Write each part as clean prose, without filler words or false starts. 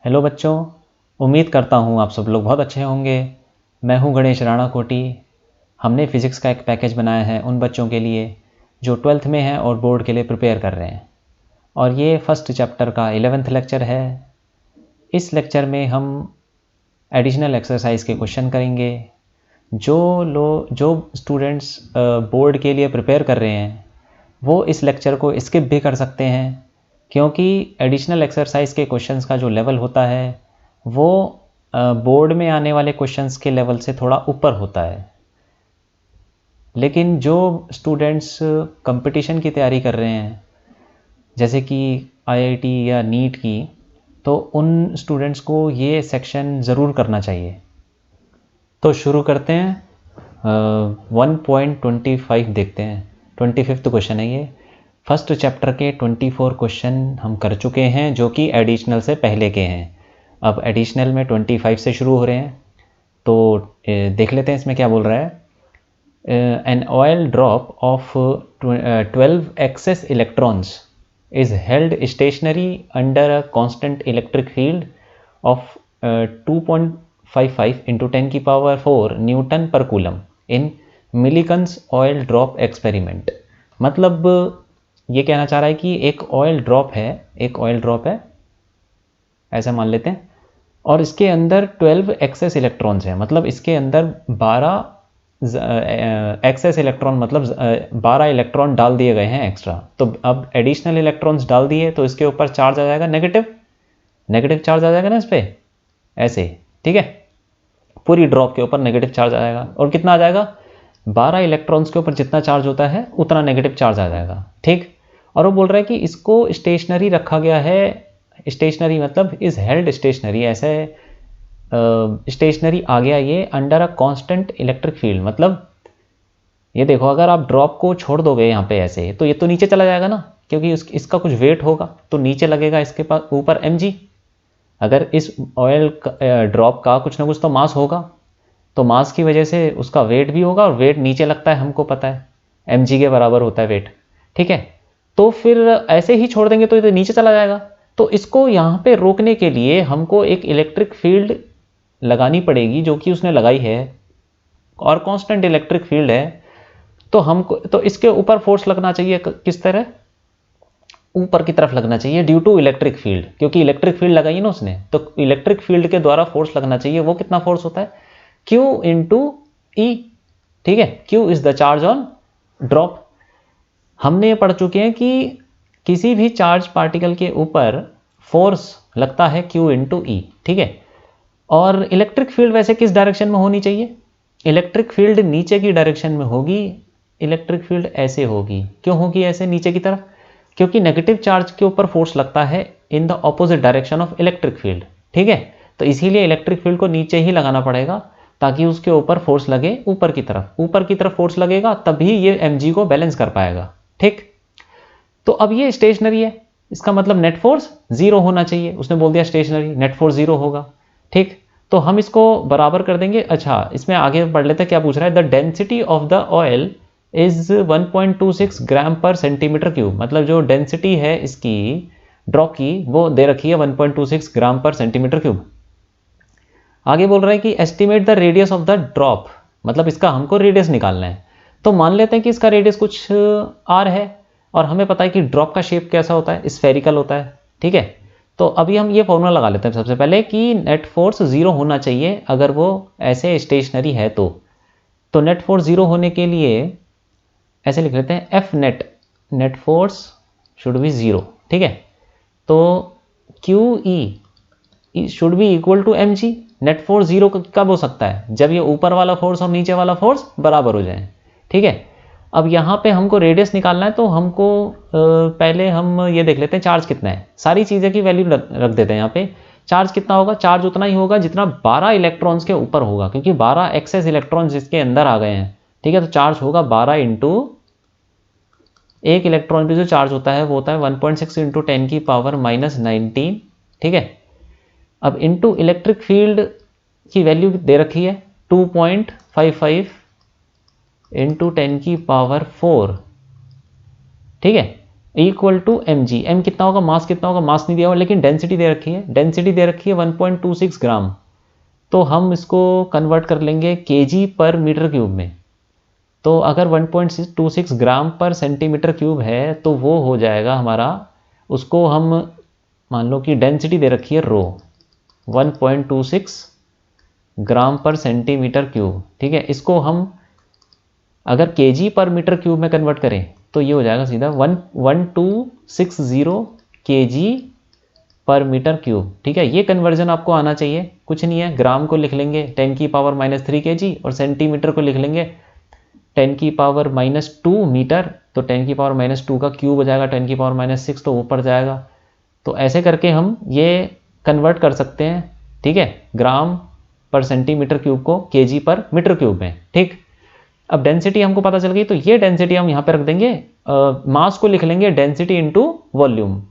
Hello बच्चों, उम्मीद करता हूँ आप सब लोग बहुत अच्छे होंगे। मैं हूँ गणेश राणा कोटी। हमने फ़िज़िक्स का एक पैकेज बनाया है उन बच्चों के लिए जो 12th में हैं और बोर्ड के लिए प्रिपेयर कर रहे हैं। और ये फर्स्ट चैप्टर का 11th लेक्चर है। इस लेक्चर में हम एडिशनल एक्सरसाइज के क्वेश्चन करेंगे। जो स्टूडेंट्स बोर्ड के लिए प्रिपेयर कर रहे हैं वो इस लेक्चर को स्किप भी कर सकते हैं, क्योंकि एडिशनल एक्सरसाइज के क्वेश्चंस का जो लेवल होता है वो बोर्ड में आने वाले क्वेश्चंस के लेवल से थोड़ा ऊपर होता है। लेकिन जो स्टूडेंट्स कंपटीशन की तैयारी कर रहे हैं जैसे कि आईआईटी या नीट की, तो उन स्टूडेंट्स को ये सेक्शन ज़रूर करना चाहिए। तो शुरू करते हैं। 1.25 देखते हैं। 25th क्वेश्चन है ये। फर्स्ट चैप्टर के 24 क्वेश्चन हम कर चुके हैं जो कि एडिशनल से पहले के हैं। अब एडिशनल में 25 से शुरू हो रहे हैं, तो देख लेते हैं इसमें क्या बोल रहा है। An oil drop of 12 excess electrons is held stationary under a constant electric field of 2.55 into 10 की power 4 newton per coulomb in Millikan's oil drop experiment. मतलब ये कहना चाह रहा है कि एक ऑयल ड्रॉप है, ऐसा मान लेते हैं, और इसके अंदर 12 एक्सेस इलेक्ट्रॉन्स हैं। मतलब इसके अंदर 12 एक्सेस इलेक्ट्रॉन, मतलब 12 इलेक्ट्रॉन डाल दिए गए हैं एक्स्ट्रा। तो अब एडिशनल इलेक्ट्रॉन्स डाल दिए तो इसके ऊपर चार्ज आ जाएगा नेगेटिव चार्ज आ जाएगा ना इस पर, ऐसे, ठीक है। पूरी ड्रॉप के ऊपर नेगेटिव चार्ज आ जाएगा। और कितना आ जाएगा? 12 इलेक्ट्रॉन्स के ऊपर जितना चार्ज होता है उतना नेगेटिव चार्ज आ जाएगा, ठीक। और वो बोल रहा है कि इसको स्टेशनरी रखा गया है। स्टेशनरी मतलब इज हेल्ड स्टेशनरी, ऐसे स्टेशनरी आ गया ये under a constant electric field. मतलब ये देखो, अगर आप ड्रॉप को छोड़ दोगे यहाँ पे ऐसे, तो ये तो नीचे चला जाएगा ना, क्योंकि इसका कुछ वेट होगा तो नीचे लगेगा इसके पास ऊपर mg। अगर इस ऑयल ड्रॉप का कुछ ना कुछ तो मास होगा, तो मास की वजह से उसका वेट भी होगा, और वेट नीचे लगता है, हमको पता है mg के बराबर होता है वेट, ठीक है। तो फिर ऐसे ही छोड़ देंगे तो ये तो नीचे चला जाएगा। तो इसको यहाँ पे रोकने के लिए हमको एक इलेक्ट्रिक फील्ड लगानी पड़ेगी, जो कि उसने लगाई है, और कांस्टेंट इलेक्ट्रिक फील्ड है। तो हमको तो इसके ऊपर फोर्स लगना चाहिए, किस तरह? ऊपर की तरफ लगना चाहिए, ड्यू टू इलेक्ट्रिक फील्ड, क्योंकि इलेक्ट्रिक फील्ड लगाई ना उसने, तो इलेक्ट्रिक फील्ड के द्वारा फोर्स लगना चाहिए। वो कितना फोर्स होता है? Q इंटू ई, ठीक है। Q is the charge on drop. हमने ये पढ़ चुके हैं कि किसी भी चार्ज पार्टिकल के ऊपर फोर्स लगता है Q इंटू ई, ठीक है। और इलेक्ट्रिक फील्ड वैसे किस डायरेक्शन में होनी चाहिए? इलेक्ट्रिक फील्ड नीचे की डायरेक्शन में होगी। इलेक्ट्रिक फील्ड ऐसे होगी। क्यों होगी ऐसे नीचे की तरफ? क्योंकि नेगेटिव चार्ज के ऊपर फोर्स लगता है in the opposite direction of electric field, ठीक है। तो इसीलिए इलेक्ट्रिक फील्ड को नीचे ही लगाना पड़ेगा, ताकि उसके ऊपर फोर्स लगे ऊपर की तरफ फोर्स लगेगा, तभी ये mg को बैलेंस कर पाएगा, ठीक। तो अब ये स्टेशनरी है, इसका मतलब नेट फोर्स 0 होना चाहिए। उसने बोल दिया स्टेशनरी, नेट फोर्स 0 होगा, ठीक। तो हम इसको बराबर कर देंगे। अच्छा, इसमें आगे बढ़ लेते हैं, क्या पूछ रहा है? The density of the oil is 1.26 ग्राम पर सेंटीमीटर क्यूब। मतलब जो डेंसिटी है इसकी ड्रॉप की, वो दे रखी है 1.26 ग्राम पर सेंटीमीटर क्यूब। आगे बोल रहा है कि estimate the radius of the drop, मतलब इसका हमको रेडियस निकालना है। तो मान लेते हैं कि इसका रेडियस कुछ r है, और हमें पता है कि ड्रॉप का शेप कैसा होता है, स्फेरिकल होता है, ठीक है। तो अभी हम ये फॉर्मूला लगा लेते हैं सबसे पहले कि नेट फोर्स 0 होना चाहिए अगर वो ऐसे स्टेशनरी है। तो नेट फोर्स 0 होने के लिए ऐसे लिख लेते हैं, f net force should be 0, ठीक है। तो q e should be equal to mg। Net force 0 कब हो सकता है? जब ये ऊपर वाला फोर्स और नीचे वाला फोर्स बराबर हो जाए, ठीक है। अब यहाँ पे हमको रेडियस निकालना है, तो हमको पहले हम ये देख लेते हैं चार्ज कितना है। सारी चीज़ें की वैल्यू रख देते हैं यहाँ पे। चार्ज कितना होगा? चार्ज उतना ही होगा जितना 12 इलेक्ट्रॉन्स के ऊपर होगा, क्योंकि 12 एक्सेस इलेक्ट्रॉन्स इसके अंदर आ गए हैं, ठीक है। तो चार्ज होगा 12 इंटू एक इलेक्ट्रॉन पे जो चार्ज होता है वो होता है 1.6 इंटू 10 की पावर -19, ठीक है। अब इंटू इलेक्ट्रिक फील्ड की वैल्यू दे रखी है 2.55 इंटू 10 की पावर 4, ठीक है। Equal to m g. M कितना होगा, मास कितना होगा, मास नहीं दिया हुआ लेकिन डेंसिटी दे रखी है, डेंसिटी दे रखी है 1.26 ग्राम। तो हम इसको कन्वर्ट कर लेंगे केजी पर मीटर क्यूब में। तो अगर 1.26 ग्राम पर सेंटीमीटर क्यूब है तो वो हो जाएगा हमारा, उसको हम मान लो कि डेंसिटी दे रखी है रो, 1.26 ग्राम पर सेंटीमीटर क्यूब। ठीक है, इसको हम अगर केजी पर मीटर क्यूब में कन्वर्ट करें तो ये हो जाएगा सीधा 1260 केजी पर मीटर क्यूब। ठीक है, ये कन्वर्जन आपको आना चाहिए, कुछ नहीं है, ग्राम को लिख लेंगे 10⁻³ kg और सेंटीमीटर को लिख लेंगे 10⁻² मीटर। तो 10⁻² का क्यूब हो जाएगा 10⁻⁶, तो ऊपर जाएगा। तो ऐसे करके हम ये कन्वर्ट कर सकते हैं। ठीक है, ग्राम पर सेंटीमीटर क्यूब को केजी पर मीटर क्यूब में। ठीक, अब डेंसिटी हमको पता चल गई, तो ये डेंसिटी हम यहाँ पे रख देंगे, मास को लिख लेंगे डेंसिटी इंटू वॉल्यूम।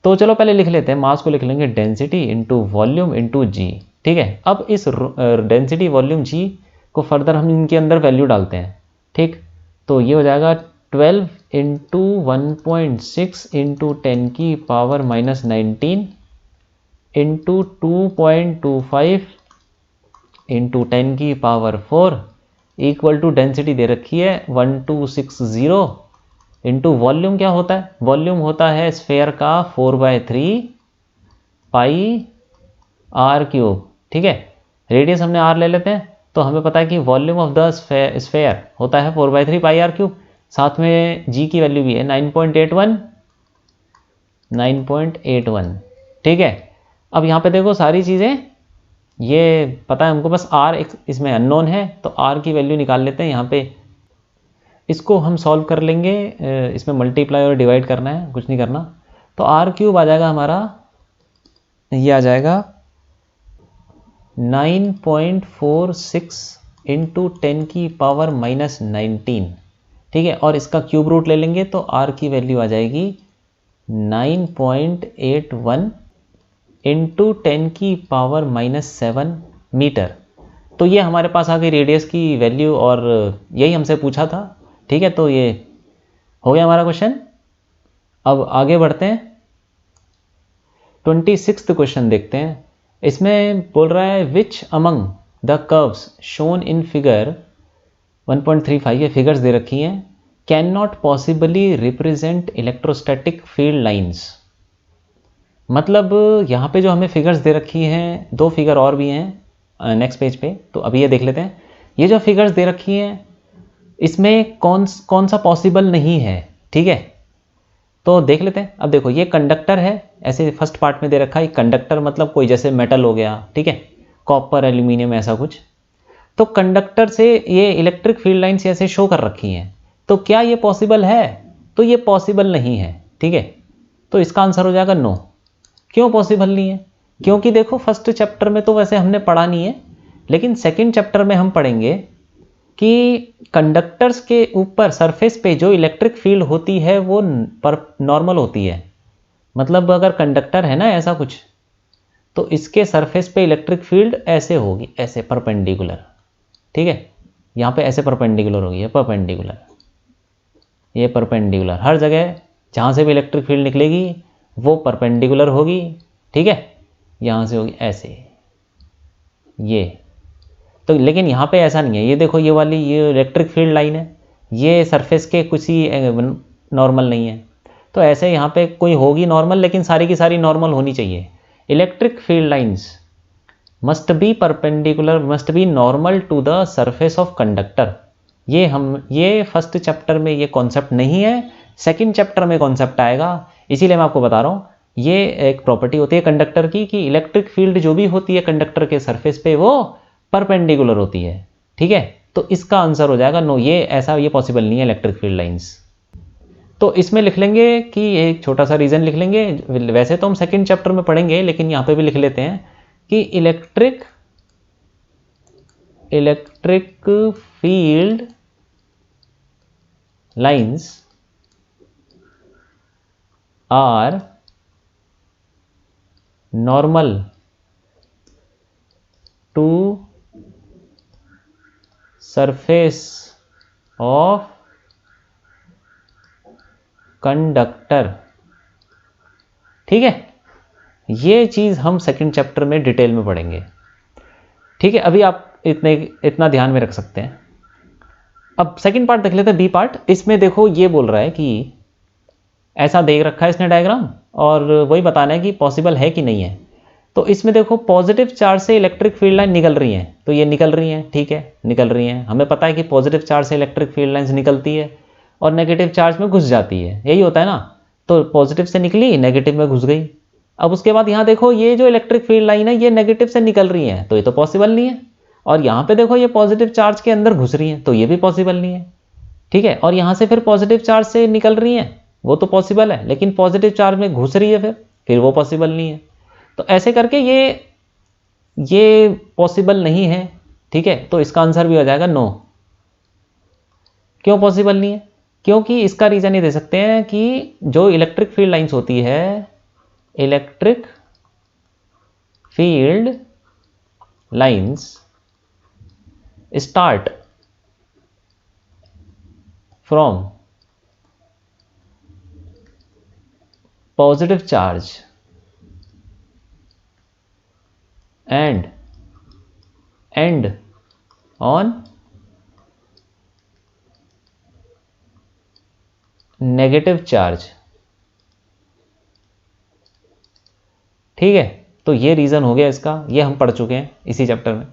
तो चलो पहले लिख लेते हैं, मास को लिख लेंगे डेंसिटी इंटू वॉल्यूम इंटू जी। ठीक है, अब इस डेंसिटी वॉल्यूम जी को फर्दर हम इनके अंदर वैल्यू डालते हैं। ठीक, तो ये हो जाएगा 12 into 1.6 into 10⁻⁻19 into 2.25 into 10⁻⁴ equal to density दे रखी है 1260 इंटू वॉल्यूम क्या होता है, वॉल्यूम होता है स्फेयर का 4/3 पाई आर क्यूब। ठीक है, रेडियस हमने आर ले लेते हैं, तो हमें पता है कि वॉल्यूम ऑफ द स्फेयर होता है 4/3 पाई आर क्यूब। साथ में जी की वैल्यू भी है 9.81। ठीक है, अब यहाँ पे देखो सारी चीज़ें ये पता है हमको, बस आर इसमें अननोन है, तो आर की वैल्यू निकाल लेते हैं यहाँ पे। इसको हम सॉल्व कर लेंगे, इसमें मल्टीप्लाई और डिवाइड करना है, कुछ नहीं करना। तो आर क्यूब आ जाएगा हमारा, ये आ जाएगा 9.46 इंटू 10⁻⁻19। ठीक है, और इसका क्यूब रूट ले लेंगे तो आर की वैल्यू आ जाएगी 9.81 इंटू 10⁻⁻7 मीटर। तो ये हमारे पास आ गई रेडियस की वैल्यू, और यही हमसे पूछा था। ठीक है, तो ये हो गया हमारा क्वेश्चन। अब आगे बढ़ते हैं, 26th क्वेश्चन देखते हैं। इसमें बोल रहा है which among the curves shown in figure 1.35, ये फिगर्स दे रखी हैं, can not possibly represent electrostatic field lines. मतलब यहाँ पे जो हमें फिगर्स दे रखी हैं, दो फिगर और भी हैं नेक्स्ट पेज पे, तो अभी ये देख लेते हैं। ये जो फिगर्स दे रखी हैं इसमें कौन सा पॉसिबल नहीं है। ठीक है, तो देख लेते हैं। अब देखो ये कंडक्टर है, ऐसे फर्स्ट पार्ट में दे रखा है कंडक्टर, मतलब कोई जैसे मेटल हो गया, ठीक है, कॉपर, एल्यूमिनियम, ऐसा कुछ। तो कंडक्टर से ये इलेक्ट्रिक फील्ड लाइन्स ऐसे शो कर रखी हैं, तो क्या ये पॉसिबल है? तो ये पॉसिबल नहीं है। ठीक है, तो इसका आंसर हो जाएगा नो। क्यों पॉसिबल नहीं है? क्योंकि देखो फर्स्ट चैप्टर में तो वैसे हमने पढ़ा नहीं है, लेकिन सेकंड चैप्टर में हम पढ़ेंगे कि कंडक्टर्स के ऊपर सरफेस पे जो इलेक्ट्रिक फील्ड होती है वो नॉर्मल होती है। मतलब अगर कंडक्टर है ना ऐसा कुछ, तो इसके सरफेस पे इलेक्ट्रिक फील्ड ऐसे होगी, ऐसे परपेंडिकुलर। ठीक है, यहाँ पे ऐसे परपेंडिकुलर होगी, परपेंडिकुलर, ये परपेंडिकुलर, हर जगह जहाँ से भी इलेक्ट्रिक फील्ड निकलेगी वो परपेंडिकुलर होगी। ठीक है, यहाँ से होगी ऐसे, ये तो, लेकिन यहाँ पे ऐसा नहीं है। ये देखो ये वाली ये इलेक्ट्रिक फील्ड लाइन है, ये सरफेस के कुछ ही नॉर्मल नहीं है। तो ऐसे यहाँ पे कोई होगी नॉर्मल, लेकिन सारी की सारी नॉर्मल होनी चाहिए। Electric field lines must be perpendicular, must be normal to the surface of conductor. ये फर्स्ट चैप्टर में ये कॉन्सेप्ट नहीं है, सेकंड चैप्टर में कॉन्सेप्ट आएगा। इसीलिए मैं आपको बता रहा हूँ, ये एक प्रॉपर्टी होती है कंडक्टर की कि इलेक्ट्रिक फील्ड जो भी होती है कंडक्टर के सरफेस पे वो परपेंडिकुलर होती है। ठीक है, तो इसका आंसर हो जाएगा नो, ये पॉसिबल नहीं है इलेक्ट्रिक फील्ड लाइंस। तो इसमें लिख लेंगे कि एक छोटा सा रीजन लिख लेंगे, वैसे तो हम सेकंड चैप्टर में पढ़ेंगे, लेकिन यहाँ पे भी लिख लेते हैं कि electric field lines are normal to surface of conductor. ठीक है, ये चीज़ हम सेकंड चैप्टर में डिटेल में पढ़ेंगे। ठीक है, अभी आप इतना ध्यान में रख सकते हैं। अब सेकंड पार्ट देख लेते हैं, बी पार्ट। इसमें देखो ये बोल रहा है कि ऐसा दे रखा है इसने डायग्राम, और वही बताना है कि पॉसिबल है कि नहीं है। तो इसमें देखो पॉजिटिव चार्ज से इलेक्ट्रिक फील्ड लाइन निकल रही हैं, तो ये निकल रही हैं, ठीक है, निकल रही हैं। हमें पता है कि पॉजिटिव चार्ज से इलेक्ट्रिक फील्ड लाइन्स निकलती है और नेगेटिव चार्ज में घुस जाती है, यही होता है ना। तो पॉजिटिव से निकली, नेगेटिव में घुस गई। अब उसके बाद यहाँ देखो ये जो इलेक्ट्रिक फील्ड लाइन है ये नेगेटिव से निकल रही है, तो ये तो पॉसिबल नहीं है। और यहाँ पे देखो ये पॉजिटिव चार्ज के अंदर घुस रही है, तो ये भी पॉसिबल नहीं है। ठीक है, और यहाँ से फिर पॉजिटिव चार्ज से निकल रही है, वो तो पॉसिबल है, लेकिन पॉजिटिव चार्ज में घुस रही है फिर वो पॉसिबल नहीं है। तो ऐसे करके ये पॉसिबल नहीं है। ठीक है, तो इसका आंसर भी हो जाएगा नो। क्यों पॉसिबल नहीं है? क्योंकि इसका रीजन ये दे सकते हैं कि जो इलेक्ट्रिक फील्ड लाइंस होती है, electric field lines start from positive charge and end on negative charge. ठीक है, तो ये रीजन हो गया इसका, ये हम पढ़ चुके हैं इसी चैप्टर में।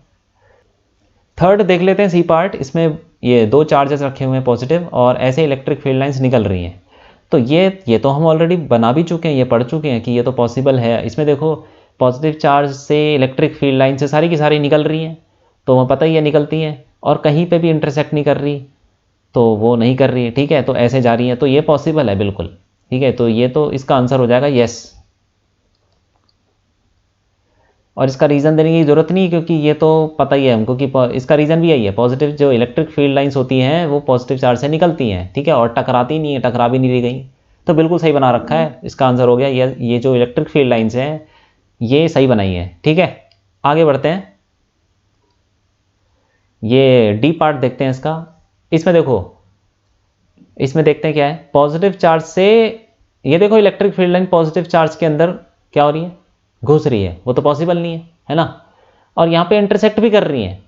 थर्ड देख लेते हैं, सी पार्ट। इसमें ये दो चार्जेस रखे हुए हैं पॉजिटिव, और ऐसे इलेक्ट्रिक फील्ड लाइंस निकल रही हैं। तो ये तो हम ऑलरेडी बना भी चुके हैं, ये पढ़ चुके हैं कि ये तो पॉसिबल है। इसमें देखो पॉजिटिव चार्ज से इलेक्ट्रिक फील्ड लाइन से सारी की सारी निकल रही हैं, तो हमें पता ही है निकलती हैं, और कहीं पे भी इंटरसेक्ट नहीं कर रही, तो वो नहीं कर रही है। ठीक है, तो ऐसे जा रही है, तो ये पॉसिबल है बिल्कुल। ठीक है, तो ये तो इसका आंसर हो जाएगा यस। और इसका रीज़न देने की ज़रूरत नहीं, क्योंकि ये तो पता ही है हमको कि इसका रीज़न भी यही है। पॉजिटिव जो इलेक्ट्रिक फील्ड लाइंस होती हैं वो पॉजिटिव चार्ज से निकलती हैं, ठीक है, और टकराती नहीं है, टकरा भी नहीं रही गई। तो बिल्कुल सही बना रखा है, इसका आंसर हो गया ये जो इलेक्ट्रिक फील्ड लाइन्स हैं ये सही बनाई है। ठीक है, आगे बढ़ते हैं। ये डी पार्ट देखते हैं इसका। इसमें देखो, इसमें देखते हैं क्या है। पॉजिटिव चार्ज से ये देखो electric field line positive charge के अंदर क्या हो रही है, घुस रही है, वो तो पॉसिबल नहीं है ना। और यहाँ पे इंटरसेक्ट भी कर रही है,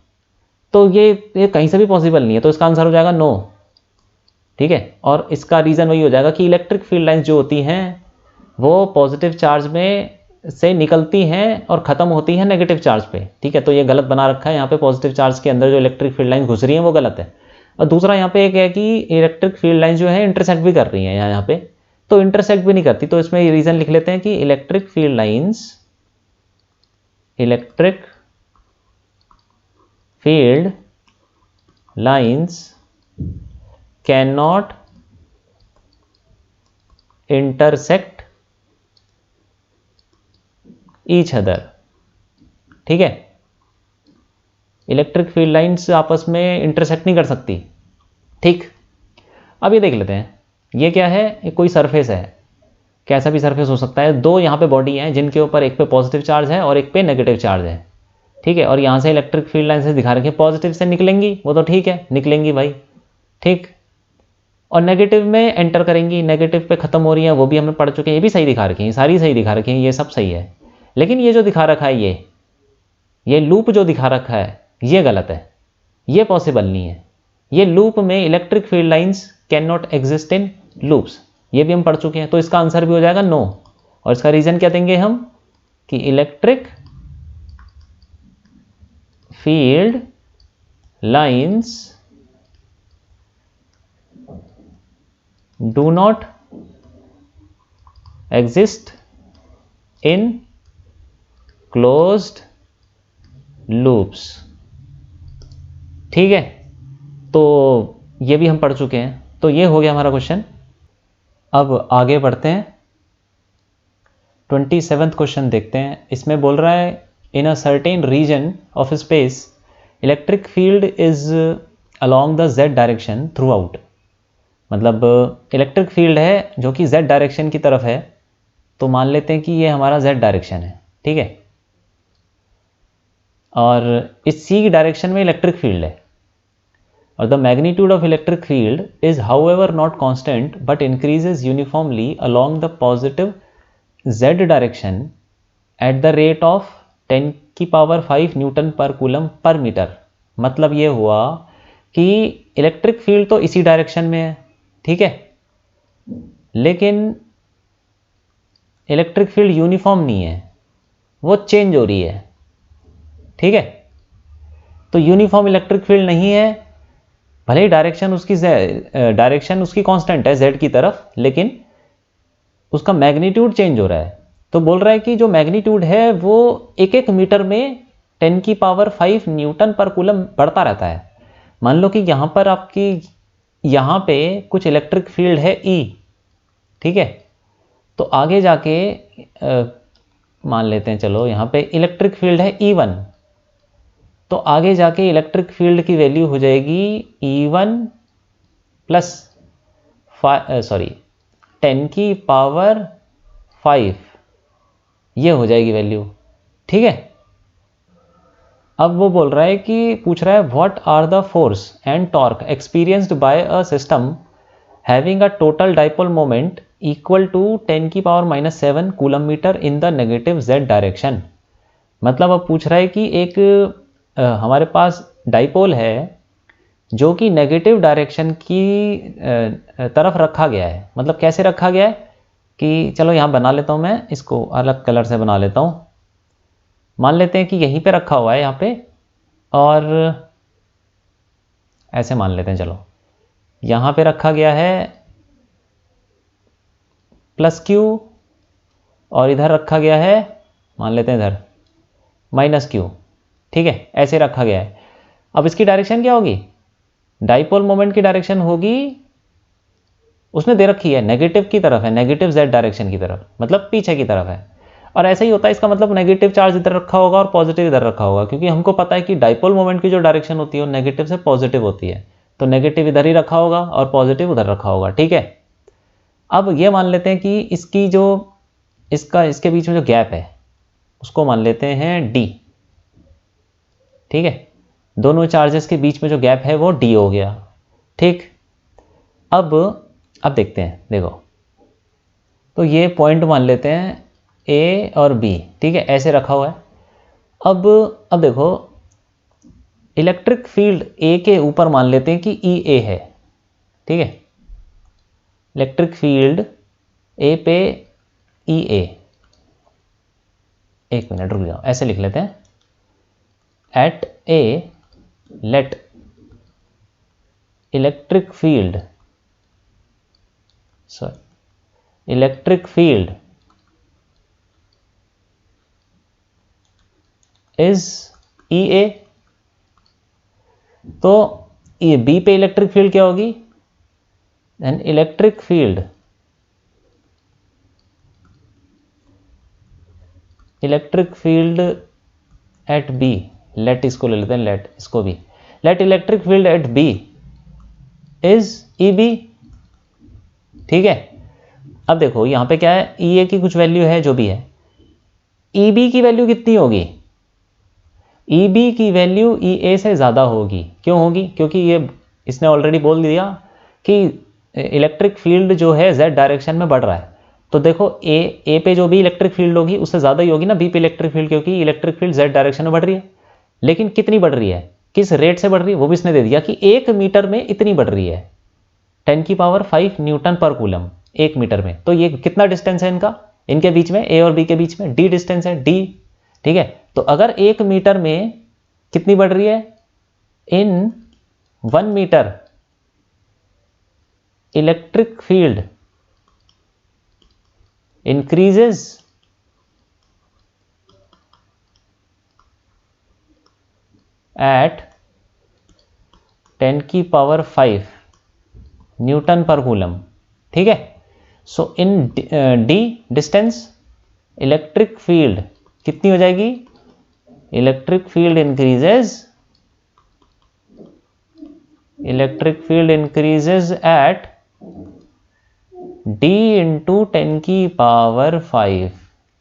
तो ये कहीं से भी पॉसिबल नहीं है, तो इसका आंसर हो जाएगा नो। ठीक है, और इसका रीज़न वही हो जाएगा कि इलेक्ट्रिक फील्ड लाइन्स जो होती हैं वो पॉजिटिव चार्ज में से निकलती हैं और ख़त्म होती हैं नेगेटिव चार्ज पे। ठीक है, तो ये गलत बना रखा है यहाँ पे, पॉजिटिव चार्ज के अंदर जो इलेक्ट्रिक फील्ड लाइन घुस रही हैं वो गलत है। और दूसरा यहाँ पे एक है कि इलेक्ट्रिक फील्ड लाइन जो है इंटरसेक्ट भी कर रही हैं यहाँ पे, तो इंटरसेक्ट भी नहीं करती। तो इसमें ये रीज़न लिख लेते हैं कि electric field lines can not intersect each other. ठीक है, इलेक्ट्रिक फील्ड लाइंस आपस में इंटरसेक्ट नहीं कर सकती। ठीक, अब ये देख लेते हैं, ये क्या है, ये कोई सरफेस है, कैसा भी सरफेस हो सकता है। दो यहाँ पे बॉडी हैं जिनके ऊपर एक पे पॉजिटिव चार्ज है और एक पे नेगेटिव चार्ज है। ठीक है, और यहाँ से इलेक्ट्रिक फील्ड लाइन से दिखा रखी है, पॉजिटिव से निकलेंगी, वो तो ठीक है, निकलेंगी भाई। ठीक, और नेगेटिव में एंटर करेंगी, नेगेटिव पे खत्म हो रही है, वो भी हमने पढ़ चुके हैं, ये भी सही दिखा रखी है, सारी सही दिखा रखी है, ये सब सही है। लेकिन ये जो दिखा रखा है, ये लूप जो दिखा रखा है ये गलत है, ये पॉसिबल नहीं है। ये लूप में electric field lines can not exist in loops, ये भी हम पढ़ चुके हैं, तो इसका आंसर भी हो जाएगा नो। और इसका रीजन क्या देंगे हम कि electric field lines do not exist in closed loops. ठीक है, तो ये भी हम पढ़ चुके हैं, तो ये हो गया हमारा क्वेश्चन। अब आगे बढ़ते हैं, 27वां क्वेश्चन देखते हैं। इसमें बोल रहा है in a certain region of space electric field is along the Z direction throughout. मतलब इलेक्ट्रिक फील्ड है जो कि जेड डायरेक्शन की तरफ है, तो मान लेते हैं कि ये हमारा जेड डायरेक्शन है। ठीक है, और इस सी की डायरेक्शन में इलेक्ट्रिक फील्ड है, और the magnitude of electric field is however not constant but increases uniformly along the positive z direction at the rate of 10⁵ newton per coulomb per metre. मतलब ये हुआ कि इलेक्ट्रिक फील्ड तो इसी direction में है, ठीक है, लेकिन इलेक्ट्रिक फील्ड यूनिफॉर्म नहीं है, वो चेंज हो रही है, ठीक है। तो यूनिफॉर्म इलेक्ट्रिक फील्ड नहीं है, भले ही डायरेक्शन उसकी कांस्टेंट है z की तरफ, लेकिन उसका मैग्नीट्यूड चेंज हो रहा है। तो बोल रहा है कि जो मैग्नीट्यूड है वो 1 मीटर में 10⁵ न्यूटन पर कूलम बढ़ता रहता है। मान लो कि यहाँ पर आपकी यहाँ पे कुछ इलेक्ट्रिक फील्ड है E, ठीक है, तो आगे जाके मान लेते हैं, चलो यहाँ पे इलेक्ट्रिक फील्ड है E1, तो आगे जाके इलेक्ट्रिक फील्ड की वैल्यू हो जाएगी E1 प्लस 10⁵, ये हो जाएगी वैल्यू, ठीक है। अब वो बोल रहा है कि पूछ रहा है what are the force and torque experienced by a system having a total dipole moment equal to 10⁻⁻7 coulomb metre in the negative z direction. मतलब अब पूछ रहा है कि एक हमारे पास डाइपोल है जो कि नेगेटिव डायरेक्शन की तरफ रखा गया है। मतलब कैसे रखा गया है कि चलो यहाँ बना लेता हूँ, मैं इसको अलग कलर से बना लेता हूँ। मान लेते हैं कि यहीं पे रखा हुआ है यहाँ पे, और ऐसे मान लेते हैं, चलो यहाँ पे रखा गया है +q, और इधर रखा गया है, मान लेते हैं इधर -q, ठीक है, ऐसे रखा गया है। अब इसकी डायरेक्शन क्या होगी? डाइपोल मोमेंट की डायरेक्शन होगी, उसने दे रखी है नेगेटिव की तरफ है, नेगेटिव z डायरेक्शन की तरफ, मतलब पीछे की तरफ है। और ऐसा ही होता है, इसका मतलब नेगेटिव चार्ज इधर रखा होगा और पॉजिटिव इधर रखा होगा, क्योंकि हमको पता है कि डाइपोल मोमेंट की जो डायरेक्शन होती है वो नेगेटिव से पॉजिटिव होती है, तो नेगेटिव इधर ही रखा होगा और पॉजिटिव उधर रखा होगा, ठीक है। अब ये मान लेते हैं कि इसकी जो इसके बीच में जो गैप है उसको मान लेते हैं d, ठीक है। दोनों चार्जेस के बीच में जो गैप है वो d हो गया, ठीक। अब देखते हैं, देखो, तो ये पॉइंट मान लेते हैं A और B, ठीक है, ऐसे रखा हुआ है। अब देखो, इलेक्ट्रिक फील्ड A के ऊपर मान लेते हैं कि EA है, ठीक है, इलेक्ट्रिक फील्ड A पे EA, एक मिनट रुक जाओ, ऐसे लिख लेते हैं, at A let electric field is EA। तो ये B पे इलेक्ट्रिक फील्ड क्या होगी? Then electric field at B, let इसको ले लेते हैं, लेट इसको भी, let electric field at B is EB, ठीक है। अब देखो यहाँ पे क्या है, EA की कुछ वैल्यू है जो भी है, EB की वैल्यू कितनी होगी? EB की वैल्यू EA से ज़्यादा होगी। क्यों होगी? क्योंकि ये इसने ऑलरेडी बोल दिया कि इलेक्ट्रिक फील्ड जो है Z डायरेक्शन में बढ़ रहा है। तो देखो A पे जो भी इलेक्ट्रिक फील्ड होगी उससे ज़्यादा ही होगी ना B पे इलेक्ट्रिक फील्ड, क्योंकि इलेक्ट्रिक फील्ड Z डायरेक्शन में बढ़ रही है। लेकिन कितनी बढ़ रही है, किस रेट से बढ़ रही है, वो भी इसने दे दिया कि 1 मीटर में इतनी बढ़ रही है, 10⁵ न्यूटन पर कूलम 1 मीटर में। तो ये कितना डिस्टेंस है इनके बीच में, A और B के बीच में D डिस्टेंस है, D, ठीक है। तो अगर 1 मीटर में कितनी बढ़ रही है, in 1 metre electric field increases at 10⁵ newton per coulomb, ठीक है। So in D distance electric field कितनी हो जाएगी, electric field increases at D into 10⁵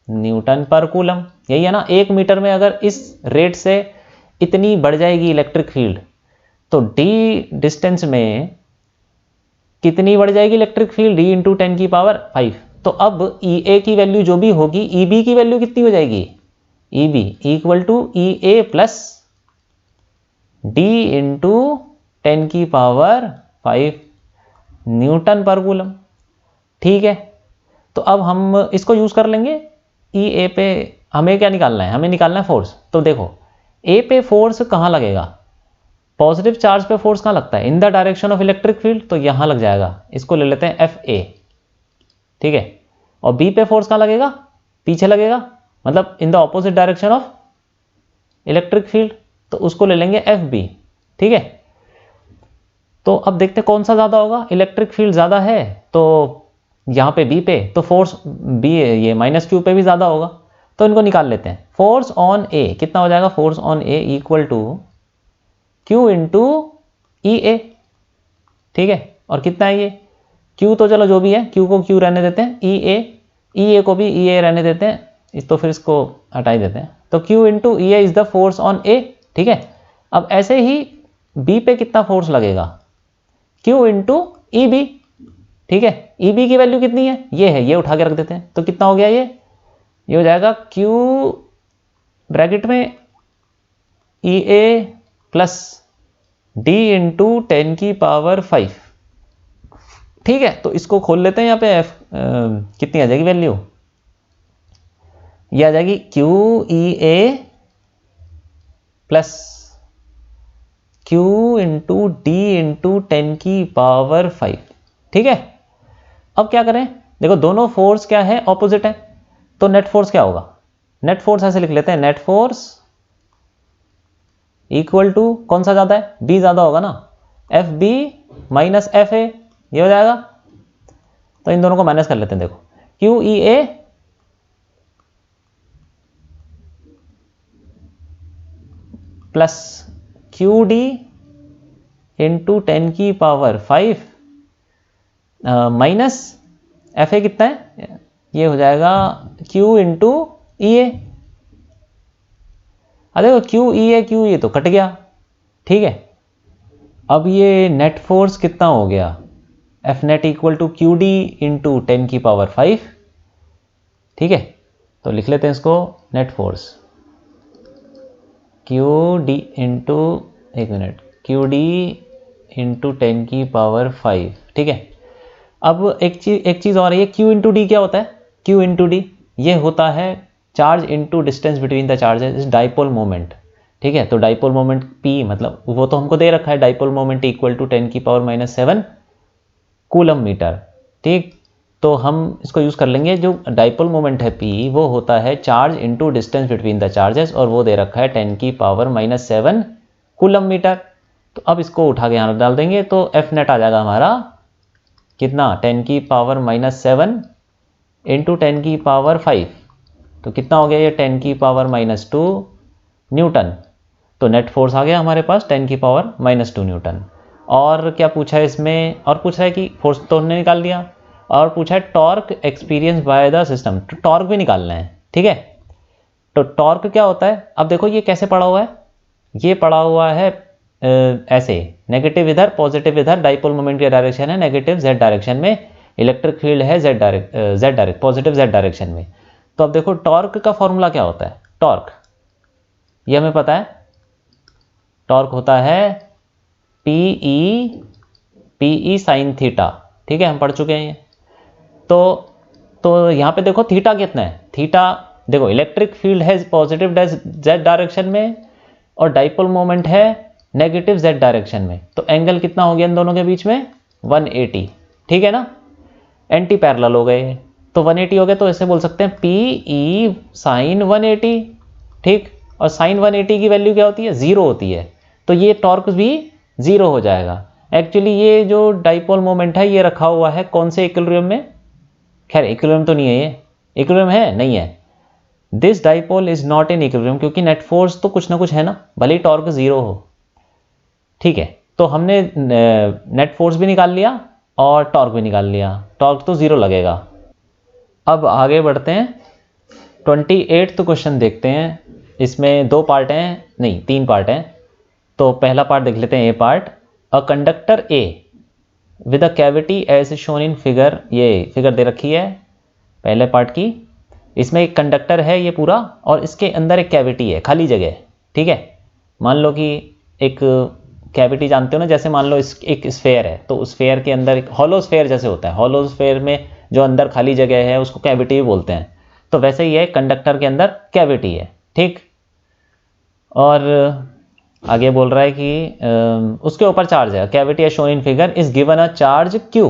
newton per coulomb. यही है ना, 1 मीटर में अगर इस रेट से इतनी बढ़ जाएगी इलेक्ट्रिक फील्ड, तो डी डिस्टेंस में कितनी बढ़ जाएगी इलेक्ट्रिक फील्ड, d इंटू 10 की पावर 5। तो अब ई ए की वैल्यू जो भी होगी, ई बी की वैल्यू कितनी हो जाएगी, e b equal to e A plus d into 10 की पावर 5 न्यूटन पर कूलम। ठीक है, तो अब हम इसको यूज कर लेंगे। ई ए पे हमें क्या निकालना है, हमें निकालना है फोर्स। तो देखो ए पे फोर्स कहाँ लगेगा, पॉजिटिव चार्ज पे फोर्स कहाँ लगता है, in the direction of electric field, तो यहां लग जाएगा, इसको ले लेते हैं एफ ए। ठीक है, और बी पे फोर्स कहाँ लगेगा, पीछे लगेगा, मतलब इन the opposite direction of electric field, तो उसको ले लेंगे एफ बी। ठीक है, तो अब देखते कौन सा ज्यादा होगा, इलेक्ट्रिक फील्ड ज्यादा है तो यहां पे बी पे, तो फोर्स बी ये माइनस क्यू पे भी ज्यादा होगा, तो इनको निकाल लेते हैं। फोर्स ऑन ए कितना हो जाएगा, force on A equal to Q into E A. ठीक है, और कितना है ये, क्यू तो चलो जो भी है, क्यू को क्यू रहने देते हैं, ई ए को भी ई ए रहने देते हैं, तो फिर इसको हटा ही देते हैं। तो Q into E A is the force on A. ठीक है, अब ऐसे ही बी पे कितना फोर्स लगेगा, क्यू इंटू ई बी। ठीक है, ई बी की वैल्यू कितनी है, ये है, ये उठा के रख देते हैं, तो कितना हो गया ये हो जाएगा क्यू ब्रैकेट में ई ए प्लस डी इंटू 10 की पावर 5। ठीक है, तो इसको खोल लेते हैं, यहाँ पे एफ कितनी आ जाएगी वैल्यू, ये आ जाएगी क्यू ई ए plus Q into D into 10 की पावर 5। ठीक है, अब क्या करें, देखो दोनों फोर्स क्या है, ऑपोजिट है, तो नेट फोर्स क्या होगा, नेट फोर्स ऐसे लिख लेते हैं, नेट फोर्स इक्वल टू कौन सा ज्यादा है, बी ज्यादा होगा ना, f b minus f a, ये हो जाएगा। तो इन दोनों को माइनस कर लेते हैं, देखो क्यू ई ए प्लस क्यू डी इंटू 10 की पावर 5 माइनस एफ ए कितना है, ये हो जाएगा क्यू इंटू ई ए। अरे देखो क्यू ई ए तो कट गया। ठीक है, अब ये नेट फोर्स कितना हो गया, f net equal to q d into 10 की पावर 5। ठीक है, तो लिख लेते हैं इसको, net force Q d into, एक मिनट, क्यू डी इंटू 10 की पावर 5। ठीक है, अब एक चीज और है, क्यू इंटू डी क्या होता है, क्यू इंटू डी ये होता है charge into distance between the charges, dipole moment. ठीक है, तो डाइपोल मोमेंट पी, मतलब वो तो हमको दे रखा है, डाइपोल मोमेंट इक्वल टू 10 की पावर माइनस 7 कूलम मीटर। ठीक, तो हम इसको यूज कर लेंगे, जो डाइपोल मोमेंट है पी वो होता है charge into distance between the charges, और वो दे रखा है 10 की पावर माइनस 7 कूलम मीटर। तो अब इसको उठा के यहाँ डाल देंगे, तो एफ नेट आ जाएगा हमारा कितना, 10 की पावर माइनस 7 इंटू 10 की पावर 5, तो कितना हो गया ये, 10 की पावर माइनस 2 न्यूटन। तो नेट फोर्स आ गया हमारे पास 10 की पावर माइनस 2 न्यूटन। और क्या पूछा है इसमें, और पूछा है कि फोर्स तो हमने निकाल दिया, और पूछा है torque experience by the system, तो टॉर्क भी निकालना है। ठीक है, तो टॉर्क क्या होता है, अब देखो ये कैसे पड़ा हुआ है, ये पड़ा हुआ है ऐसे, नेगेटिव इधर पॉजिटिव इधर, डाइपोल मोमेंट की डायरेक्शन है नेगेटिव जेड डायरेक्शन में, इलेक्ट्रिक फील्ड है Z direct positive Z direction में। तो अब देखो टॉर्क का फॉर्मूला क्या होता है, टॉर्क ये हमें पता है, टॉर्क होता है पीई साइन थीटा। ठीक है, हम पढ़ चुके हैं ये। तो यहां पे देखो थीटा कितना है, थीटा देखो इलेक्ट्रिक फील्ड है पॉजिटिव जेड डायरेक्शन में, और डाइपोल मोमेंट है नेगेटिव जेड डायरेक्शन में, तो एंगल कितना हो गया इन दोनों के बीच में, 180। ठीक है ना, एंटी पैरेलल हो गए, तो 180 हो गए, तो ऐसे बोल सकते हैं पीई साइन 180। ठीक, और साइन 180 की वैल्यू क्या होती है, 0 होती है, तो ये टॉर्क भी 0 हो जाएगा। एक्चुअली ये जो डाइपोल मोमेंट है ये रखा हुआ है कौन से इक्विलिब्रियम में, खैर इक्विलिब्रियम तो नहीं है, ये इक्विलिब्रियम है नहीं है, this dipole is not in equilibrium, क्योंकि नेट फोर्स तो कुछ ना कुछ है ना, भले ही टॉर्क 0 हो। ठीक है, तो हमने नेट फोर्स भी निकाल लिया और टॉर्क भी निकाल लिया, टॉर्क तो 0 लगेगा। अब आगे बढ़ते हैं, 28th क्वेश्चन देखते हैं। इसमें 2 पार्ट हैं, नहीं 3 पार्ट हैं। तो पहला पार्ट देख लेते हैं, A part. A conductor A with a cavity as shown in figure, ये फिगर दे रखी है पहले पार्ट की। इसमें एक कंडक्टर है ये पूरा, और इसके अंदर एक कैविटी है, खाली जगह। ठीक है, मान लो कि एक कैविटी जानते हो ना, जैसे मान लो एक स्फेयर है, तो उस स्फेयर के अंदर एक हॉलो स्फेयर जैसे होता है, हॉलो स्फेयर में जो अंदर खाली जगह है उसको कैविटी भी बोलते हैं। तो वैसे ही है, कंडक्टर के अंदर कैविटी है। ठीक, और आगे बोल रहा है कि उसके ऊपर चार्ज है। Cavity as shown in figure is given a charge q.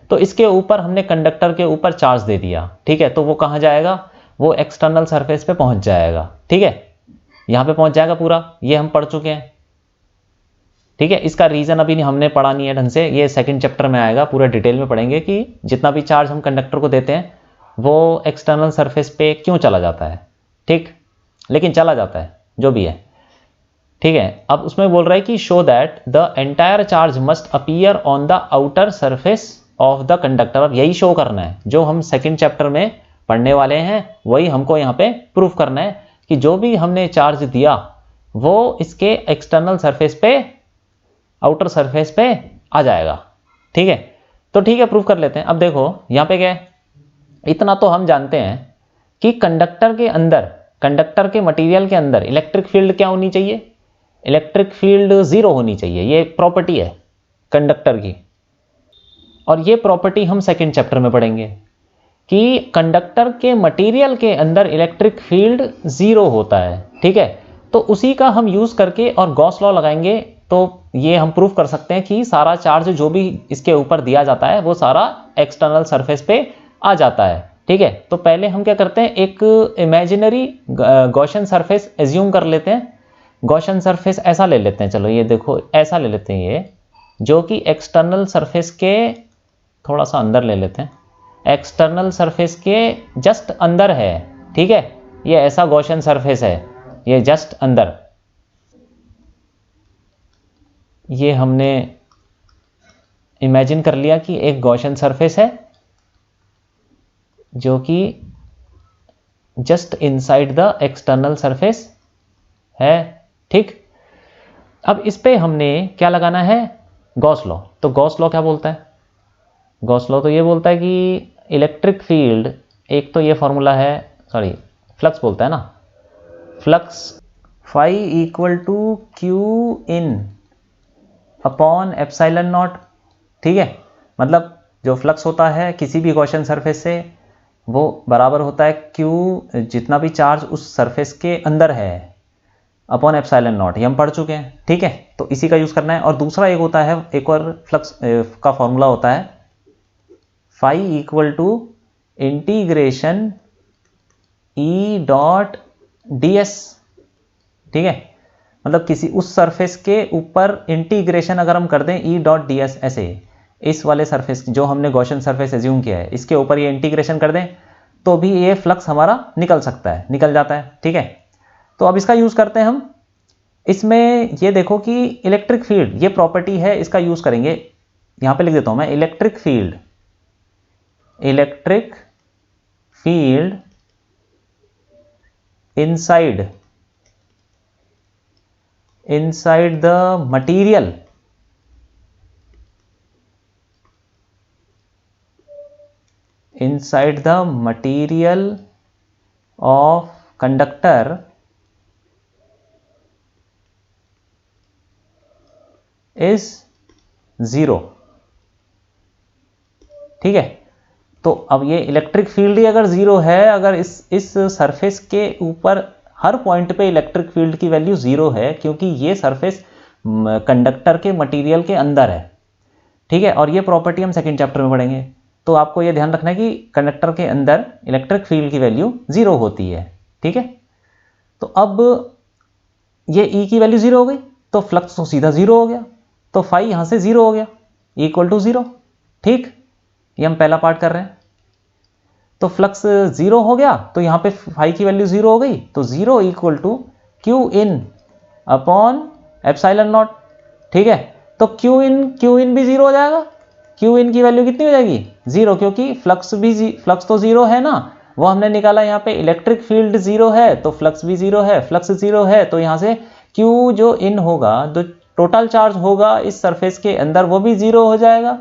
तो इसके ऊपर हमने कंडक्टर के ऊपर चार्ज दे दिया। ठीक है, तो वो कहाँ जाएगा, वो एक्सटर्नल सरफेस पे पहुंच जाएगा। ठीक है, यहाँ पे पहुंच जाएगा पूरा, ये हम पढ़ चुके हैं। ठीक है, इसका रीजन अभी हमने पढ़ा नहीं है ढंग से, ये सेकंड चैप्टर में आएगा, पूरा डिटेल में पढ़ेंगे कि जितना भी चार्ज हम कंडक्टर को देते हैं वो एक्सटर्नल सरफेस पे क्यों चला जाता है। ठीक, लेकिन चला जाता है जो भी है। ठीक है, अब उसमें बोल रहा है कि show that the entire charge must appear on the outer surface of the conductor. अब यही शो करना है जो हम सेकंड चैप्टर में पढ़ने वाले हैं, वही हमको यहाँ पे प्रूफ करना है कि जो भी हमने चार्ज दिया वो इसके एक्सटर्नल सरफेस पे, आउटर सरफेस पे आ जाएगा। ठीक है, तो ठीक है, प्रूफ कर लेते हैं। अब देखो यहाँ पे क्या है, इतना तो हम जानते हैं कि कंडक्टर के अंदर, कंडक्टर के मटेरियल के अंदर इलेक्ट्रिक फील्ड क्या होनी चाहिए, इलेक्ट्रिक फील्ड 0 होनी चाहिए। ये प्रॉपर्टी है कंडक्टर की, और ये प्रॉपर्टी हम सेकंड चैप्टर में पढ़ेंगे कि कंडक्टर के मटेरियल के अंदर इलेक्ट्रिक फील्ड 0 होता है। ठीक है, तो उसी का हम यूज करके और गॉस लॉ लगाएंगे, तो ये हम प्रूफ कर सकते हैं कि सारा चार्ज जो भी इसके ऊपर दिया जाता है वो सारा एक्सटर्नल सरफेस पे आ जाता है। ठीक है, तो पहले हम क्या करते हैं, एक इमेजिनरी गॉसियन सरफेस एज्यूम कर लेते हैं। गॉसियन सरफेस ऐसा ले लेते हैं, चलो ये देखो ऐसा ले लेते हैं, ये जो कि एक्सटर्नल सरफेस के थोड़ा सा अंदर ले लेते हैं, एक्सटर्नल सरफेस के जस्ट अंदर है। ठीक है, ये ऐसा गॉसियन सरफेस है, ये जस्ट अंदर, ये हमने इमेजिन कर लिया कि एक गॉसियन सरफेस है जो कि just inside the external surface है। ठीक, अब इस पे हमने क्या लगाना है, गॉस लॉ। तो गॉस लॉ क्या बोलता है, गॉस लॉ तो ये बोलता है कि इलेक्ट्रिक फील्ड, एक तो ये फॉर्मूला है, सॉरी फ्लक्स बोलता है ना, flux phi equal to q in upon epsilon naught. ठीक है, मतलब जो फ्लक्स होता है किसी भी गॉसियन सरफेस से वो बराबर होता है क्यू, जितना भी चार्ज उस सरफेस के अंदर है, अपॉन एप्सिलॉन नॉट। ये हम पढ़ चुके हैं। ठीक है, तो इसी का यूज करना है। और दूसरा एक होता है, एक और फ्लक्स का फॉर्मूला होता है, phi equal to integration e dot d s. ठीक है, मतलब किसी उस सरफेस के ऊपर इंटीग्रेशन अगर हम कर दें ई डॉट डी एस, ऐसे इस वाले सरफेस जो हमने गॉसियन सरफेस एज्यूम किया है इसके ऊपर ये इंटीग्रेशन कर दें, तो भी ये फ्लक्स हमारा निकल सकता है, निकल जाता है। ठीक है, तो अब इसका यूज करते हैं हम। इसमें ये देखो कि इलेक्ट्रिक फील्ड, ये प्रॉपर्टी है, इसका यूज करेंगे। यहां पे लिख देता हूं मैं, electric field, electric field inside the material inside the material of conductor is 0। ठीक है, तो अब ये इलेक्ट्रिक फील्ड ही अगर 0 है, अगर इस सरफेस के ऊपर हर पॉइंट पे इलेक्ट्रिक फील्ड की वैल्यू 0 है, क्योंकि ये सरफेस कंडक्टर के मटेरियल के अंदर है। ठीक है, और ये प्रॉपर्टी हम सेकंड चैप्टर में पढ़ेंगे। तो आपको ये ध्यान रखना है कि कंडक्टर के अंदर इलेक्ट्रिक फील्ड की वैल्यू 0 होती है। ठीक है, तो अब ये E की वैल्यू 0 हो गई, तो फ्लक्स तो सीधा 0 हो गया, तो फाई यहां से 0 हो गया, इक्वल टू 0। ठीक, ये हम पहला पार्ट कर रहे हैं। तो फ्लक्स 0 हो गया, तो यहां पे फाई की वैल्यू 0 हो गई, तो 0 equal to q in upon epsilon naught. ठीक है, तो क्यू इन भी 0 हो जाएगा। क्यू इन की वैल्यू कितनी हो जाएगी, 0, क्योंकि फ्लक्स तो 0 है ना, वो हमने निकाला। यहाँ पे इलेक्ट्रिक फील्ड 0 है तो फ्लक्स भी 0 है, फ्लक्स 0 है तो यहाँ से क्यू जो इन होगा, टोटल चार्ज होगा इस सरफेस के अंदर वो भी 0 हो जाएगा।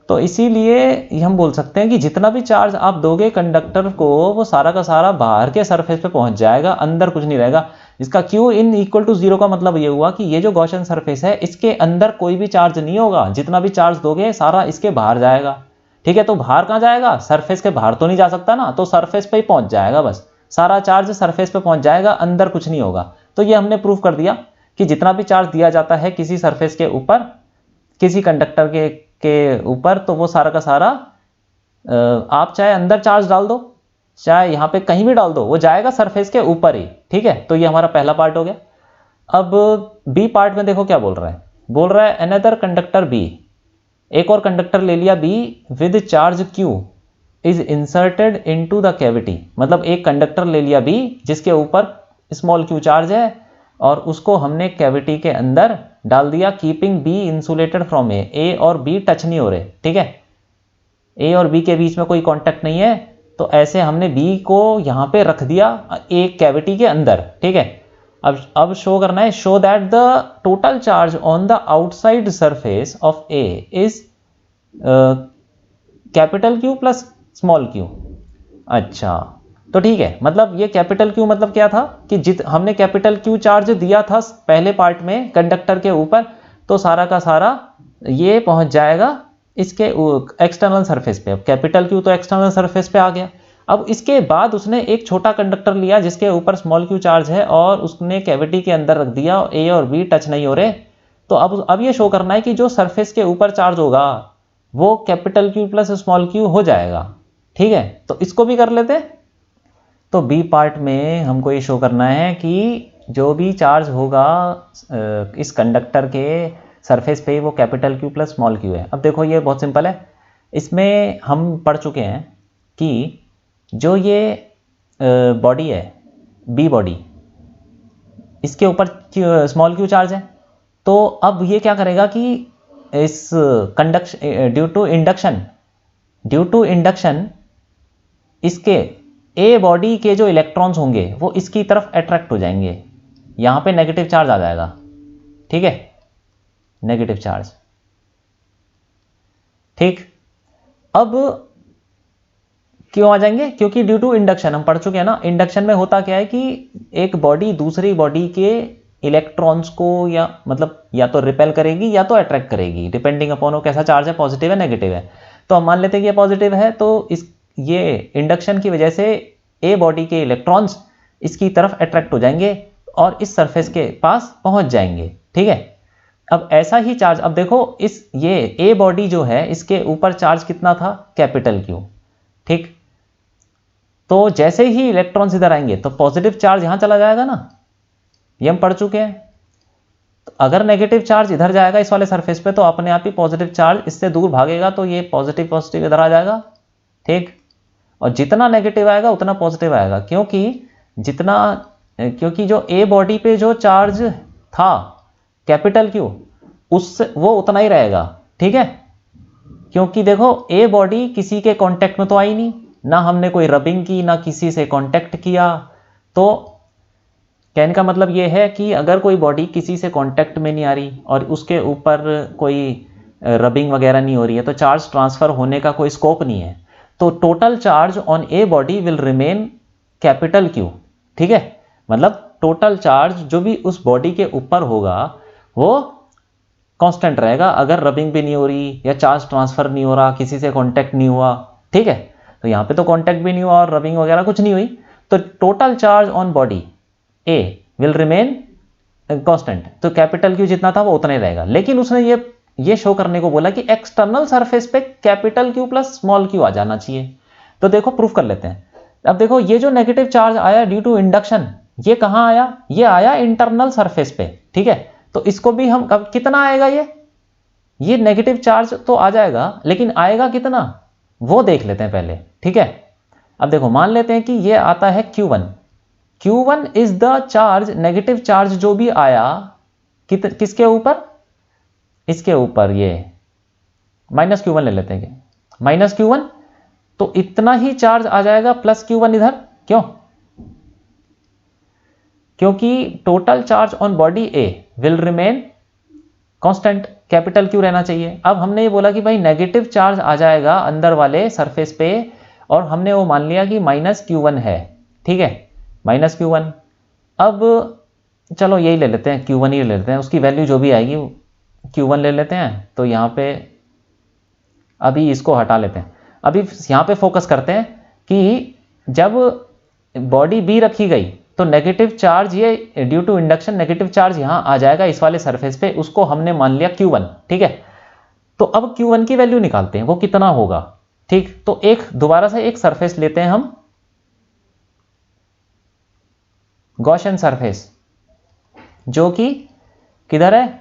तो इसीलिए हम बोल सकते हैं कि जितना भी चार्ज आप दोगे कंडक्टर को वो सारा का सारा बाहर के सरफेस पे पहुंच जाएगा, अंदर कुछ नहीं रहेगा। इसका Q इन इक्वल टू 0 का मतलब ये हुआ कि ये जो गॉसियन सरफेस है इसके अंदर कोई भी चार्ज नहीं होगा, जितना भी चार्ज दोगे सारा इसके बाहर जाएगा। ठीक है, तो बाहर कहाँ जाएगा? सरफेस के बाहर तो नहीं जा सकता ना, तो सरफेस पे ही पहुंच जाएगा, बस सारा चार्ज सरफेस पे पहुंच जाएगा, अंदर कुछ नहीं होगा। तो ये हमने प्रूफ कर दिया कि जितना भी चार्ज दिया जाता है किसी सरफेस के ऊपर, किसी कंडक्टर के ऊपर, तो वो सारा का सारा आप चाहे अंदर चार्ज डाल दो चाहे यहाँ पे कहीं भी डाल दो, वो जाएगा सरफेस के ऊपर ही। ठीक है, तो ये हमारा पहला पार्ट हो गया। अब बी पार्ट में देखो क्या बोल रहा है, बोल रहा है अनदर कंडक्टर बी, एक और कंडक्टर ले लिया be with charge Q is inserted into the cavity. मतलब एक कंडक्टर ले लिया बी जिसके ऊपर स्मॉल q चार्ज है और उसको हमने कैविटी के अंदर डाल दिया, कीपिंग बी इंसुलेटेड फ्रॉम ए और बी टच नहीं हो रहे। ठीक है, ए और बी के बीच में कोई कांटेक्ट नहीं है, तो ऐसे हमने बी को यहां पे रख दिया एक कैविटी के अंदर। ठीक है, अब शो करना है, show that the total charge on the outside surface of A is capital Q plus small q। अच्छा, तो ठीक है, मतलब ये कैपिटल Q मतलब क्या था कि हमने कैपिटल Q चार्ज दिया था पहले पार्ट में कंडक्टर के ऊपर, तो सारा का सारा ये पहुंच जाएगा इसके एक्सटर्नल सरफेस पे। अब कैपिटल Q तो एक्सटर्नल सरफेस पे आ गया। अब इसके बाद उसने एक छोटा कंडक्टर लिया जिसके ऊपर स्मॉल q चार्ज है और उसने कैविटी के अंदर रख दिया, ए और बी टच नहीं हो रहे। तो अब ये शो करना है कि जो सरफेस के ऊपर चार्ज होगा वो capital Q plus small q हो जाएगा। ठीक है, तो इसको भी कर लेते। तो बी पार्ट में हमको ये शो करना है कि जो भी चार्ज होगा इस कंडक्टर के सरफेस पे वो capital Q plus small q है। अब देखो ये बहुत सिंपल है, इसमें हम पढ़ चुके हैं कि जो ये बॉडी है बी बॉडी, इसके ऊपर स्मॉल q चार्ज है। तो अब ये क्या करेगा कि इस कंडक्शन ड्यू टू इंडक्शन इसके ए बॉडी के जो इलेक्ट्रॉन्स होंगे वो इसकी तरफ अट्रैक्ट हो जाएंगे, यहां पे नेगेटिव चार्ज आ जाएगा। ठीक है, नेगेटिव चार्ज। ठीक, अब क्यों आ जाएंगे? क्योंकि ड्यू टू इंडक्शन, हम पढ़ चुके हैं ना, इंडक्शन में होता क्या है कि एक बॉडी दूसरी बॉडी के इलेक्ट्रॉन्स को या तो रिपेल करेगी या तो अट्रैक्ट करेगी, डिपेंडिंग अपॉन वो कैसा चार्ज है, पॉजिटिव है नेगेटिव है। तो हम मान लेते हैं कि ये पॉजिटिव है, तो ये इंडक्शन की वजह से ए बॉडी के इलेक्ट्रॉन्स इसकी तरफ अट्रैक्ट हो जाएंगे और इस सरफेस के पास पहुंच जाएंगे। ठीक है, अब ऐसा ही चार्ज, अब देखो ये ए बॉडी जो है इसके ऊपर चार्ज कितना था? Capital Q। ठीक, तो जैसे ही इलेक्ट्रॉन्स इधर आएंगे तो पॉजिटिव चार्ज यहां चला जाएगा ना, ये हम पढ़ चुके हैं। तो अगर नेगेटिव चार्ज इधर जाएगा इस वाले सरफेस पे तो अपने आप ही पॉजिटिव चार्ज इससे दूर भागेगा, तो ये पॉजिटिव पॉजिटिव इधर आ जाएगा। ठीक, और जितना नेगेटिव आएगा उतना पॉजिटिव आएगा, क्योंकि जो ए बॉडी पे जो चार्ज था कैपिटल Q उससे वो उतना ही रहेगा। ठीक है, क्योंकि देखो ए बॉडी किसी के कांटेक्ट में तो आई नहीं, ना हमने कोई रबिंग की ना किसी से कांटेक्ट किया। तो कहने का मतलब ये है कि अगर कोई बॉडी किसी से कांटेक्ट में नहीं आ रही और उसके ऊपर कोई रबिंग वगैरह नहीं हो रही है तो चार्ज ट्रांसफर होने का कोई स्कोप नहीं है। तो total charge on a body will remain capital Q। ठीक है, मतलब टोटल चार्ज जो भी उस बॉडी के ऊपर होगा वो कांस्टेंट रहेगा, अगर रबिंग भी नहीं हो रही या चार्ज ट्रांसफर नहीं हो रहा, किसी से कांटेक्ट नहीं हुआ। ठीक है, तो यहाँ पे तो कांटेक्ट भी नहीं हुआ और रबिंग वगैरह कुछ नहीं हुई, तो total charge on body A will remain constant. तो कैपिटल Q जितना था वो उतना ही रहेगा। लेकिन उसने ये शो करने को बोला कि एक्सटर्नल सरफेस पे capital Q plus small q आ जाना चाहिए। तो देखो प्रूफ कर लेते हैं। अब देखो ये जो नेगेटिव चार्ज आया ड्यू टू इंडक्शन, ये कहां आया? ये आया इंटरनल सरफेस पे। ठीक है, तो इसको भी हम अब कितना आएगा, ये नेगेटिव चार्ज तो आ जाएगा, लेकिन आएगा कितना वो देख लेते हैं पहले। ठीक है, अब देखो मान लेते हैं कि ये आता है Q1। Q1 is the charge, negative charge जो भी आया किसके ऊपर? इसके ऊपर, ये माइनस Q1 ले लेते हैं, माइनस Q1, तो इतना ही चार्ज आ जाएगा प्लस Q1 इधर। क्यों? क्योंकि total charge on body A will remain constant capital Q रहना चाहिए। अब हमने ये बोला कि भाई नेगेटिव चार्ज आ जाएगा अंदर वाले सरफेस पे, और हमने वो मान लिया कि -Q1 है, ठीक है, -Q1। अब चलो यही ले लेते हैं, Q1 ही ले लेते हैं, उसकी वैल्यू जो भी आएगी Q1 ले लेते हैं। तो यहाँ पे अभी इसको हटा लेते हैं, अभी यहाँ पे फोकस करते हैं कि जब बॉडी B रखी गई तो नेगेटिव चार्ज, ये due to induction negative charge यहाँ आ जाएगा इस वाले सरफेस पे, उसको हमने मान लिया Q1, ठीक है। तो अब Q1 की वैल्यू निकालते हैं, वो कितना होगा, ठीक। तो एक दोबारा से एक सरफेस लेते हैं हम, गॉसियन सरफेस, जो कि किधर है,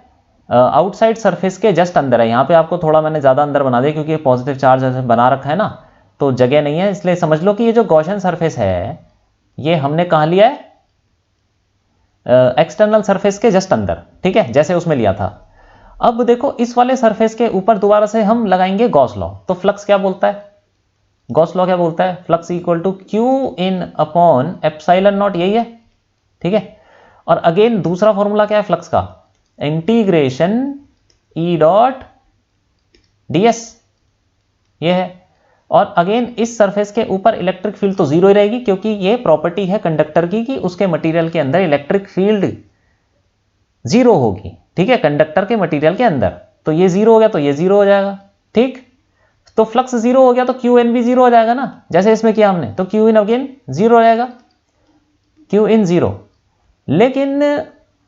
आउटसाइड सरफेस के जस्ट अंदर है। यहाँ पे आपको थोड़ा मैंने ज्यादा अंदर बना दिया क्योंकि पॉजिटिव चार्ज बना रखा है ना, तो जगह नहीं है, इसलिए समझ लो कि ये जो गॉसियन सरफेस है ये हमने कहाँ लिया है, एक्सटर्नल सरफेस के जस्ट अंदर, ठीक है, जैसे उसमें लिया था। अब देखो इस वाले सरफेस के ऊपर दोबारा से हम लगाएंगे गॉस लॉ। तो फ्लक्स क्या बोलता है, गॉस लॉ क्या बोलता है, flux equal to q in upon epsilon naught, यही है, ठीक है। और अगेन दूसरा फॉर्मूला क्या है फ्लक्स का, इंटीग्रेशन ई डॉट ds, ये है। और अगेन इस सरफेस के ऊपर इलेक्ट्रिक फील्ड तो जीरो ही रहेगी, क्योंकि ये प्रॉपर्टी है कंडक्टर की कि उसके मटेरियल के अंदर इलेक्ट्रिक फील्ड जीरो होगी, ठीक है, कंडक्टर के मटेरियल के अंदर। तो ये जीरो हो गया तो ये जीरो हो जाएगा, ठीक। तो फ्लक्स जीरो हो गया तो क्यू इन भी जीरो हो जाएगा ना, जैसे इसमें किया हमने, तो क्यू इन अगेन जीरो हो जाएगा, क्यू इन जीरो। लेकिन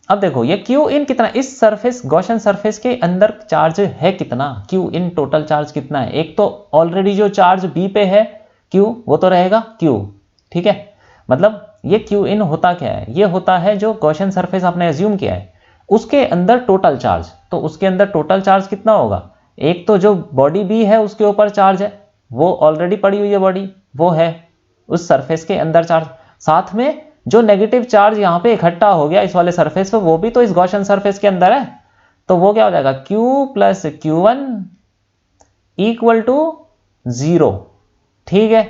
अब देखो ये क्यू इन कितना, इस सरफेस गॉसियन सरफेस के अंदर चार्ज है कितना, क्यू इन टोटल चार्ज कितना है। एक तो ऑलरेडी जो चार्ज बी पे है क्यू, वो तो रहेगा क्यू, ठीक है। मतलब ये क्यू इन होता क्या है, ये होता है जो गॉसियन सरफेस आपने एज्यूम किया है उसके अंदर टोटल चार्ज। तो उसके अंदर टोटल चार्ज कितना होगा, एक तो जो बॉडी बी है उसके ऊपर चार्ज है, वो ऑलरेडी पड़ी हुई है बॉडी, वो है उस सरफेस के अंदर चार्ज, साथ में जो नेगेटिव चार्ज यहाँ पे इकट्ठा हो गया इस वाले सरफेस पे, वो भी तो इस गॉसियन सरफेस के अंदर है। तो वो क्या हो जाएगा, Q plus Q1 equal to 0, ठीक है।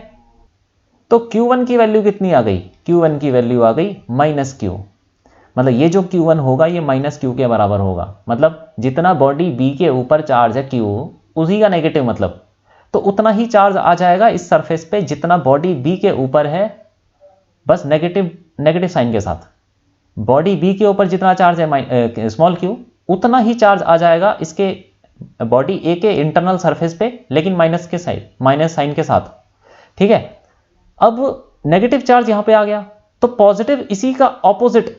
तो Q1 की वैल्यू कितनी आ गई, Q1 की वैल्यू आ गई -Q, मतलब ये जो Q1 होगा ये -Q के बराबर होगा। मतलब जितना बॉडी B के ऊपर चार्ज है Q, उसी का नेगेटिव मतलब, तो उतना ही चार्ज आ जाएगा इस सरफेस पे जितना बॉडी B के ऊपर है, बस नेगेटिव साइन के साथ। बॉडी बी के ऊपर जितना चार्ज है स्मॉल क्यू, उतना ही चार्ज आ जाएगा इसके बॉडी ए के इंटरनल सरफेस पे, लेकिन माइनस साइन के साथ, ठीक है। अब नेगेटिव चार्ज यहां पे आ गया तो पॉजिटिव इसी का ऑपोजिट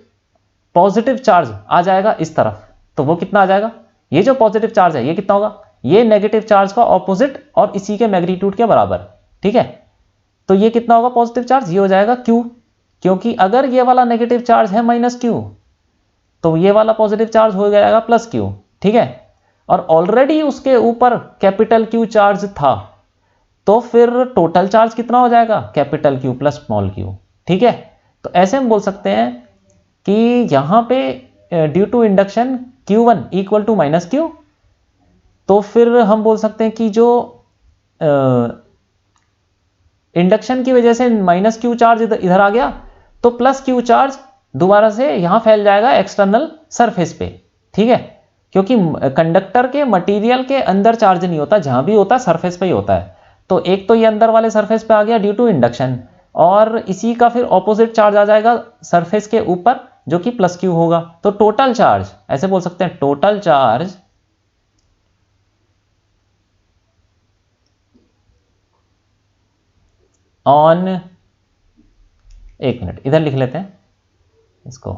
पॉजिटिव चार्ज आ जाएगा इस तरफ। तो वो कितना आ जाएगा, ये जो पॉजिटिव चार्ज है ये कितना होगा, ये नेगेटिव चार्ज का ऑपोजिट और इसी के मैग्नीट्यूड के बराबर, ठीक है। तो ये कितना होगा पॉजिटिव चार्ज, ये हो जाएगा Q, क्योंकि अगर ये वाला नेगेटिव चार्ज है -Q तो ये वाला पॉजिटिव चार्ज हो जाएगा +Q, ठीक है। और ऑलरेडी उसके ऊपर कैपिटल Q चार्ज था, तो फिर टोटल चार्ज कितना हो जाएगा, capital Q plus small q, ठीक है। तो ऐसे हम बोल सकते हैं कि यहां पे due to induction Q1 equal to -Q, तो फिर हम बोल सकते हैं कि जो इंडक्शन की वजह से -Q चार्ज इधर आ गया, तो +Q चार्ज दोबारा से यहां फैल जाएगा एक्सटर्नल सरफेस पे, ठीक है। क्योंकि कंडक्टर के मटेरियल के अंदर चार्ज नहीं होता, जहां भी होता है सरफेस पे ही होता है। तो एक तो ये अंदर वाले सरफेस पे आ गया ड्यू टू इंडक्शन, और इसी का फिर ऑपोजिट चार्ज आ जाएगा सरफेस के ऊपर जो कि +Q होगा। तो टोटल चार्ज ऐसे बोल सकते हैं, टोटल चार्ज ऑन, एक मिनट इधर लिख लेते हैं इसको,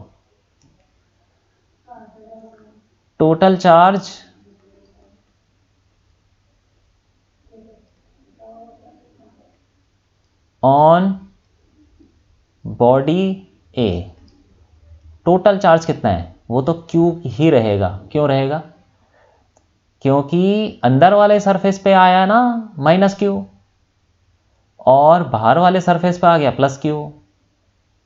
total charge on body A, total charge कितना है, वो तो Q ही रहेगा। क्यों रहेगा, क्योंकि अंदर वाले सरफेस पे आया ना -Q, और बाहर वाले सरफेस पे आ गया +Q,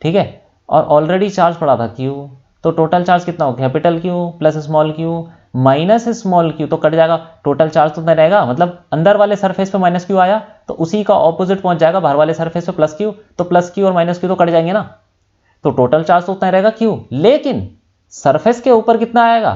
ठीक है। और ऑलरेडी चार्ज पड़ा था Q, तो टोटल चार्ज कितना हो, capital Q plus small q minus small q, तो कट जाएगा, टोटल चार्ज तो नहीं रहेगा। मतलब अंदर वाले सरफेस पे -Q आया तो उसी का ऑपोजिट पहुंच जाएगा बाहर वाले सरफेस पे +Q, तो +Q और -Q तो कट जाएंगे ना, तो टोटल चार्ज तो उतना रहेगा Q। लेकिन सरफेस के ऊपर कितना आएगा,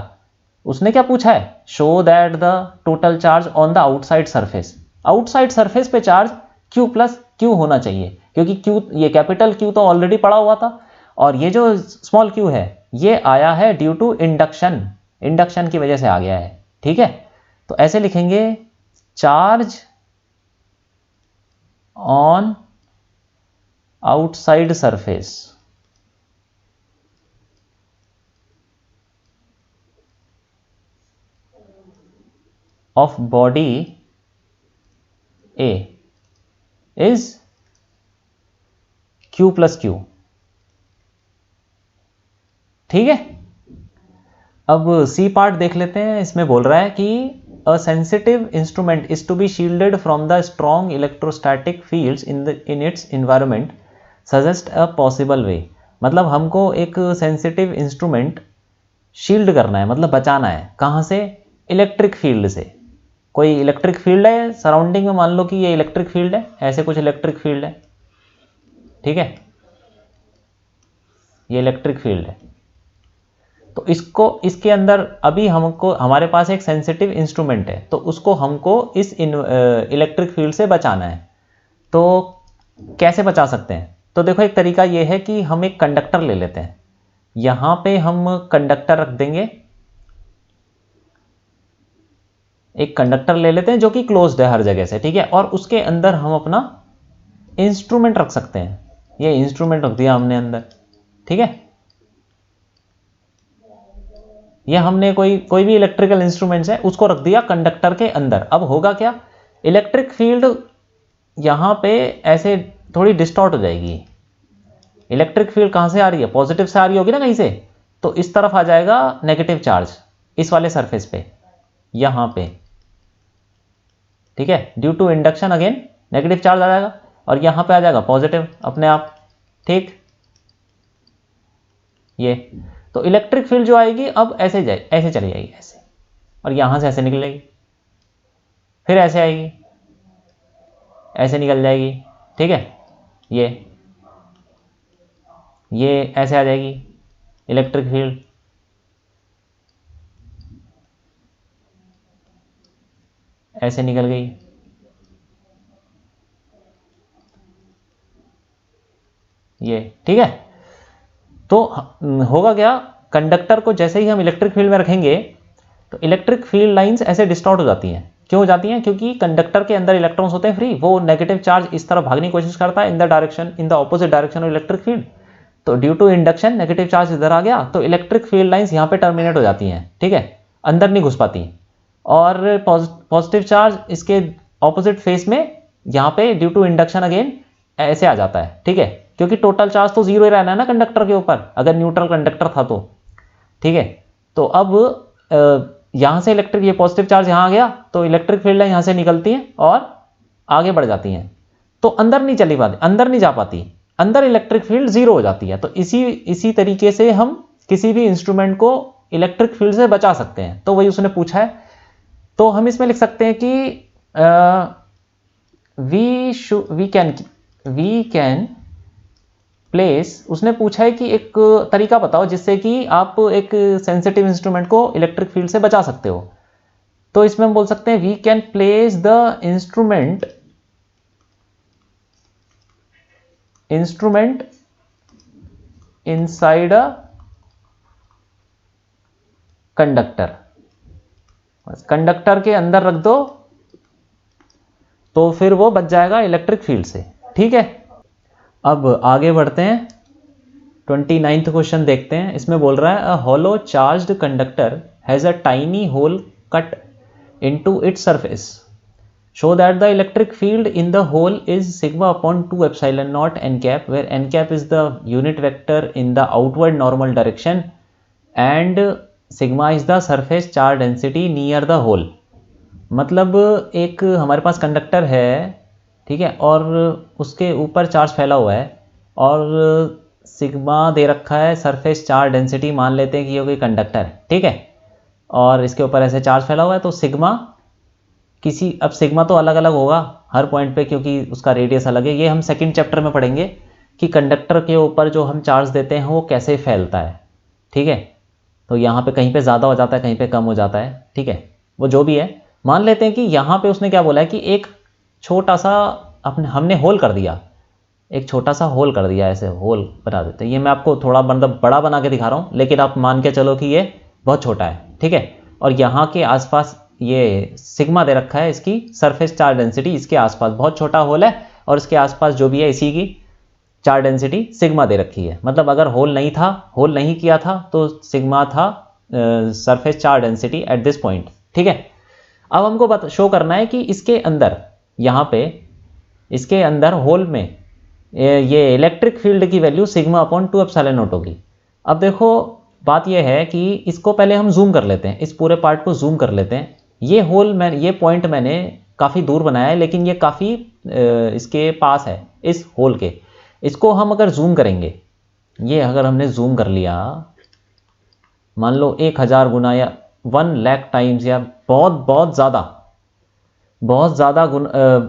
उसने क्या पूछा है, show that the total charge on the outside surface. Outside surface पे चार्ज Q प्लस Q होना चाहिए, क्योंकि Q, ये कैपिटल Q तो ऑलरेडी पड़ा हुआ था, और ये जो स्मॉल q है ये आया है ड्यू टू इंडक्शन, इंडक्शन की वजह से आ गया है। ठीक है, तो ऐसे लिखेंगे charge on outside surface of body A is Q plus Q। ठीक है, अब सी पार्ट देख लेते हैं। इसमें बोल रहा है कि a sensitive instrument is to be shielded from the strong electrostatic fields in its environment suggest a possible way. मतलब हमको एक सेंसिटिव इंस्ट्रूमेंट शील्ड करना है, मतलब बचाना है, कहाँ से, इलेक्ट्रिक फील्ड से। कोई इलेक्ट्रिक फील्ड है सराउंडिंग में, मान लो कि ये इलेक्ट्रिक फील्ड है, ऐसे कुछ इलेक्ट्रिक फील्ड है। ठीक है, ये इलेक्ट्रिक फील्ड है, तो इसको, इसके अंदर अभी हमको, हमारे पास एक सेंसिटिव इंस्ट्रूमेंट है, तो उसको हमको इस इलेक्ट्रिक फील्ड से बचाना है। तो कैसे बचा सकते हैं, तो देखो एक तरीका ये है कि हम एक कंडक्टर ले लेते हैं, यहां पे हम कंडक्टर रख देंगे, एक कंडक्टर ले लेते हैं जो कि क्लोज्ड है हर जगह से। ठीक है, और उसके अंदर हम अपना इंस्ट्रूमेंट रख सकते हैं, ये इंस्ट्रूमेंट रख दिया हमने अंदर। ठीक है, ये हमने कोई भी इलेक्ट्रिकल इंस्ट्रूमेंट्स है उसको रख दिया कंडक्टर के अंदर। अब होगा क्या, इलेक्ट्रिक फील्ड यहां पे ऐसे थोड़ी डिस्टॉर्ट हो जाएगी। इलेक्ट्रिक फील्ड कहां से आ रही है, पॉजिटिव से आ रही होगी ना कहीं से, तो इस तरफ आ जाएगा नेगेटिव चार्ज इस वाले सरफेस पे, यहां पे। ठीक है, due to induction again negative charge आ जाएगा, और यहां पे आ जाएगा पॉजिटिव अपने आप। ठीक, ये तो इलेक्ट्रिक फील्ड जो आएगी अब ऐसे ऐसे चली जाएगी, ऐसे, और यहां से ऐसे निकलेगी, फिर ऐसे आएगी, ऐसे निकल जाएगी। ठीक है, ये ऐसे आ जाएगी इलेक्ट्रिक फील्ड, ऐसे निकल गई। ये ठीक है, तो होगा क्या, कंडक्टर को जैसे ही हम इलेक्ट्रिक फील्ड में रखेंगे तो इलेक्ट्रिक फील्ड लाइंस ऐसे डिस्टॉर्ट हो जाती हैं। क्यों हो जाती हैं, क्योंकि कंडक्टर के अंदर इलेक्ट्रॉन्स होते हैं फ्री, वो नेगेटिव चार्ज इस तरफ भागने की कोशिश करता है in the opposite direction of electric field. तो due to induction negative charge इधर आ गया, तो इलेक्ट्रिक फील्ड लाइंस यहाँ पे टर्मिनेट हो जाती हैं। ठीक है, अंदर नहीं घुस पाती, और पॉजिटिव चार्ज इसके ऑपोजिट फेस में यहाँ पे ड्यू टू इंडक्शन अगेन ऐसे आ जाता है। ठीक है, क्योंकि टोटल चार्ज तो जीरो ही रहना है ना कंडक्टर के ऊपर, अगर न्यूट्रल कंडक्टर था तो। ठीक है, तो अब यहां से इलेक्ट्रिक, ये पॉजिटिव चार्ज यहां आ गया, तो इलेक्ट्रिक फील्ड यहां से निकलती हैं और आगे बढ़ जाती हैं, तो अंदर नहीं चली पाती, अंदर नहीं जा पाती, अंदर इलेक्ट्रिक फील्ड जीरो हो जाती है। तो इसी तरीके से हम किसी भी इंस्ट्रूमेंट को इलेक्ट्रिक फील्ड से बचा सकते हैं। तो वही उसने पूछा है, तो हम इसमें लिख सकते हैं कि वी कैन प्लेस, उसने पूछा है कि एक तरीका बताओ जिससे कि आप एक सेंसिटिव इंस्ट्रूमेंट को इलेक्ट्रिक फील्ड से बचा सकते हो। तो इसमें हम बोल सकते हैं we can place the instrument inside a conductor, बस कंडक्टर के अंदर रख दो तो फिर वो बच जाएगा इलेक्ट्रिक फील्ड से। ठीक है, अब आगे बढ़ते हैं, 29th क्वेश्चन देखते हैं। इसमें बोल रहा है a hollow charged conductor has a tiny hole cut into its surface, show that the electric field in the hole is sigma upon 2 epsilon naught N cap, where N cap is the unit vector in the outward normal direction and sigma is the surface charge density near the hole. मतलब एक हमारे पास conductor है, ठीक है, और उसके ऊपर charge फैला हुआ है, और सिग्मा दे रखा है सरफेस चार्ज डेंसिटी, मान लेते हैं कि ये कोई कंडक्टर है। ठीक है, और इसके ऊपर ऐसे चार्ज फैला हुआ है, तो सिग्मा अब सिग्मा तो अलग अलग होगा हर पॉइंट पे, क्योंकि उसका रेडियस अलग है। ये हम सेकंड चैप्टर में पढ़ेंगे कि कंडक्टर के ऊपर जो हम चार्ज देते हैं वो कैसे फैलता है। ठीक है, तो यहाँ पे कहीं पे ज़्यादा हो जाता है, कहीं पे कम हो जाता है, ठीक है, वो जो भी है। मान लेते हैं कि यहाँ पे उसने क्या बोला है कि एक छोटा सा हमने होल कर दिया, एक छोटा सा होल कर दिया, ऐसे होल बना देते हैं। ये मैं आपको थोड़ा मतलब बड़ा बना के दिखा रहा हूँ, लेकिन आप मान के चलो कि ये बहुत छोटा है, ठीक है। और यहाँ के आसपास ये सिग्मा दे रखा है, इसकी सरफेस चार्ज डेंसिटी, इसके आसपास बहुत छोटा होल है और इसके आसपास जो भी है इसी की चार्ज डेंसिटी सिग्मा दे रखी है। मतलब अगर होल नहीं था, होल नहीं किया था, तो सिग्मा था surface charge density at this point, ठीक है। अब हमको शो करना है कि इसके अंदर, यहाँ पे इसके अंदर होल में ये इलेक्ट्रिक फील्ड की value sigma upon 2 epsilon not होगी। अब देखो बात ये है कि इसको पहले हम जूम कर लेते हैं, इस पूरे पार्ट को जूम कर लेते हैं। ये होल ये पॉइंट मैंने काफ़ी दूर बनाया है, लेकिन ये काफ़ी इसके पास है इस होल के। इसको हम अगर जूम करेंगे, ये अगर हमने जूम कर लिया, मान लो 1000 गुना या 1 लाख टाइम्स या बहुत ज़्यादा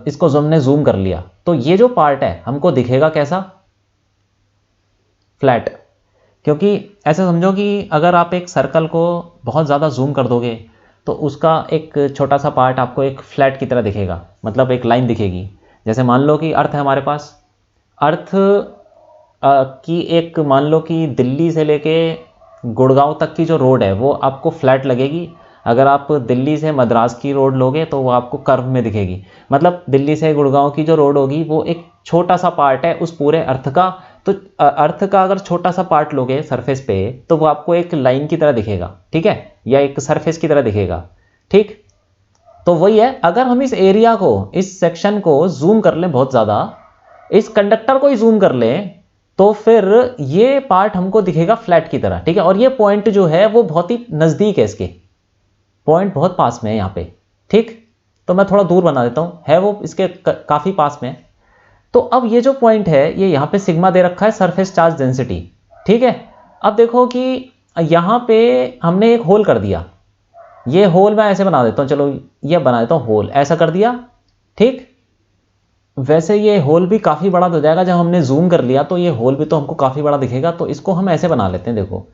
इसको हमने जूम कर लिया, तो ये जो पार्ट है हमको दिखेगा कैसा, फ्लैट। क्योंकि ऐसे समझो कि अगर आप एक सर्कल को बहुत ज़्यादा जूम कर दोगे तो उसका एक छोटा सा पार्ट आपको एक फ्लैट की तरह दिखेगा, मतलब एक लाइन दिखेगी। जैसे मान लो कि अर्थ है हमारे पास, अर्थ की एक, मान लो कि दिल्ली से लेके गुड़गांव तक की जो रोड है वो आपको फ्लैट लगेगी। अगर आप दिल्ली से मद्रास की रोड लोगे तो वो आपको कर्व में दिखेगी। मतलब दिल्ली से गुड़गांव की जो रोड होगी वो एक छोटा सा पार्ट है उस पूरे अर्थ का। तो अर्थ का अगर छोटा सा पार्ट लोगे सरफेस पे तो वो आपको एक लाइन की तरह दिखेगा, ठीक है, या एक सरफेस की तरह दिखेगा, ठीक। तो वही है, अगर हम इस एरिया को, इस सेक्शन को जूम कर लें बहुत ज़्यादा, इस कंडक्टर को ही जूम कर लें, तो फिर ये पार्ट हमको दिखेगा फ्लैट की तरह, ठीक है। और ये पॉइंट जो है वो बहुत ही नज़दीक है, इसके पॉइंट बहुत पास में है यहाँ पे, ठीक। तो मैं थोड़ा दूर बना देता हूँ, है वो इसके काफ़ी पास में। तो अब ये जो पॉइंट है ये यहाँ पे सिग्मा दे रखा है, सरफेस चार्ज डेंसिटी, ठीक है। अब देखो कि यहाँ पे हमने एक होल कर दिया, ये होल मैं ऐसे बना देता हूँ, चलो ये बना देता हूँ होल, ऐसा कर दिया, ठीक। वैसे ये होल भी काफ़ी बड़ा हो जाएगा, जब हमने जूम कर लिया तो ये होल भी तो हमको काफ़ी बड़ा दिखेगा। तो इसको हम ऐसे बना लेते हैं, देखो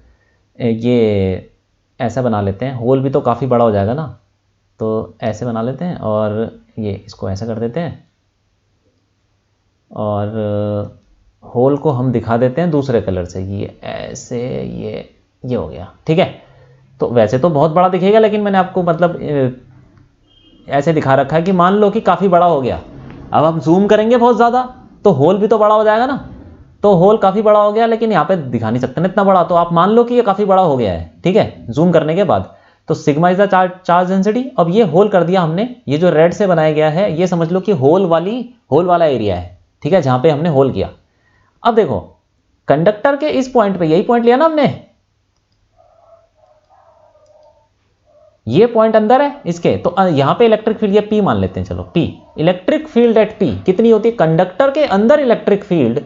ये ऐसा बना लेते हैं, होल भी तो काफ़ी बड़ा हो जाएगा ना, तो ऐसे बना लेते हैं और ये इसको ऐसा कर देते हैं और होल को हम दिखा देते हैं दूसरे कलर से, ये ऐसे, ये हो गया, ठीक है। तो वैसे तो बहुत बड़ा दिखेगा, लेकिन मैंने आपको मतलब ऐसे दिखा रखा है कि मान लो कि काफ़ी बड़ा हो गया। अब हम जूम करेंगे बहुत ज़्यादा तो होल भी तो बड़ा हो जाएगा ना, तो होल काफ़ी बड़ा हो गया, लेकिन यहाँ पे दिखा नहीं सकते ना इतना बड़ा। तो आप मान लो कि ये काफ़ी बड़ा हो गया है, ठीक है, जूम करने के बाद। तो sigma is the charge density. अब ये होल कर दिया हमने, ये जो रेड से बनाया गया है ये समझ लो कि होल वाला एरिया है, ठीक है, जहाँ पे हमने होल किया। अब देखो कंडक्टर के इस पॉइंट पे, यही पॉइंट लिया ना हमने, ये पॉइंट अंदर है इसके, तो यहां पे इलेक्ट्रिक फील्ड, ये P मान लेते हैं, चलो P, electric field eight P कितनी होती है, कंडक्टर के अंदर इलेक्ट्रिक फील्ड,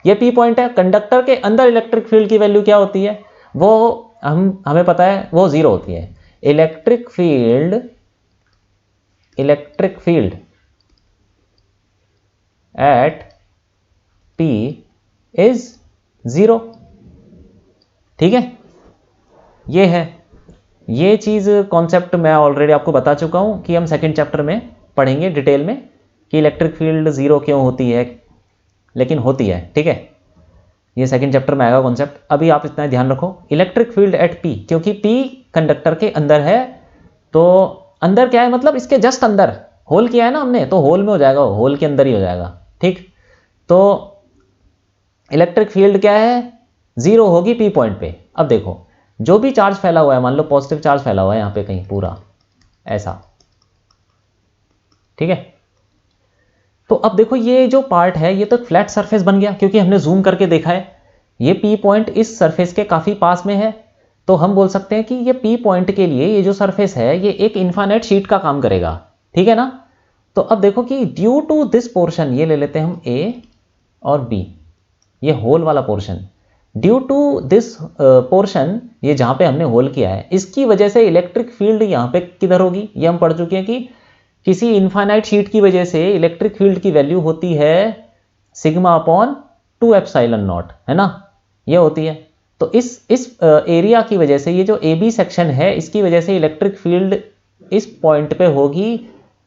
ये P पॉइंट है, कंडक्टर के अंदर इलेक्ट्रिक फील्ड की वैल्यू क्या होती है, वो हमें पता है, वो 0 होती है। Electric field eight P is 0, ठीक है। ये है, ये चीज़ कॉन्सेप्ट मैं ऑलरेडी आपको बता चुका हूं कि हम सेकंड चैप्टर में पढ़ेंगे डिटेल में कि इलेक्ट्रिक फील्ड 0 क्यों होती है, लेकिन होती है, ठीक है। ये सेकंड चैप्टर में आएगा कॉन्सेप्ट। अभी आप इतना ध्यान रखो, इलेक्ट्रिक फील्ड एट P, क्योंकि P कंडक्टर के अंदर है, तो अंदर क्या है, मतलब इसके जस्ट अंदर होल किया है ना हमने, तो होल में हो जाएगा, होल के अंदर ही हो जाएगा, ठीक। तो इलेक्ट्रिक फील्ड क्या है, 0 होगी P पॉइंट पे। अब देखो जो भी चार्ज फैला हुआ है, मान लो पॉजिटिव चार्ज फैला हुआ है यहाँ पे कहीं पूरा ऐसा, ठीक है। तो अब देखो ये जो पार्ट है ये तो फ्लैट सरफेस बन गया, क्योंकि हमने जूम करके देखा है ये P पॉइंट इस सरफेस के काफ़ी पास में है। तो हम बोल सकते हैं कि ये P पॉइंट के लिए ये जो सरफेस है ये एक इन्फाइनाइट शीट का काम करेगा, ठीक है ना। तो अब देखो कि ड्यू टू दिस पोर्शन, ये ले लेते हैं हम A और B, ये होल वाला portion, due to this portion, ये जहां पे हमने होल किया है, इसकी वजह से इलेक्ट्रिक फील्ड यहाँ पे किधर होगी, ये हम पढ़ चुके हैं कि किसी इनफाइनाइट शीट की वजह से इलेक्ट्रिक फील्ड की वैल्यू होती है सिग्मा अपॉन 2 एप्सिलॉन नॉट, है ना, ये होती है। तो इस एरिया की वजह से, ये जो ए बी सेक्शन है, इसकी वजह से इलेक्ट्रिक फील्ड इस पॉइंट पे होगी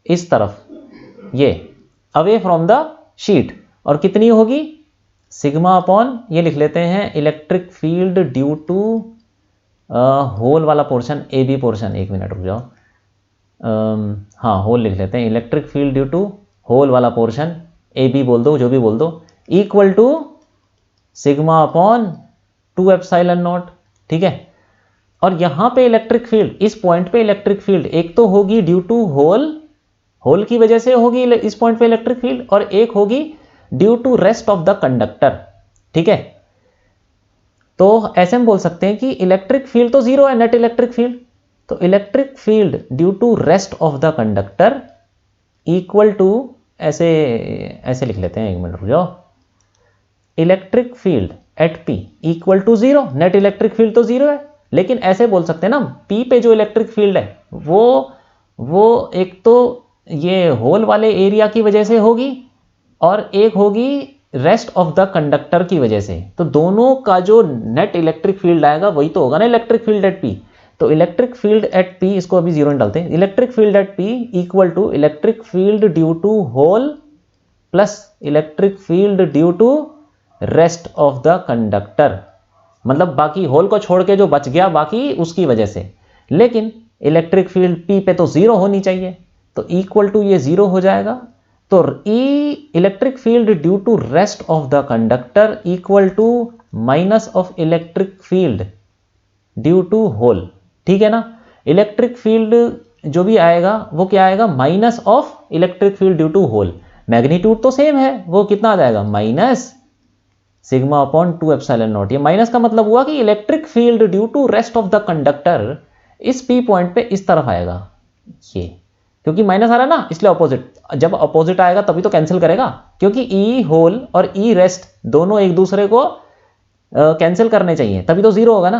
इस तरफ, ये अवे फ्रॉम द शीट, और कितनी होगी, सिग्मा अपॉन, ये लिख लेते हैं electric field due to whole वाला पोर्शन, ए बी पोर्शन, एक मिनट रुक जाओ, हाँ होल लिख लेते हैं, electric field due to whole वाला पोर्शन, ए बी बोल दो, जो भी बोल दो, equal to sigma upon 2 epsilon naught, ठीक है। और यहां पे इलेक्ट्रिक फील्ड, इस पॉइंट पे इलेक्ट्रिक फील्ड एक तो होगी ड्यू टू होल की वजह से होगी इस पॉइंट पे इलेक्ट्रिक फील्ड, और एक होगी due to rest of the conductor, ठीक है। तो ऐसे हम बोल सकते हैं कि इलेक्ट्रिक फील्ड तो जीरो है, नेट इलेक्ट्रिक फील्ड, तो electric field due to rest of the conductor equal to, ऐसे लिख लेते हैं, एक मिनट रुक जाओ, electric field at p equal to zero, net electric field तो जीरो है, लेकिन ऐसे बोल सकते हैं ना, पी पे जो इलेक्ट्रिक फील्ड है वो एक तो ये होल वाले एरिया की वजह से होगी, और एक होगी रेस्ट ऑफ द कंडक्टर की वजह से, तो दोनों का जो नेट इलेक्ट्रिक फील्ड आएगा वही तो होगा ना इलेक्ट्रिक फील्ड एट पी। तो इलेक्ट्रिक फील्ड एट पी, इसको अभी जीरो में डालते हैं, electric field at p equal to electric field due to hole plus electric field due to rest of the conductor, मतलब बाकी होल को छोड़ के जो बच गया बाकी उसकी वजह से, लेकिन इलेक्ट्रिक फील्ड पी पे तो जीरो होनी चाहिए, तो इक्वल टू ये जीरो हो जाएगा। तो E electric field due to rest of the conductor equal to minus of electric field due to hole, ठीक है ना। इलेक्ट्रिक फील्ड जो भी आएगा वो क्या आएगा, minus of electric field due to hole, magnitude तो सेम है, वो कितना आ जाएगा, minus sigma upon 2 epsilon naught. ये माइनस का मतलब हुआ कि electric field due to rest of the conductor इस पी पॉइंट पे इस तरफ आएगा, ये क्योंकि माइनस आ रहा है ना, इसलिए ऑपोजिट, जब ऑपोजिट आएगा तभी तो कैंसिल करेगा, क्योंकि ई होल और ई रेस्ट दोनों एक दूसरे को कैंसिल करने चाहिए, तभी तो जीरो होगा ना।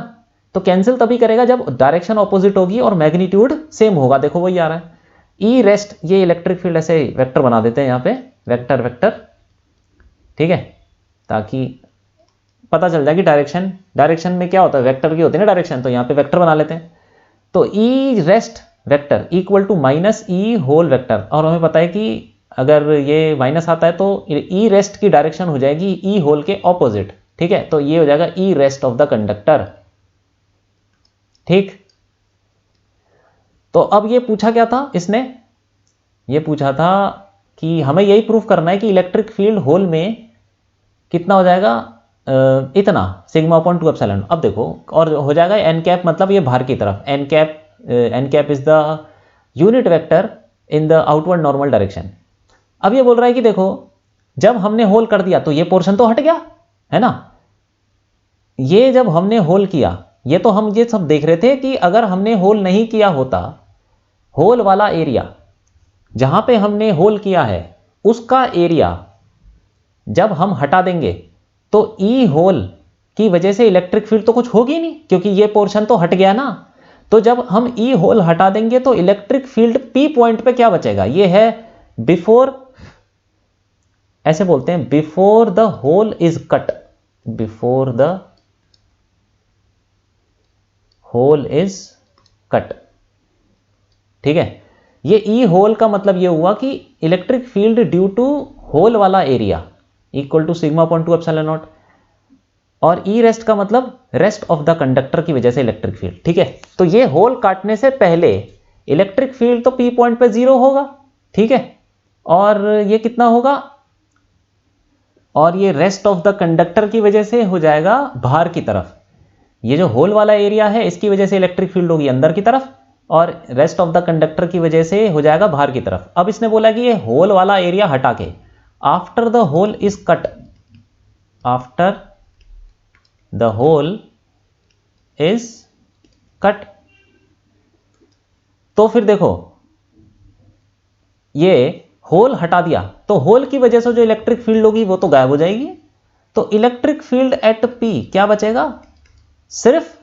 तो कैंसिल तभी करेगा जब डायरेक्शन ऑपोजिट होगी और मैग्नीट्यूड सेम होगा, देखो वही आ रहा है, ई रेस्ट, ये इलेक्ट्रिक फील्ड ऐसे वेक्टर बना देते हैं यहाँ पे, वेक्टर, ठीक है, ताकि पता चल जाए कि डायरेक्शन में क्या होता है, वेक्टर की होती है ना डायरेक्शन, तो यहाँ पे वेक्टर बना लेते हैं। तो E rest vector equal to minus E hole vector, और हमें पता है कि अगर ये माइनस आता है तो ई रेस्ट की डायरेक्शन हो जाएगी ई होल के ऑपोजिट, ठीक है, तो ये हो जाएगा ई रेस्ट ऑफ द कंडक्टर, ठीक। तो अब ये पूछा क्या था इसने, ये पूछा था कि हमें यही प्रूफ करना है कि इलेक्ट्रिक फील्ड होल में कितना हो जाएगा, इतना सिग्मा अपॉन 2 एप्सिलॉन। अब देखो, और हो जाएगा एन कैप, मतलब ये बाहर की तरफ, n cap is the unit vector in the outward normal direction. अब ये बोल रहा है कि देखो, जब हमने होल कर दिया तो ये पोर्शन तो हट गया है ना, ये जब हमने होल किया, ये तो हम ये सब देख रहे थे कि अगर हमने होल नहीं किया होता, होल वाला एरिया जहां पे हमने होल किया है उसका एरिया जब हम हटा देंगे तो ई होल की वजह से इलेक्ट्रिक फील्ड तो कुछ होगी नहीं, क्योंकि ये पोर्शन तो हट गया ना। तो जब हम ई होल हटा देंगे तो इलेक्ट्रिक फील्ड पी पॉइंट पे क्या बचेगा, ये है बिफोर, ऐसे बोलते हैं before the hole is cut, before the hole is cut, ठीक है। ये ई होल का मतलब ये हुआ कि electric field due to whole वाला area equal to sigma upon 2 epsilon naught, और ई रेस्ट का मतलब रेस्ट ऑफ द कंडक्टर की वजह से इलेक्ट्रिक फील्ड, ठीक है। तो ये होल काटने से पहले इलेक्ट्रिक फील्ड तो पी पॉइंट पे जीरो होगा, ठीक है, और ये कितना होगा, और ये रेस्ट ऑफ द कंडक्टर की वजह से हो जाएगा बाहर की तरफ, ये जो होल वाला एरिया है इसकी वजह से इलेक्ट्रिक फील्ड होगी अंदर की तरफ, और रेस्ट ऑफ द कंडक्टर की वजह से हो जाएगा बाहर की तरफ। अब इसने बोला कि ये होल वाला एरिया हटा के, after the hole is cut, after the hole is cut, तो फिर देखो ये होल हटा दिया तो होल की वजह से जो इलेक्ट्रिक फील्ड होगी वो तो गायब हो जाएगी। तो इलेक्ट्रिक फील्ड एट पी क्या बचेगा, सिर्फ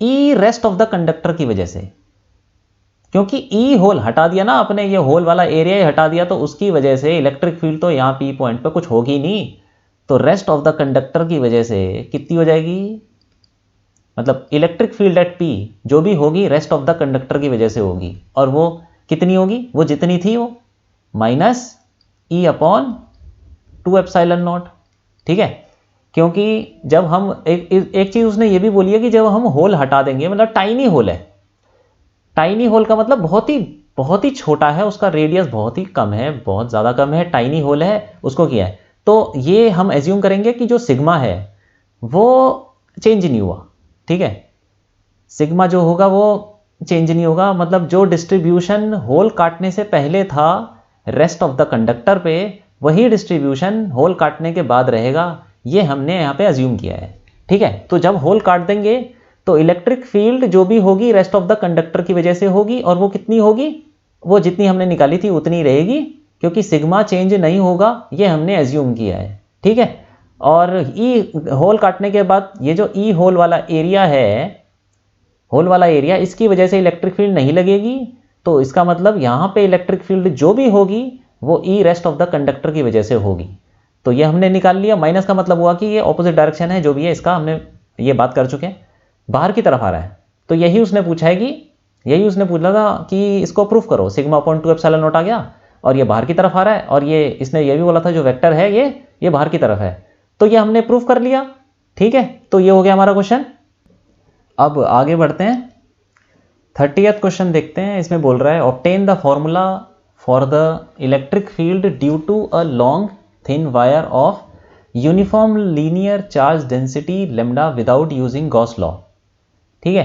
ई रेस्ट ऑफ द कंडक्टर की वजह से, क्योंकि ई होल हटा दिया ना आपने, ये होल वाला एरिया ही हटा दिया, तो उसकी वजह से इलेक्ट्रिक फील्ड तो यहां पी पॉइंट पे कुछ होगी नहीं, तो रेस्ट ऑफ द कंडक्टर की वजह से कितनी हो जाएगी, मतलब इलेक्ट्रिक फील्ड एट P जो भी होगी रेस्ट ऑफ द कंडक्टर की वजह से होगी, और वो कितनी होगी, वो जितनी थी वो minus E upon 2 epsilon naught. ठीक है, क्योंकि जब हम एक चीज उसने ये भी बोली है कि जब हम होल हटा देंगे, मतलब टाइनी होल है, टाइनी होल का मतलब बहुत ही छोटा है, उसका रेडियस बहुत ही कम है, बहुत ज़्यादा कम है, टाइनी होल है, उसको किया है, तो ये हम एज्यूम करेंगे कि जो सिग्मा है वो चेंज नहीं हुआ। ठीक है, सिग्मा जो होगा वो चेंज नहीं होगा, मतलब जो डिस्ट्रीब्यूशन होल काटने से पहले था रेस्ट ऑफ द कंडक्टर पे, वही डिस्ट्रीब्यूशन होल काटने के बाद रहेगा, ये हमने यहाँ पे एज्यूम किया है। ठीक है, तो जब होल काट देंगे तो इलेक्ट्रिक फील्ड जो भी होगी रेस्ट ऑफ द कंडक्टर की वजह से होगी, और वो कितनी होगी, वो जितनी हमने निकाली थी उतनी रहेगी, क्योंकि सिग्मा चेंज नहीं होगा, ये हमने एज्यूम किया है। ठीक है, और ई होल काटने के बाद ये जो ई होल वाला एरिया है, होल वाला एरिया, इसकी वजह से इलेक्ट्रिक फील्ड नहीं लगेगी, तो इसका मतलब यहाँ पे इलेक्ट्रिक फील्ड जो भी होगी वो ई रेस्ट ऑफ द कंडक्टर की वजह से होगी। तो ये हमने निकाल लिया। माइनस का मतलब हुआ कि ये ऑपोजिट डायरेक्शन है, जो भी है इसका हमने ये बात कर चुके हैं, बाहर की तरफ आ रहा है। तो यही उसने पूछा है कि यही उसने पूछा था कि इसको प्रूफ करो, सिग्मा अपॉन 2 एप्सिलॉन नॉट आ गया और ये बाहर की तरफ आ रहा है, और ये इसने ये भी बोला था जो वेक्टर है ये बाहर की तरफ है, तो ये हमने प्रूफ कर लिया। ठीक है, तो ये हो गया हमारा क्वेश्चन। अब आगे बढ़ते हैं, 30th क्वेश्चन देखते हैं। इसमें बोल रहा है obtain the formula for the electric field due to a long thin wire of uniform linear charge density lambda without using Gauss law. ठीक है,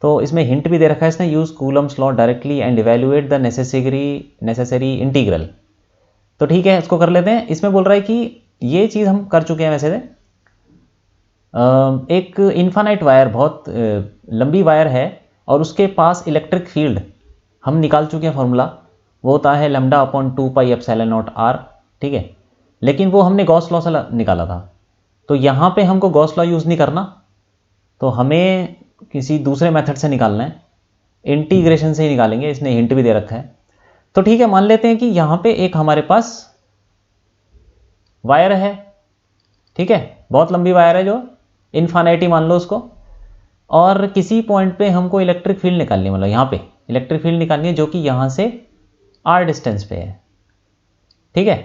तो इसमें हिंट भी दे रखा है इसने, use Coulomb's law directly and evaluate the necessary integral. तो ठीक है, इसको कर लेते हैं। इसमें बोल रहा है कि ये चीज़ हम कर चुके हैं वैसे से, एक इन्फानाइट वायर, बहुत लंबी वायर है, और उसके पास इलेक्ट्रिक फील्ड हम निकाल चुके हैं फॉर्मूला, वो होता है lambda upon 2 pi epsilon naught r. ठीक है, लेकिन वो हमने गॉस लॉ से निकाला था, तो यहाँ पे हमको गॉस लॉ यूज़ नहीं करना, तो हमें किसी दूसरे मेथड से निकालना है, इंटीग्रेशन से ही निकालेंगे, इसने हिंट भी दे रखा है। तो ठीक है, मान लेते हैं कि यहाँ पे एक हमारे पास वायर है। ठीक है, बहुत लंबी वायर है, जो इन्फानाइटी मान लो उसको, और किसी पॉइंट पे हमको इलेक्ट्रिक फील्ड निकालनी है, मतलब यहाँ पे इलेक्ट्रिक फील्ड निकालनी है जो कि यहाँ से r डिस्टेंस पे है। ठीक है,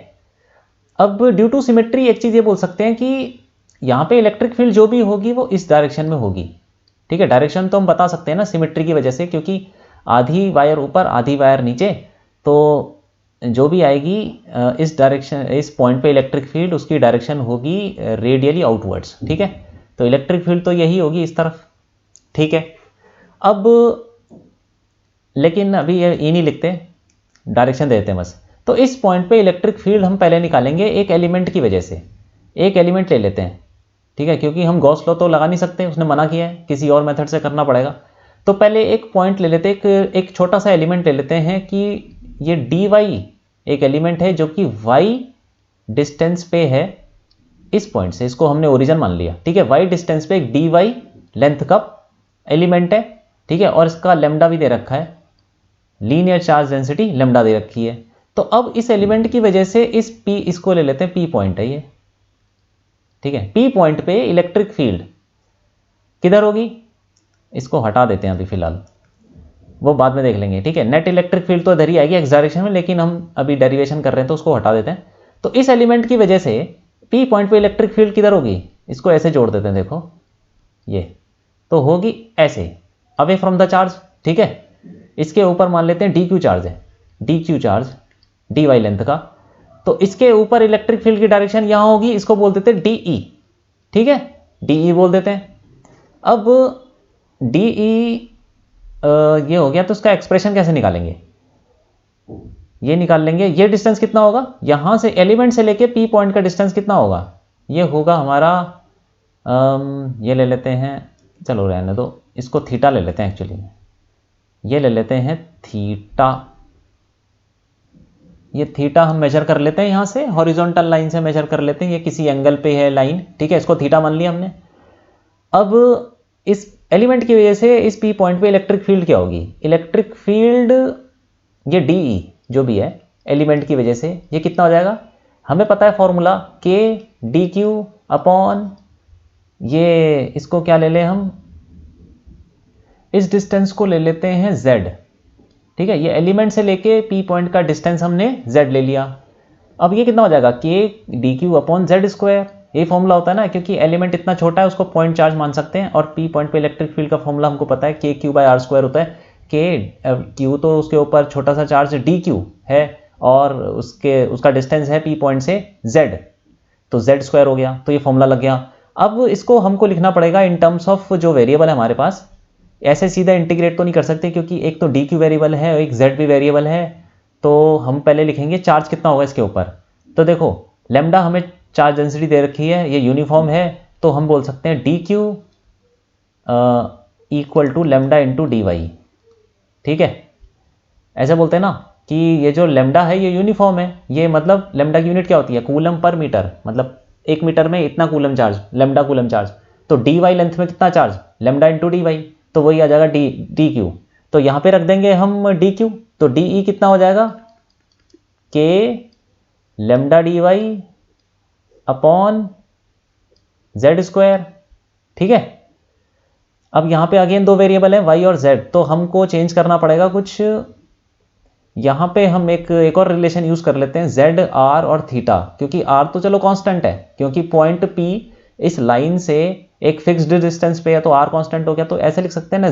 अब ड्यू टू सिमेट्री एक चीज़ ये बोल सकते हैं कि यहाँ पे इलेक्ट्रिक फील्ड जो भी होगी वो इस डायरेक्शन में होगी। ठीक है, डायरेक्शन तो हम बता सकते हैं ना सिमेट्री की वजह से, क्योंकि आधी वायर ऊपर आधी वायर नीचे, तो जो भी आएगी इस डायरेक्शन, इस पॉइंट पे इलेक्ट्रिक फील्ड, उसकी डायरेक्शन होगी रेडियली आउटवर्ड्स। ठीक है, तो इलेक्ट्रिक फील्ड तो यही होगी इस तरफ। ठीक है, अब लेकिन अभी ये नहीं लिखते, डायरेक्शन देते हैं बस। तो इस पॉइंट पे इलेक्ट्रिक फील्ड हम पहले निकालेंगे एक एलिमेंट की वजह से, एक एलिमेंट ले लेते हैं। ठीक है, क्योंकि हम गॉस लॉ तो लगा नहीं सकते, उसने मना किया है, किसी और मेथड से करना पड़ेगा। तो पहले एक पॉइंट ले लेते हैं, एक छोटा सा एलिमेंट ले लेते हैं कि ये dy एक एलिमेंट है जो कि y डिस्टेंस पे है इस पॉइंट से, इसको हमने ओरिजिन मान लिया। ठीक है, y डिस्टेंस पे एक dy लेंथ का एलिमेंट है। ठीक है, और इसका लेमडा भी दे रखा है, लीनियर चार्ज डेंसिटी लेमडा दे रखी है। तो अब इस एलिमेंट की वजह से इस p, इसको ले लेते हैं, p पॉइंट है ये। ठीक है, p पॉइंट पे इलेक्ट्रिक फील्ड किधर होगी, इसको हटा देते हैं अभी फिलहाल, वो बाद में देख लेंगे। ठीक है, नेट इलेक्ट्रिक फील्ड तो इधर ही आएगी एक्स डायरेक्शन में, लेकिन हम अभी डेरिवेशन कर रहे हैं तो उसको हटा देते हैं। तो इस एलिमेंट की वजह से p पॉइंट पे इलेक्ट्रिक फील्ड किधर होगी, इसको ऐसे जोड़ देते हैं, देखो ये तो होगी ऐसे अवे फ्रॉम द चार्ज। ठीक है, इसके ऊपर मान लेते हैं dq चार्ज है, dq चार्ज dy लेंथ का, तो इसके ऊपर इलेक्ट्रिक फील्ड की डायरेक्शन यहाँ होगी, इसको बोल देते हैं de। ठीक है, de बोल देते हैं। अब de ये हो गया, तो उसका एक्सप्रेशन कैसे निकालेंगे, ये निकाल लेंगे। ये डिस्टेंस कितना होगा, यहां से एलिमेंट से लेके p पॉइंट का डिस्टेंस कितना होगा, ये होगा हमारा ये ले लेते हैं, चलो रहने दो, इसको थीटा ले लेते हैं, एक्चुअली ये ले लेते हैं थीटा। ये थीटा हम मेजर कर लेते हैं, यहां से हॉरिजॉन्टल लाइन से मेजर कर लेते हैं, ये किसी एंगल पे है लाइन। ठीक है, इसको थीटा मान लिया हमने। अब इस एलिमेंट की वजह से इस p पॉइंट पे इलेक्ट्रिक फील्ड क्या होगी, इलेक्ट्रिक फील्ड ये de जो भी है एलिमेंट की वजह से, ये कितना हो जाएगा, हमें पता है फॉर्मूला k dq अपॉन ये, इसको क्या ले लें हम, इस डिस्टेंस को ले लेते हैं z, ठीक है। ये एलिमेंट से लेके p पॉइंट का डिस्टेंस हमने z ले लिया। अब ये कितना हो जाएगा, k dq upon z square. ये फॉर्मूला होता है ना, क्योंकि एलिमेंट इतना छोटा है उसको पॉइंट चार्ज मान सकते हैं, और p पॉइंट पे इलेक्ट्रिक फील्ड का फॉर्मूला हमको पता है k q by r square होता है। k q तो उसके ऊपर छोटा सा चार्ज dq है, और उसका डिस्टेंस है p पॉइंट से z, तो z स्क्वायर हो गया, तो ये फॉर्मूला लग गया। अब इसको हमको लिखना पड़ेगा इन टर्म्स ऑफ जो वेरिएबल है हमारे पास। ऐसे सीधा इंटीग्रेट तो नहीं कर सकते, क्योंकि एक तो dq वेरिएबल है और एक z भी वेरिएबल है। तो हम पहले लिखेंगे चार्ज कितना होगा इसके ऊपर। तो देखो लैम्डा हमें चार्ज डेंसिटी दे रखी है, ये यूनिफॉर्म है, तो हम बोल सकते हैं dq equal to lambda into d y, ठीक है। ऐसे बोलते हैं ना कि ये जो लैम्डा है ये यूनिफॉर्म है, ये मतलब लैम्डा की यूनिट क्या होती है, कूलम पर मीटर, मतलब 1 मीटर में इतना coulomb charge, lambda coulomb charge. तो डी वाई लेंथ में कितना charge, lambda into d y, तो वही आ जाएगा डी क्यू। तो यहाँ पे रख देंगे हम डी क्यू, तो डी ई कितना हो जाएगा, k lambda d y upon z square, ठीक है। अब यहाँ पे अगेन दो वेरिएबल है y और z, तो हमको चेंज करना पड़ेगा कुछ। यहाँ पे हम एक और रिलेशन यूज कर लेते हैं, z r और थीटा, क्योंकि r तो चलो कांस्टेंट है, क्योंकि पॉइंट p इस लाइन से एक फिक्स्ड डिस्टेंस पे है, तो r कांस्टेंट हो गया। तो ऐसे लिख सकते हैं ना,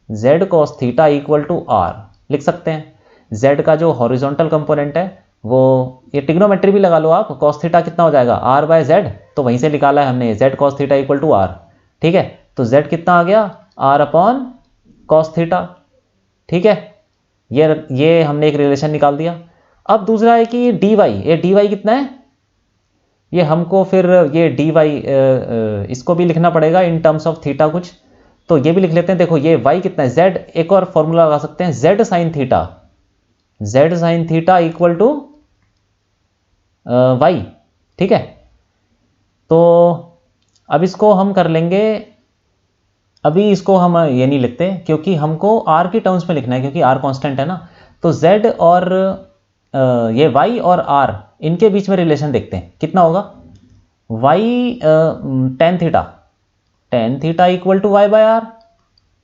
z cos theta equal to r लिख सकते हैं। z का जो हॉरिजॉन्टल कंपोनेंट है वो, ये ट्रिग्नोमेट्री भी लगा लो आप, cos थीटा कितना हो जाएगा r बाय z, तो वहीं से निकाला है हमने z cos theta equal to r, ठीक है। तो z कितना आ गया, r अपॉन cos थीटा, ठीक है। ये हमने एक रिलेशन निकाल दिया। अब दूसरा है कि dy, ये dy कितना है, ये हमको फिर ये dy इसको भी लिखना पड़ेगा इन टर्म्स ऑफ थीटा कुछ, तो ये भी लिख लेते हैं। देखो ये y कितना है, z, एक और फॉर्मूला लगा सकते हैं, z sine theta equal to y, ठीक है। तो अब इसको हम कर लेंगे, अभी इसको हम ये नहीं लिखते क्योंकि हमको r की टर्म्स में लिखना है, क्योंकि r कांस्टेंट है ना। तो z और ये y और r इनके बीच में रिलेशन देखते हैं कितना होगा, y tan theta equal to y by r,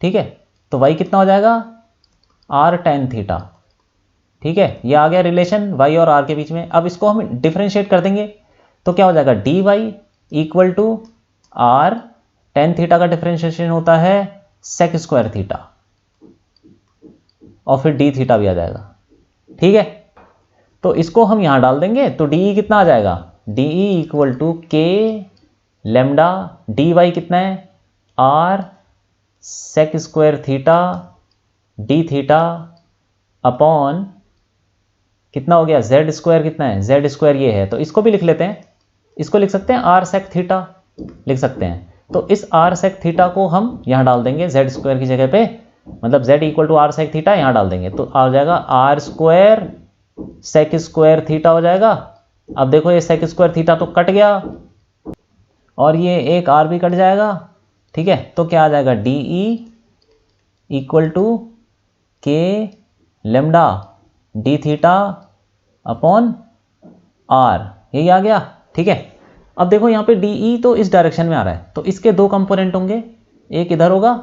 ठीक है। तो y कितना हो जाएगा, r टेन थीटा, ठीक है। ये आ गया रिलेशन y और r के बीच में। अब इसको हम डिफरेंशिएट कर देंगे, तो क्या हो जाएगा, dy equal to r tan theta का डिफरेंशिएशन होता है सेक स्क्वायर थीटा, और फिर डी थीटा भी आ जाएगा, ठीक है। तो इसको हम यहां डाल देंगे, तो डी कितना आ जाएगा, d equal to k lambda, d y कितना है, r sec square theta d theta upon कितना हो गया, जेड स्क्वायर कितना है, जेड स्क्वायर ये है, तो इसको भी लिख लेते हैं, इसको लिख सकते हैं आर सेक थीटा लिख सकते हैं। तो इस आर सेक थीटा को हम यहां डाल देंगे जेड स्क्वायर की जगह पे, मतलब z equal to r sec theta यहां डाल देंगे, तो आ जाएगा r square sec square theta हो जाएगा। अब देखो ये सेक स्क्वायर थीटा तो कट गया और ये एक आर भी कट जाएगा, ठीक है। तो क्या आ जाएगा, d e equal to k lambda d theta upon r, यही आ गया, ठीक है। अब देखो यहाँ पे डी ई तो इस डायरेक्शन में आ रहा है, तो इसके दो कंपोनेंट होंगे, एक इधर होगा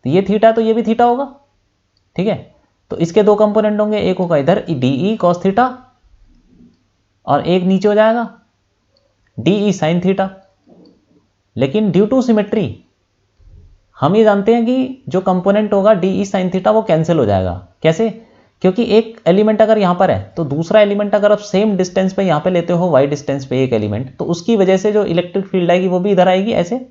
तो ये थीटा, तो ये भी थीटा होगा, ठीक है। तो इसके दो कंपोनेंट होंगे, एक होगा इधर डी ई कॉस थीटा और एक नीचे हो जाएगा डी ई साइन थीटा। लेकिन ड्यू टू सिमेट्री हम ये जानते हैं कि जो कंपोनेंट होगा डी ई साइन थीटा वो कैंसिल हो जाएगा। कैसे, क्योंकि एक एलिमेंट अगर यहाँ पर है तो दूसरा एलिमेंट अगर आप सेम डिस्टेंस पे यहाँ पे लेते हो, वाई डिस्टेंस पे एक एलिमेंट, तो उसकी वजह से जो इलेक्ट्रिक फील्ड आएगी वो भी इधर आएगी ऐसे,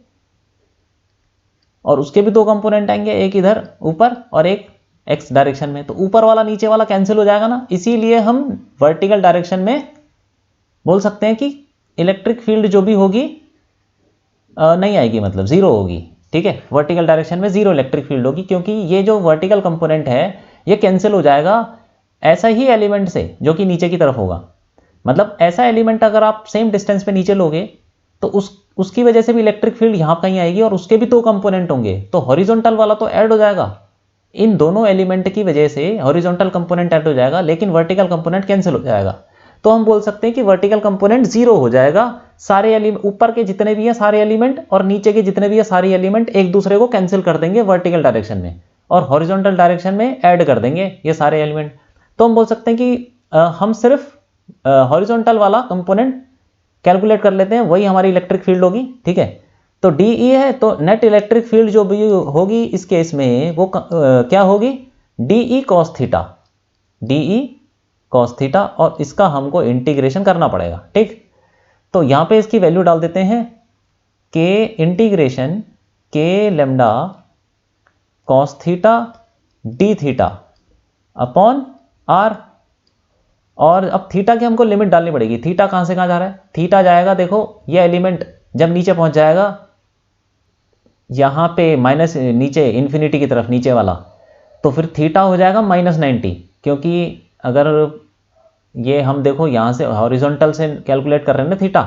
और उसके भी दो कंपोनेंट आएंगे, एक इधर ऊपर और एक एक्स डायरेक्शन में, तो ऊपर वाला नीचे वाला कैंसिल हो जाएगा ना। इसीलिए हम वर्टिकल डायरेक्शन में बोल सकते हैं कि इलेक्ट्रिक फील्ड जो भी होगी नहीं आएगी, मतलब जीरो होगी, ठीक है। वर्टिकल डायरेक्शन में जीरो इलेक्ट्रिक फील्ड होगी, क्योंकि ये जो वर्टिकल कंपोनेंट है ये कैंसिल हो जाएगा ऐसा ही एलिमेंट से जो कि नीचे की तरफ होगा। मतलब ऐसा एलिमेंट अगर आप सेम डिस्टेंस पे नीचे लोगे तो उसकी वजह से भी इलेक्ट्रिक फील्ड यहां कहीं आएगी, और उसके भी दो कंपोनेंट होंगे, तो हॉरिजॉन्टल वाला तो ऐड हो जाएगा, इन दोनों एलिमेंट की वजह से हॉरिजॉन्टल कंपोनेंट ऐड हो जाएगा, लेकिन वर्टिकल कंपोनेंट कैंसिल हो जाएगा। तो हम बोल सकते हैं कि वर्टिकल कंपोनेंट 0 हो जाएगा। सारे एलिमेंट ऊपर के जितने भी हैं सारे एलिमेंट और नीचे के जितने भी हैं सारे एलिमेंट एक दूसरे को कैंसिल कर देंगे वर्टिकल डायरेक्शन में और हॉरिजॉन्टल डायरेक्शन में ऐड कर देंगे ये सारे एलिमेंट। तो हम बोल सकते हैं कि हम सिर्फ हॉरिजॉन्टल वाला कंपोनेंट कैलकुलेट कर लेते हैं, वही हमारी इलेक्ट्रिक फील्ड होगी। ठीक है, तो डी ई है, तो नेट इलेक्ट्रिक फील्ड जो भी होगी इस केस में वो क्या होगी, D E cos theta, D E cos theta, और इसका हमको इंटीग्रेशन करना पड़ेगा। ठीक, तो यहां पे इसकी वैल्यू डाल देते हैं के integration k lambda cos theta d theta upon r, और अब थीटा की हमको लिमिट डालनी पड़ेगी। थीटा कहां से कहां जा रहा है, थीटा जाएगा, देखो ये एलिमेंट जब नीचे पहुंच जाएगा यहां पे माइनस नीचे इन्फिनिटी की तरफ नीचे वाला, तो फिर थीटा हो जाएगा -90, क्योंकि अगर ये हम देखो यहां से हॉरिजॉन्टल से कैलकुलेट कर रहे हैं ना थीटा,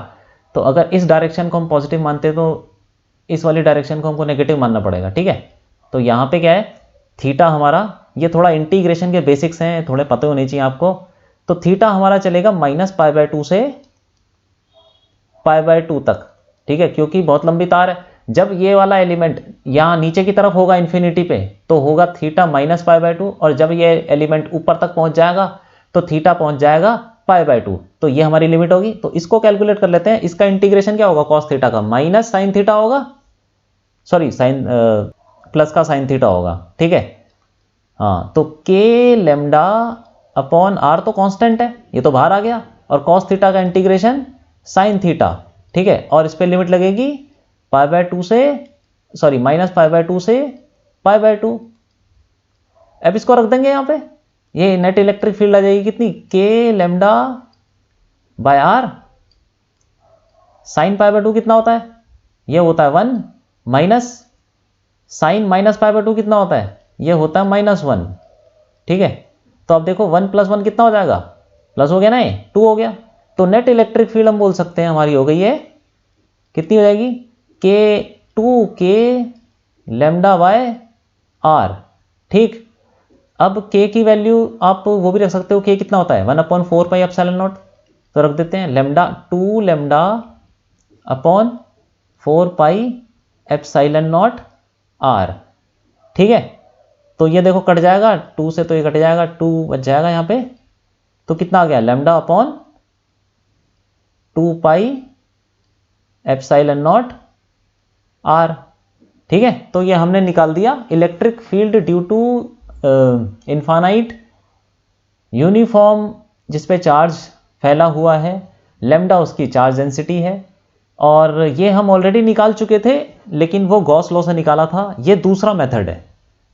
तो अगर इस डायरेक्शन को हम पॉजिटिव मानते तो इस वाली डायरेक्शन को हमको नेगेटिव मानना पड़ेगा। ठीक है, तो यहां पे क्या है, थीटा हमारा, ये थोड़ा इंटीग्रेशन के बेसिक्स हैं, थोड़े पते होने चाहिए आपको। तो थीटा हमारा चलेगा -π/2 से π/2 तक। ठीक है, क्योंकि बहुत लंबी तार है, जब ये वाला एलिमेंट यहाँ नीचे की तरफ होगा इन्फिनिटी पे तो होगा थीटा -π/2, और जब ये एलिमेंट ऊपर तक पहुंच जाएगा तो थीटा पहुंच जाएगा π/2। तो ये हमारी लिमिट होगी। तो इसको कैलकुलेट कर लेते हैं। इसका इंटीग्रेशन क्या होगा कॉस थीटा का, माइनस साइन थीटा होगा, सॉरी साइन प्लस का साइन थीटा होगा। ठीक है, हाँ, तो के लेमडा अपॉन आर तो कांस्टेंट है, ये तो बाहर आ गया, और कॉस थीटा का इंटीग्रेशन साइन थीटा। ठीक है, और इस पे लिमिट लगेगी π/2 से, सॉरी -π/2 से π/2। अब इसको रख देंगे यहाँ पे, ये नेट इलेक्ट्रिक फील्ड आ जाएगी कितनी, के लेमडा बाय आर। साइन π/2 कितना होता है, ये होता है 1, माइनस साइन -π/2 कितना होता है, ये होता है -1। ठीक है, तो अब देखो 1 + 1 कितना हो जाएगा, प्लस हो गया ना, ये 2 हो गया। तो नेट इलेक्ट्रिक फील्ड हम बोल सकते हैं हमारी हो गई है, कितनी हो जाएगी, के 2 के लेमडा बाय आर। ठीक, अब के की वैल्यू आप वो भी रख सकते हो, के कितना होता है 1/4πε0, तो रख देते हैं लेमडा 2 लेमडा अपॉन 4πε0 आर। ठीक है, तो ये देखो कट जाएगा 2 से, तो ये कट जाएगा, 2 बच जाएगा यहाँ पे, तो कितना आ गया लेमडा अपॉन 2πε0 आर। ठीक है, तो ये हमने निकाल दिया electric field due to infinite uniform जिस पे चार्ज फैला हुआ है, लेमडा उसकी चार्ज डेंसिटी है, और ये हम ऑलरेडी निकाल चुके थे, लेकिन वो गॉस लॉ से निकाला था, ये दूसरा मेथड है।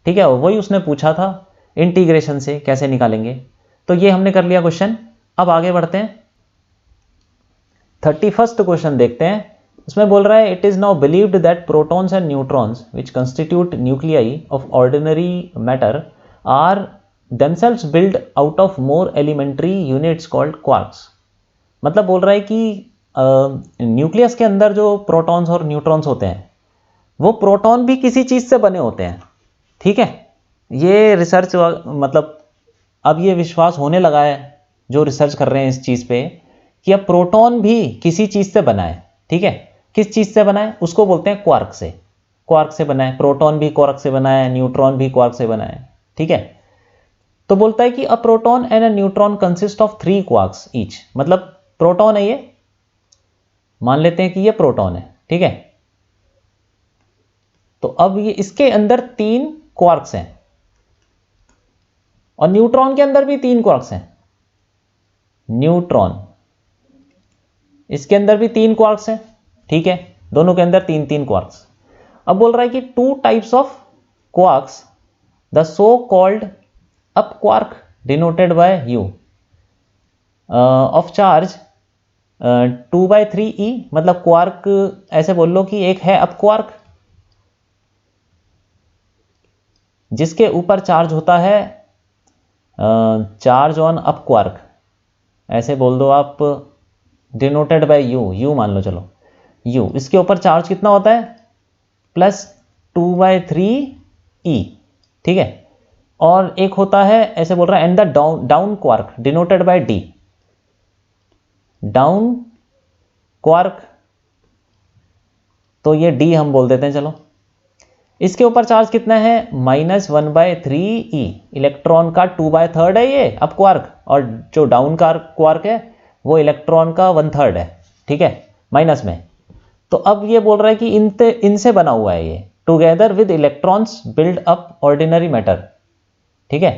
ठीक है, वही उसने पूछा था इंटीग्रेशन से कैसे निकालेंगे, तो ये हमने कर लिया क्वेश्चन। अब आगे बढ़ते हैं, 31st क्वेश्चन देखते हैं। इसमें बोल रहा है it is now believed that protons and neutrons which constitute nuclei of ordinary matter are themselves built out of more elementary units called quarks। मतलब बोल रहा है कि न्यूक्लियस के अंदर जो प्रोटॉन्स और न्यूट्रॉन्स होते हैं वो प्रोटॉन भी किसी चीज से बने होते हैं। ठीक है, ये रिसर्च मतलब अब ये विश्वास होने लगा है जो रिसर्च कर रहे हैं इस चीज पे कि अब प्रोटॉन भी किसी चीज से बना है। ठीक है, किस चीज से बना है, उसको बोलते हैं क्वार्क से, क्वार्क से बना है। प्रोटॉन भी क्वार्क से बना है, न्यूट्रॉन भी क्वार्क से बना है। ठीक है, तो बोलता है कि a proton and a neutron consist of 3 quarks each. मतलब प्रोटॉन है ये, मान लेते हैं कि ये प्रोटॉन है। ठीक है, तो अब ये इसके अंदर 3 क्वार्क्स हैं, और न्यूट्रॉन के अंदर भी 3 क्वार्क्स हैं। न्यूट्रॉन इसके अंदर भी 3 क्वार्क्स हैं। ठीक है, दोनों के अंदर 3-3 क्वार्क्स। अब बोल रहा है कि 2 types of quarks, the so called up quark denoted by U of charge 2/3e। मतलब क्वार्क ऐसे बोल लो कि एक है अप क्वार्क जिसके ऊपर चार्ज होता है चार्ज ऑन अप क्वार्क, ऐसे बोल दो आप, डिनोटेड बाय U मान लो, चलो U, इसके ऊपर चार्ज कितना होता है +2/3e। ठीक है, और एक होता है ऐसे बोल रहा है and the down quark denoted by D। Down quark, तो ये डी हम बोल देते हैं। चलो, इसके ऊपर चार्ज कितना है, -1/3e, इलेक्ट्रॉन का 2/3 है ये अप क्वार्क, और जो डाउन क्वार्क है वो इलेक्ट्रॉन का 1/3 है, ठीक है, माइनस में। तो अब ये बोल रहा है कि इनसे बना हुआ है ये, together with electrons build up ordinary matter, ठीक है,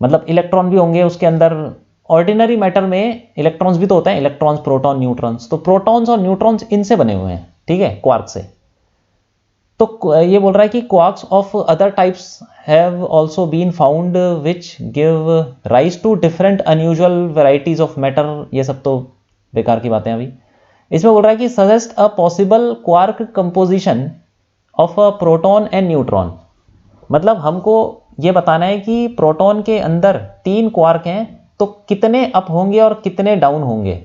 मतलब इलेक्ट्रॉन भी होंगे उसके अंदर। ऑर्डिनरी मैटर में इलेक्ट्रॉन्स भी तो होते हैं, इलेक्ट्रॉन्स, प्रोटॉन, न्यूट्रॉन्स, तो प्रोटॉन्स और न्यूट्रॉन्स इनसे बने हुए हैं, ठीक है, क्वार्क से। तो ये बोल रहा है कि quarks of other types have also been found which give rise to different unusual varieties of matter. ये सब तो बेकार की बातें अभी। इसमें बोल रहा है कि suggest a possible quark composition of a proton and neutron, मतलब हमको ये बताना है कि प्रोटॉन के अंदर 3 क्वार्क हैं, तो कितने अप होंगे और कितने डाउन होंगे,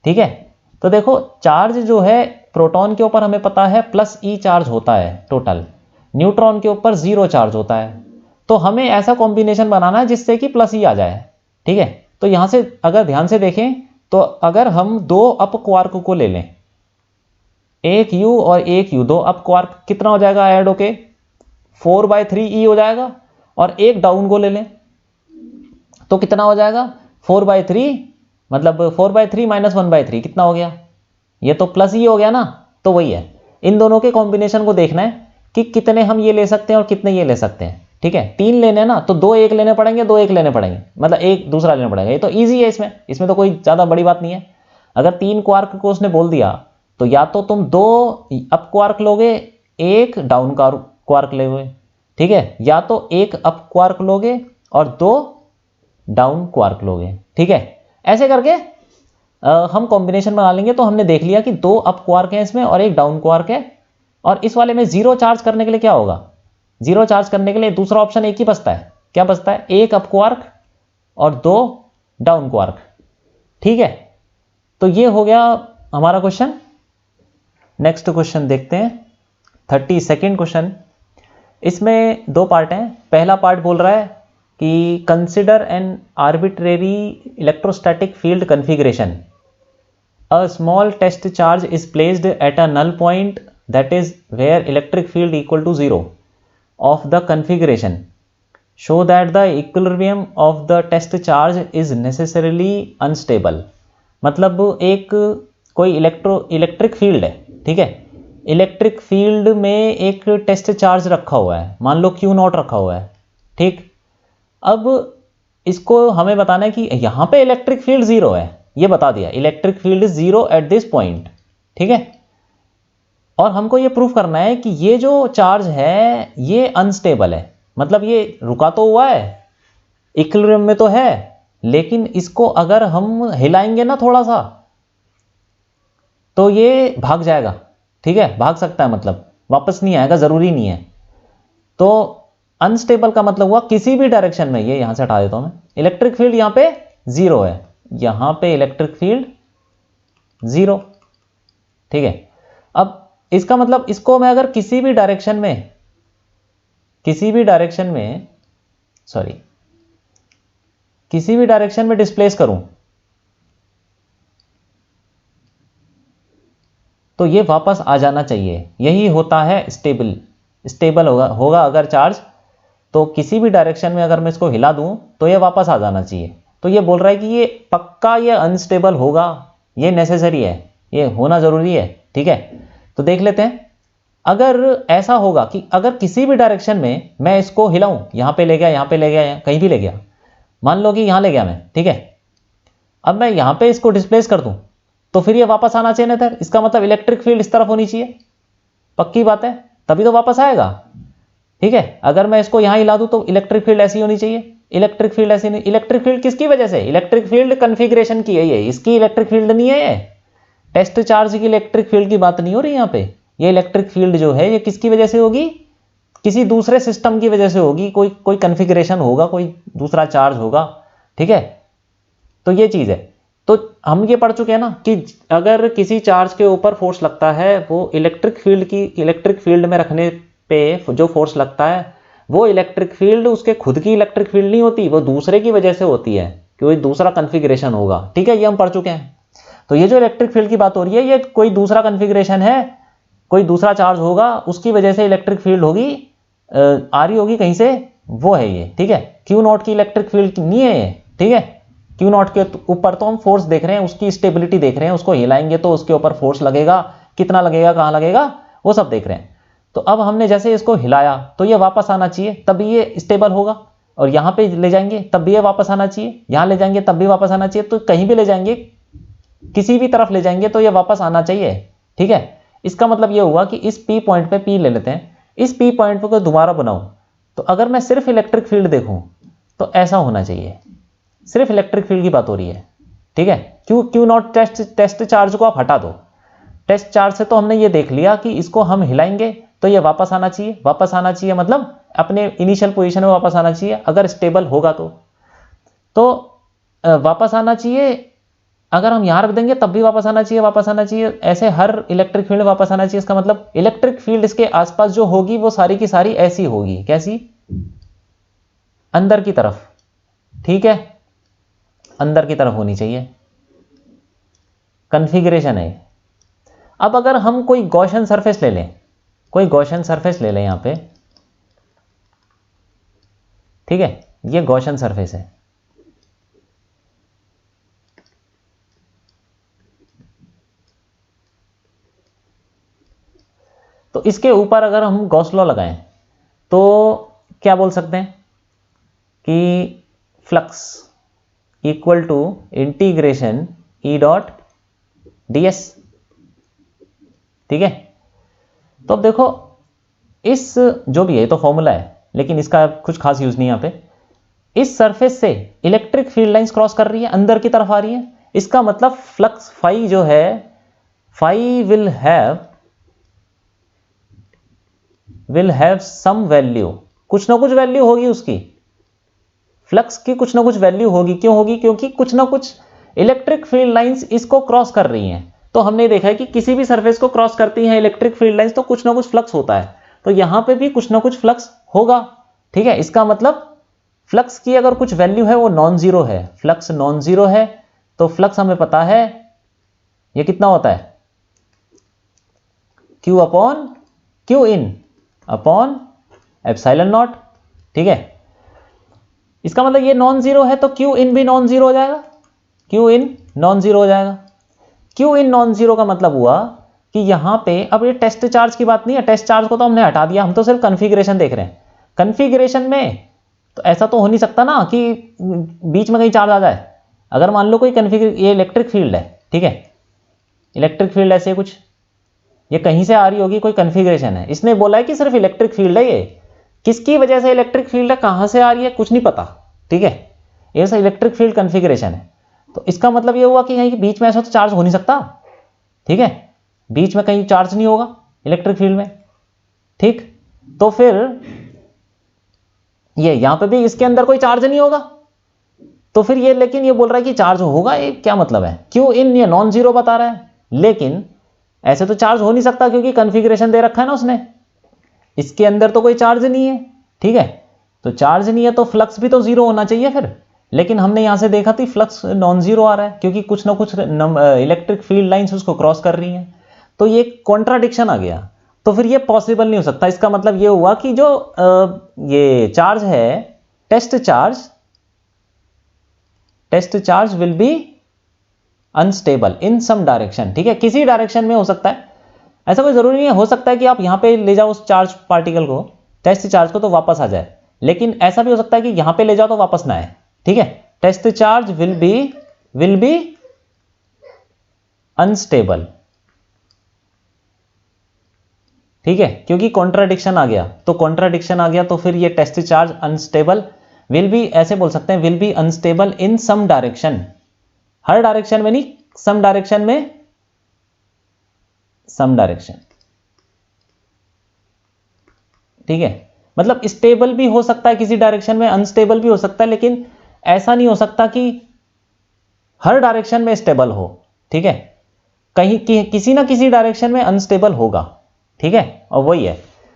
ठीक है। तो देखो, चार्ज जो है प्रोटॉन के ऊपर हमें पता है +e चार्ज होता है टोटल, न्यूट्रॉन के ऊपर 0 चार्ज होता है। तो हमें ऐसा कॉम्बिनेशन बनाना है जिससे कि +e आ जाए, ठीक है। तो यहां से अगर ध्यान से देखें तो अगर हम 2 अप क्वार्क को ले लें, एक u और एक u, 2 अप क्वार्क, कितना हो जाएगा ऐड होके, 4/3e हो जाएगा। और एक डाउन को ले लें तो कितना हो जाएगा, 4/3, मतलब 4/3 - 1/3 कितना हो गया, ये तो +e हो गया ना। तो वही है, इन दोनों के कॉम्बिनेशन को देखना है कि कितने हम ये ले सकते हैं और कितने ये ले सकते हैं, ठीक है। 3 लेने ना, तो 2 एक लेने पड़ेंगे, 2 एक लेने पड़ेंगे, मतलब एक दूसरा लेना पड़ेगा। ये तो ईजी है, इसमें तो कोई ज्यादा बड़ी बात नहीं है। अगर 3 क्वार्क को उसने बोल दिया तो या तो तुम 2 अप क्वार्क लोगे, एक डाउन क्वार्क लोगे, ठीक है, या तो एक अप क्वार्क लोगे और 2 डाउन क्वार्क लोगे, ठीक है। ऐसे करके हम कॉम्बिनेशन बना लेंगे। तो हमने देख लिया कि 2 अप क्वार्क है इसमें और एक डाउन क्वार्क है। और इस वाले में 0 चार्ज करने के लिए क्या होगा, 0 चार्ज करने के लिए दूसरा ऑप्शन एक ही बचता है। क्या बचता है, एक अप क्वार्क और 2 डाउन क्वार्क, ठीक है। तो ये हो गया हमारा क्वेश्चन। नेक्स्ट क्वेश्चन देखते हैं, 32वां क्वेश्चन। इसमें 2 पार्ट हैं। पहला पार्ट बोल रहा है कि consider an arbitrary electrostatic field configuration. A small test charge is placed at a null point, that is where electric field equal to 0 of the configuration. Show that the equilibrium of the test charge is necessarily unstable. मतलब एक कोई electric field है, ठीक है। Electric field में एक test charge रखा हुआ है, मान लो Q0 रखा हुआ है, ठीक। अब इसको हमें बताना है कि यहां पे इलेक्ट्रिक फील्ड 0 है, ये बता दिया, electric field is 0 at this point, ठीक है। और हमको ये प्रूफ करना है कि ये जो चार्ज है ये अनस्टेबल है, मतलब ये रुका तो हुआ है, इक्विलिब्रियम में तो है, लेकिन इसको अगर हम हिलाएंगे ना थोड़ा सा तो ये भाग जाएगा, ठीक है, भाग सकता है, मतलब वापस नहीं आएगा, जरूरी नहीं है। तो अनस्टेबल का मतलब हुआ किसी भी डायरेक्शन में, ये यहां से हटा देता हूं मैं, इलेक्ट्रिक फील्ड यहां पे 0 है, यहां पे इलेक्ट्रिक फील्ड 0, ठीक है। अब इसका मतलब इसको मैं अगर किसी भी डायरेक्शन में डिस्प्लेस करूं तो ये वापस आ जाना चाहिए। यही होता है स्टेबल होगा अगर चार्ज, तो किसी भी डायरेक्शन में अगर मैं इसको हिला दूं तो ये वापस आ जाना चाहिए। तो ये बोल रहा है कि ये पक्का ये अनस्टेबल होगा, ये नेसेसरी है, ये होना जरूरी है, ठीक है। तो देख लेते हैं, अगर ऐसा होगा कि अगर किसी भी डायरेक्शन में मैं इसको हिलाऊं, यहां पे ले गया, यहां पे ले गया, कहीं भी ले गया, मान लो कि यहां ले गया मैं, ठीक है। अब मैं यहां पे इसको डिस्प्लेस कर दूं तो फिर ये वापस आना चाहिए ना, इसका मतलब इलेक्ट्रिक फील्ड इस तरफ होनी चाहिए, पक्की बात है, तभी तो वापस आएगा, ठीक है। अगर मैं इसको यहां हिला दूं तो इलेक्ट्रिक फील्ड ऐसी होनी चाहिए, इलेक्ट्रिक फील्ड ऐसी नहीं। इलेक्ट्रिक फील्ड किसकी वजह से, इलेक्ट्रिक फील्ड कॉन्फ़िगरेशन की है ये, इसकी इलेक्ट्रिक फील्ड नहीं है ये, टेस्ट चार्ज की इलेक्ट्रिक फील्ड की बात नहीं हो रही यहां पे। ये इलेक्ट्रिक फील्ड जो है ये किसकी वजह से होगी, किसी दूसरे सिस्टम की वजह से होगी, कोई कॉन्फ़िगरेशन होगा, कोई दूसरा चार्ज होगा, ठीक है। तो ये चीज है। तो हम ये पढ़ चुके हैं ना कि अगर किसी चार्ज के ऊपर फोर्स लगता है, वो इलेक्ट्रिक फील्ड में रखने पे जो फोर्स लगता है वो इलेक्ट्रिक फील्ड उसके खुद की इलेक्ट्रिक फील्ड नहीं होती, वो दूसरे की वजह से होती है, कोई दूसरा कन्फिग्रेशन होगा, ठीक है, ये हम पढ़ चुके हैं। तो ये जो इलेक्ट्रिक फील्ड की बात हो रही है, ये कोई दूसरा कन्फिग्रेशन है, कोई दूसरा चार्ज होगा, उसकी वजह से इलेक्ट्रिक फील्ड होगी, आ रही होगी कहीं से, वो है ये, ठीक है। क्यू नॉट की इलेक्ट्रिक फील्ड नहीं है ये, ठीक है। क्यू नॉट के ऊपर तो हम फोर्स देख रहे हैं, उसकी स्टेबिलिटी देख रहे हैं, उसको हिलाएंगे तो उसके ऊपर फोर्स लगेगा, कितना लगेगा, कहां लगेगा, वो सब देख रहे हैं। तो अब हमने जैसे इसको हिलाया तो ये वापस आना चाहिए, तभी ये स्टेबल होगा, और यहां पे ले जाएंगे तब भी ये वापस आना चाहिए, यहां ले जाएंगे तब भी वापस आना चाहिए, तो कहीं भी ले जाएंगे, किसी भी तरफ ले जाएंगे तो ये वापस आना चाहिए, ठीक है। इसका मतलब ये हुआ कि इस पी पॉइंट पे, पी ले लेते हैं, इस पी पॉइंट को दोबारा बनाऊं तो अगर मैं सिर्फ इलेक्ट्रिक फील्ड देखूं तो ऐसा होना चाहिए, सिर्फ इलेक्ट्रिक फील्ड की बात हो रही है, ठीक है। क्यू नॉट टेस्ट चार्ज को आप हटा दो, टेस्ट चार्ज से तो हमने ये देख लिया कि इसको हम हिलाएंगे तो ये वापस आना चाहिए, वापस आना चाहिए मतलब अपने इनिशियल पोजीशन में वापस आना चाहिए, अगर स्टेबल होगा तो वापस आना चाहिए, अगर हम यहां रख देंगे तब भी वापस आना चाहिए, वापस आना चाहिए, ऐसे हर इलेक्ट्रिक फील्ड वापस आना चाहिए। इसका मतलब इलेक्ट्रिक फील्ड इसके आसपास जो होगी वो सारी की सारी ऐसी होगी, कैसी, अंदर की तरफ, ठीक है, अंदर की तरफ होनी चाहिए, कॉन्फ़िगरेशन है। अब अगर हम कोई गॉसियन सरफेस ले लें, कोई गॉसियन सरफेस ले लें यहां पे, ठीक है, ये गॉसियन सरफेस है, तो इसके ऊपर अगर हम गॉस लॉ लगाएं तो क्या बोल सकते हैं कि flux equal to integration e dot ds, ठीक है। तो अब देखो, इस जो भी है तो फॉर्मूला है, लेकिन इसका कुछ खास यूज नहीं यहां पे। इस सरफेस से इलेक्ट्रिक फील्ड लाइंस क्रॉस कर रही है, अंदर की तरफ आ रही है, इसका मतलब फ्लक्स फाई जो है, phi will have some value, कुछ ना कुछ वैल्यू होगी उसकी, फ्लक्स की कुछ ना कुछ वैल्यू होगी। क्यों होगी? क्योंकि कुछ ना कुछ इलेक्ट्रिक फील्ड लाइंस इसको क्रॉस कर रही हैं। तो हमने देखा है कि किसी भी सरफेस को क्रॉस करती हैं इलेक्ट्रिक फील्ड लाइंस तो कुछ ना कुछ फ्लक्स होता है, तो यहां पे भी कुछ ना कुछ फ्लक्स होगा, ठीक है। इसका मतलब फ्लक्स की अगर कुछ वैल्यू है वो नॉन जीरो है, फ्लक्स नॉन जीरो है, तो फ्लक्स हमें पता है ये कितना होता है, Q अपॉन Q इन अपॉन एप्सिलॉन नॉट, ठीक है। इसका मतलब ये नॉन जीरो है तो Q इन भी नॉन जीरो हो जाएगा, Q इन नॉन जीरो हो जाएगा। Q इन नॉन जीरो का मतलब हुआ कि यहां पे अब ये टेस्ट चार्ज की बात नहीं है, टेस्ट चार्ज को तो हमने हटा दिया, हम तो सिर्फ कॉन्फ़िगरेशन देख रहे हैं। कॉन्फ़िगरेशन में तो ऐसा तो हो नहीं सकता ना कि बीच में कहीं चार्ज आ जाए। अगर मान लो कोई ये इलेक्ट्रिक फील्ड है, ठीक है, इलेक्ट्रिक फील्ड ऐसे कुछ, ये कहीं से आ रही होगी, कोई कॉन्फ़िगरेशन है, इसने बोला है कि सिर्फ इलेक्ट्रिक फील्ड है, ये किसकी वजह से इलेक्ट्रिक फील्ड है, कहां से आ रही है, कुछ नहीं पता, ठीक है, ये सब इलेक्ट्रिक फील्ड कॉन्फ़िगरेशन है। तो इसका मतलब ये हुआ कि कहीं बीच में ऐसा तो चार्ज हो नहीं सकता, ठीक है, बीच में कहीं चार्ज नहीं होगा इलेक्ट्रिक फील्ड में, ठीक। तो फिर ये यहां पे भी इसके अंदर कोई चार्ज नहीं होगा, तो फिर ये लेकिन ये बोल रहा है कि चार्ज होगा, ये क्या मतलब है, क्यों इन ये नॉन जीरो बता रहा है, लेकिन ऐसे तो चार्ज हो नहीं सकता क्योंकि कॉन्फ़िगरेशन दे रखा है ना उसने, इसके अंदर तो कोई चार्ज नहीं है, ठीक है। तो चार्ज नहीं है तो फ्लक्स भी तो जीरो होना चाहिए फिर, लेकिन हमने यहां से देखा थी फ्लक्स नॉन जीरो आ रहा है क्योंकि कुछ ना कुछ इलेक्ट्रिक फील्ड लाइंस उसको क्रॉस कर रही हैं, तो ये कॉन्ट्राडिक्शन आ गया, तो फिर ये पॉसिबल नहीं हो सकता। इसका मतलब ये हुआ कि जो ये चार्ज है, test charge will be unstable in some direction, ठीक है, किसी डायरेक्शन में हो सकता है, ऐसा कोई जरूरी नहीं है, हो सकता है कि आप यहां पे ले जाओ उस चार्ज पार्टिकल को, टेस्ट चार्ज को, तो वापस आ जाए, लेकिन ऐसा भी हो सकता है कि यहां पे ले जाओ तो वापस ना आए, ठीक है। Test charge will be unstable, ठीक है, क्योंकि कॉन्ट्राडिक्शन आ गया, तो कॉन्ट्राडिक्शन आ गया तो फिर ये test charge unstable will be, ऐसे बोल सकते हैं, will be unstable in some direction, हर डायरेक्शन में नहीं, सम डायरेक्शन में, सम डायरेक्शन, ठीक है। मतलब स्टेबल भी हो सकता है किसी डायरेक्शन में, अनस्टेबल भी हो सकता है, लेकिन ऐसा नहीं हो सकता कि हर डायरेक्शन में स्टेबल हो, ठीक है, कहीं किसी ना किसी डायरेक्शन में अनस्टेबल होगा, ठीक है, और वही है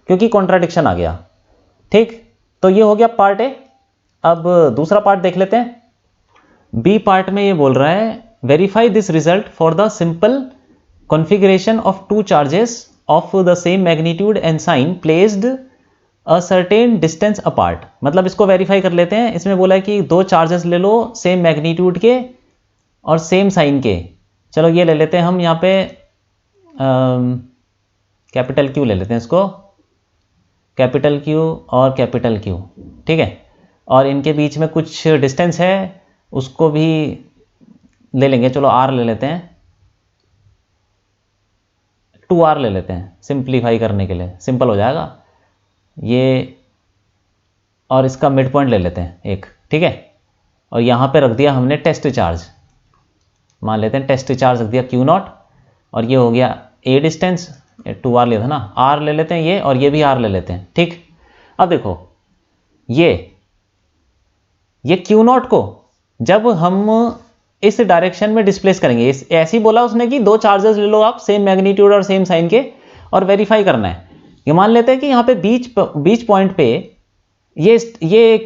क्योंकि कॉन्ट्राडिक्शन आ गया, ठीक। तो ये हो गया पार्ट ए। अब दूसरा पार्ट देख लेते हैं। बी पार्ट में ये बोल रहा है verify this result for the simple configuration of two charges of the same magnitude and sign placed a certain distance apart. मतलब इसको वेरीफाई कर लेते हैं। इसमें बोला है कि दो चार्जेस ले लो सेम मैग्नीट्यूड के और सेम साइन के। चलो ये ले लेते हैं हम यहाँ पे कैपिटल क्यू ले लेते हैं इसको, कैपिटल क्यू और कैपिटल क्यू, ठीक है। और इनके बीच में कुछ डिस्टेंस है उसको भी ले लेंगे। चलो आर ले लेते हैं, 2r ले लेते हैं सिंप्लीफाई करने के लिए, सिंपल हो जाएगा ये। और इसका मिड पॉइंट ले लेते हैं एक, ठीक है। और यहाँ पे रख दिया हमने टेस्ट चार्ज, मान लेते हैं टेस्ट चार्ज रख दिया Q0। और ये हो गया a डिस्टेंस, 2r लिया था ना, r ले लेते हैं ये, और ये भी r ले लेते हैं, ठीक। अब देखो ये Q0 को जब हम इस डायरेक्शन में डिस्प्लेस करेंगे, ऐसे ही बोला उसने कि दो चार्जेस ले लो आप सेम मैग्नीट्यूड और सेम साइन के और वेरीफाई करना है। ये मान लेते हैं कि यहाँ पे बीच पॉइंट पे ये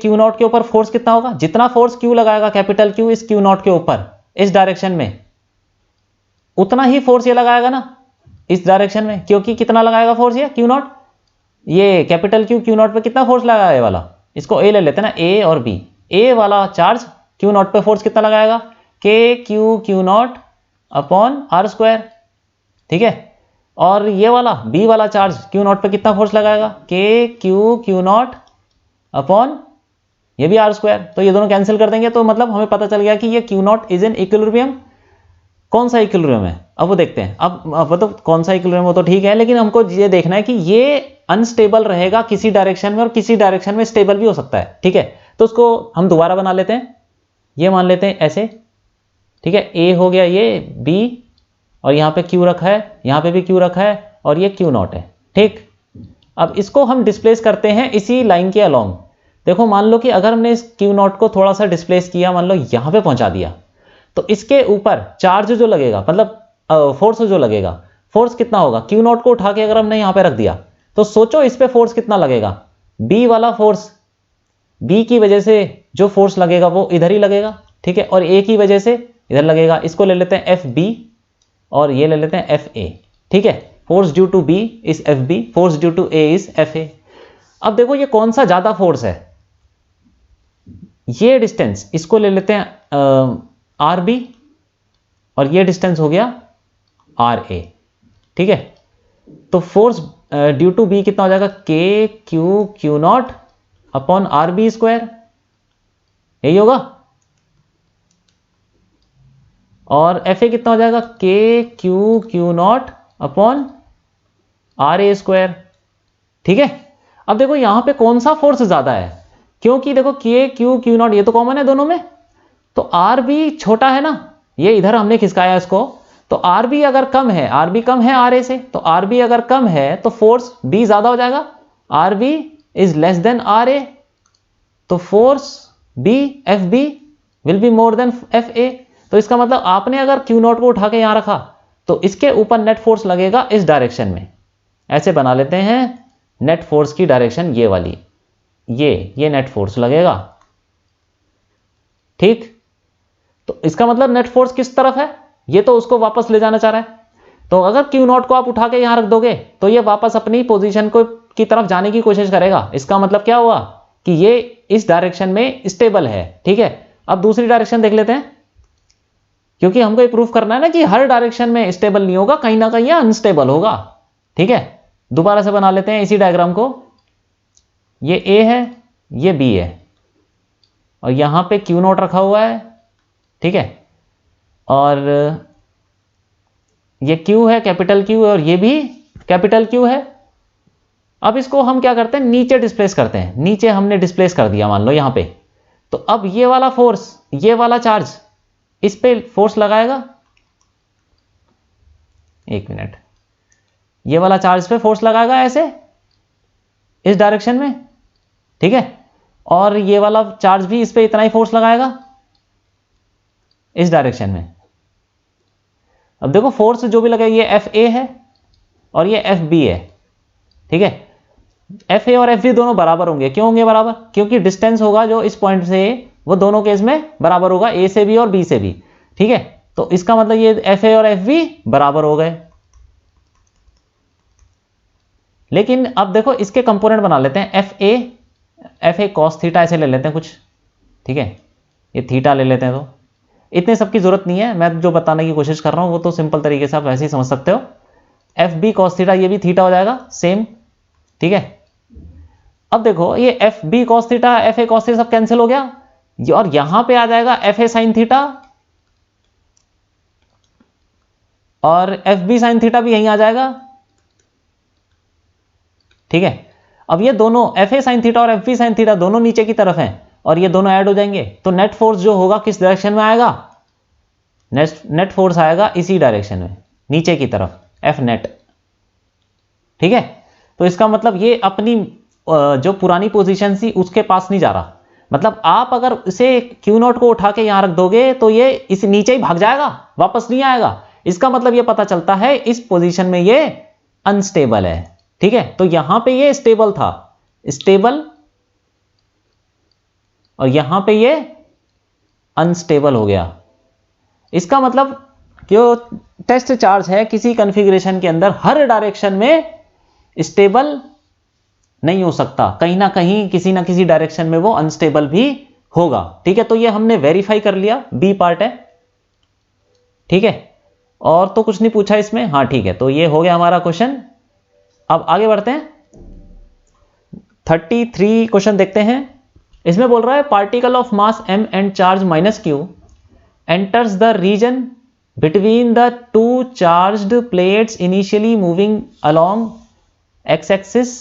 Q0 के ऊपर फोर्स कितना होगा, जितना फोर्स Q लगाएगा कैपिटल Q इस Q0 के ऊपर इस डायरेक्शन में, उतना ही फोर्स ये लगाएगा ना इस डायरेक्शन में, क्योंकि कितना लगाएगा फोर्स ये Q0, ये कैपिटल Q0 पे कितना फोर्स लगाएगा ये वाला, इसको A ले लेते हैं ना, A और B। A वाला चार्ज Q0 पे फोर्स कितना लगाएगा, Q0 अपॉन r², ठीक है। और ये वाला B वाला चार्ज Q0 पे कितना फोर्स लगाएगा, Q0 अपॉन ये भी r²। तो ये दोनों कैंसिल कर देंगे, तो मतलब हमें पता चल गया कि ये Q0 इज इन इक्विलिब्रियम। कौन सा इक्विलिब्रियम है अब वो देखते हैं। अब तो कौन सा इक्विलिब्रियम हो तो ठीक है, लेकिन हमको ये देखना है कि ये अनस्टेबल रहेगा किसी डायरेक्शन में और किसी डायरेक्शन में स्टेबल भी हो सकता है, ठीक है। तो उसको हम दोबारा बना लेते हैं, ये मान लेते हैं ऐसे, ठीक है। A हो गया ये B, और यहाँ पे Q रखा है, यहाँ पे भी Q रखा है, और ये Q0 है, ठीक। अब इसको हम डिस्प्लेस करते हैं इसी लाइन के अलोंग। देखो मान लो कि अगर हमने इस Q0 को थोड़ा सा डिस्प्लेस किया, मान लो यहाँ पे पहुंचा दिया, तो इसके ऊपर चार्ज जो लगेगा, मतलब फोर्स जो लगेगा, फोर्स कितना होगा, Q0 को उठा के अगर हमने यहाँ पे रख दिया तो सोचो इस पे फोर्स कितना लगेगा। B वाला फोर्स, B की वजह से जो फोर्स लगेगा वो इधर ही लगेगा, ठीक है। और A की वजह से इधर लगेगा। इसको ले लेते हैं FB और ये ले लेते हैं FA, ठीक है। Force due to B is FB, force due to A is FA। अब देखो ये कौन सा ज्यादा फोर्स है, ये डिस्टेंस, इसको ले लेते हैं RB, और ये डिस्टेंस हो गया RA, ठीक है। तो फोर्स ड्यू टू B कितना हो जाएगा, Q0 अपॉन RB², यही होगा। और FA कितना हो जाएगा, Q0 अपॉन RA², ठीक है। अब देखो यहां पे कौन सा फोर्स ज्यादा है, क्योंकि देखो Q0 ये तो कॉमन है दोनों में, तो RB छोटा है ना, ये इधर हमने खिसकाया इसको, तो RB अगर कम है, RB कम है RA से, तो RB अगर कम है तो फोर्स B ज्यादा हो जाएगा, RB is less than RA, तो force B FB will be more than FA। तो इसका मतलब आपने अगर Q0 को उठा के यहां रखा तो इसके ऊपर नेट फोर्स लगेगा इस डायरेक्शन में। ऐसे बना लेते हैं नेट फोर्स की डायरेक्शन ये वाली, ये नेट फोर्स लगेगा, ठीक। तो इसका मतलब नेट फोर्स किस तरफ है, ये तो उसको वापस ले जाना चाह रहा है। तो अगर Q0 को आप उठा के यहां रख दोगे तो ये वापस अपनी पोजीशन को की तरफ जाने की कोशिश करेगा। इसका मतलब क्या हुआ कि ये इस डायरेक्शन में स्टेबल है, ठीक है। अब दूसरी डायरेक्शन देख लेते हैं, क्योंकि हमको ये प्रूफ करना है ना कि हर डायरेक्शन में स्टेबल नहीं होगा, कहीं ना कहीं ये अनस्टेबल होगा, ठीक है। दोबारा से बना लेते हैं इसी डायग्राम को। ये A है, ये B है, और यहां पे Q0 रखा हुआ है, ठीक है। और ये Q है, कैपिटल Q, और ये भी कैपिटल Q है। अब इसको हम क्या करते हैं, नीचे डिस्प्लेस करते हैं। नीचे हमने डिस्प्लेस कर दिया मान लो यहां पे, तो अब ये वाला फोर्स, ये वाला चार्ज इस पे फोर्स लगाएगा, एक मिनट, ये वाला चार्ज पे फोर्स लगाएगा ऐसे इस डायरेक्शन में, ठीक है। और ये वाला चार्ज भी इस पे इतना ही फोर्स लगाएगा इस डायरेक्शन में। अब देखो फोर्स जो भी लगेगा, ये FA है और ये FB है, ठीक है। FA और FB दोनों बराबर होंगे। क्यों होंगे बराबर, क्योंकि डिस्टेंस होगा जो इस पॉइंट से वो दोनों केस में बराबर होगा, ए से भी और बी से भी, ठीक है। तो इसका मतलब ये एफ ए और एफ बी बराबर हो गए। लेकिन अब देखो इसके कंपोनेंट बना लेते हैं, एफ ए कॉस थीटा ऐसे ले लेते हैं कुछ, ठीक है, ये थीटा ले लेते हैं। तो इतने सब की जरूरत नहीं है, मैं जो बताने की कोशिश कर रहा हूं वो तो सिंपल तरीके से आप वैसे ही समझ सकते हो। एफ बी कॉस थीटा, ये भी थीटा हो जाएगा सेम, ठीक है। अब देखो ये F B cos theta, F A cos theta सब कैंसिल हो गया, और यहां पे आ जाएगा एफ ए साइन थीटा और एफ बी साइन थीटा भी यहीं आ जाएगा, ठीक है। अब ये दोनों एफ ए साइन थीटा और एफ बी साइन थीटा दोनों नीचे की तरफ हैं और ये दोनों ऐड हो जाएंगे, तो नेट फोर्स जो होगा किस डायरेक्शन में आएगा, नेट फोर्स आएगा इसी डायरेक्शन में, नीचे की तरफ, एफ नेट, ठीक है। तो इसका मतलब ये अपनी जो पुरानी पोजीशन थी उसके पास नहीं जा रहा, मतलब आप अगर इसे क्यू नॉट को उठा के यहां रख दोगे तो ये इस नीचे ही भाग जाएगा, वापस नहीं आएगा। इसका मतलब ये पता चलता है इस पोजीशन में ये अनस्टेबल है, ठीक है। तो यहां पे ये स्टेबल था, स्टेबल, और यहां पे ये अनस्टेबल हो गया। इसका मतलब जो टेस्ट चार्ज है किसी कॉन्फ़िगरेशन के अंदर हर डायरेक्शन में स्टेबल नहीं हो सकता, कहीं ना कहीं किसी ना किसी डायरेक्शन में वो अनस्टेबल भी होगा, ठीक है। तो ये हमने वेरीफाई कर लिया, बी पार्ट है, ठीक है। और तो कुछ नहीं पूछा इसमें, हाँ ठीक है। तो ये हो गया हमारा क्वेश्चन। अब आगे बढ़ते हैं, 33 क्वेश्चन देखते हैं। इसमें बोल रहा है particle of mass m and charge minus q enters the region between the two charged plates initially moving along x axis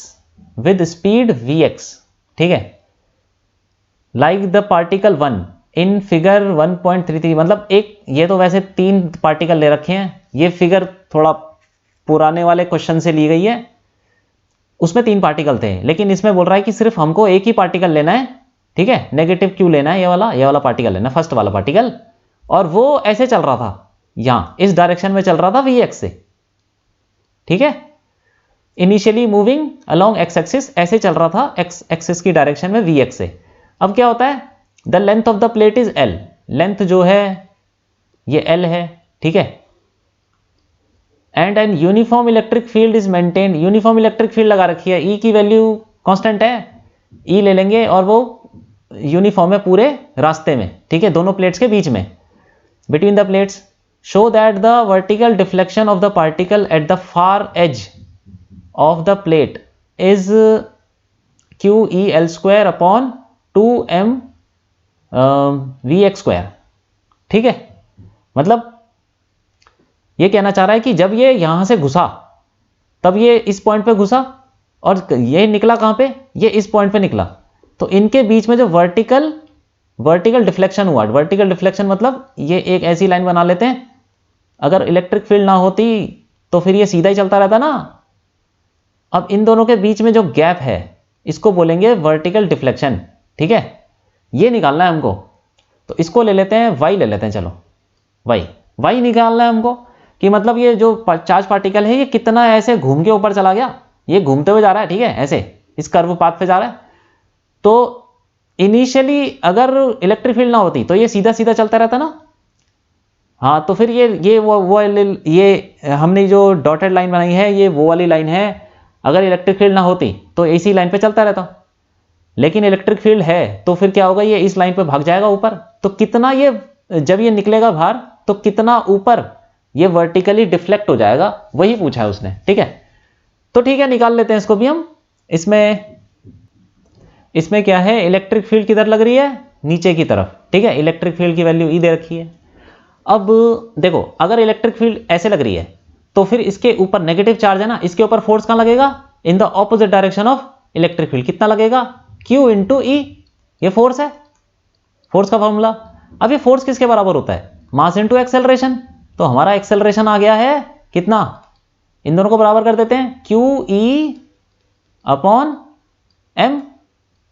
with speed vx, ठीक है, like the particle 1 in figure 1.33। मतलब एक, ये तो वैसे 3 पार्टिकल ले रखे हैं, ये फिगर थोड़ा पुराने वाले क्वेश्चन से ली गई है, उसमें 3 पार्टिकल थे, लेकिन इसमें बोल रहा है कि सिर्फ हमको एक ही पार्टिकल लेना है, ठीक है, नेगेटिव क्यू लेना है, ये वाला पार्टिकल लेना, फर्स्ट वाला पार्टिकल, और वो ऐसे चल रहा था, यहां इस डायरेक्शन में चल रहा था vx से, ठीक है, initially moving along x axis, ऐसे चल रहा था x एक्सिस की डायरेक्शन में vx से। अब क्या होता है, the length of the plate is l, length जो है ये l है, ठीक है, and an uniform electric field is maintained, uniform electric field लगा रखी है, E की वैल्यू कांस्टेंट है, E ले लेंगे और वो यूनिफॉर्म है पूरे रास्ते में, ठीक है, दोनों प्लेट्स के बीच में, between the plates, show that the vertical deflection of the particle at the far edge of the plate is QEL² upon 2m Vx², ठीक है। मतलब ये कहना चाह रहा है कि जब ये यहां से घुसा तब ये इस पॉइंट पे घुसा और ये निकला कहां पे, ये इस पॉइंट पे निकला, तो इनके बीच में जो वर्टिकल डिफ्लेक्शन हुआ, वर्टिकल डिफ्लेक्शन मतलब ये एक ऐसी लाइन बना लेते हैं, अगर इलेक्ट्रिक फील्ड ना होती तो फिर ये सीधा ही चलता रहता ना। अब इन दोनों के बीच में जो गैप है इसको बोलेंगे वर्टिकल डिफ्लेक्शन, ठीक है, ये निकालना है हमको। तो इसको ले लेते हैं, y ले लेते हैं, चलो y निकालना है हमको, कि मतलब ये जो चार्ज पार्टिकल है ये कितना ऐसे घूम के ऊपर चला गया, ये घूमते हुए जा रहा है, ठीक है, ऐसे इस कर्व पाथ पे जा रहा है। तो इनिशियली अगर इलेक्ट्रिक फील्ड ना होती तो ये सीधा सीधा चलता रहता ना, हाँ, तो फिर ये हमने जो डॉटेड लाइन बनाई है ये वो वाली लाइन है, अगर इलेक्ट्रिक फील्ड ना होती तो इसी लाइन पे चलता रहता, लेकिन इलेक्ट्रिक फील्ड है तो फिर क्या होगा, ये इस लाइन पे भाग जाएगा ऊपर, तो कितना ये जब ये निकलेगा बाहर तो कितना ऊपर ये वर्टिकली डिफ्लेक्ट हो जाएगा, वही पूछा है उसने, ठीक है। तो ठीक है, निकाल लेते हैं इसको भी हम। इसमें क्या है, इलेक्ट्रिक फील्ड किधर लग रही है, नीचे की तरफ, ठीक है, इलेक्ट्रिक फील्ड की वैल्यू E दे रखी है। अब देखो अगर इलेक्ट्रिक फील्ड ऐसे लग रही है तो फिर इसके ऊपर नेगेटिव चार्ज है ना, इसके ऊपर फोर्स कहां लगेगा, इन the opposite direction of electric field, कितना लगेगा, Q इंटू E, ये फोर्स है, फोर्स का फॉर्मूला। अब ये फोर्स किसके बराबर होता है, मास इंटू एक्सेलरेशन, तो हमारा एक्सेलरेशन आ गया है कितना, इन दोनों को बराबर कर देते हैं, QE अपॉन m,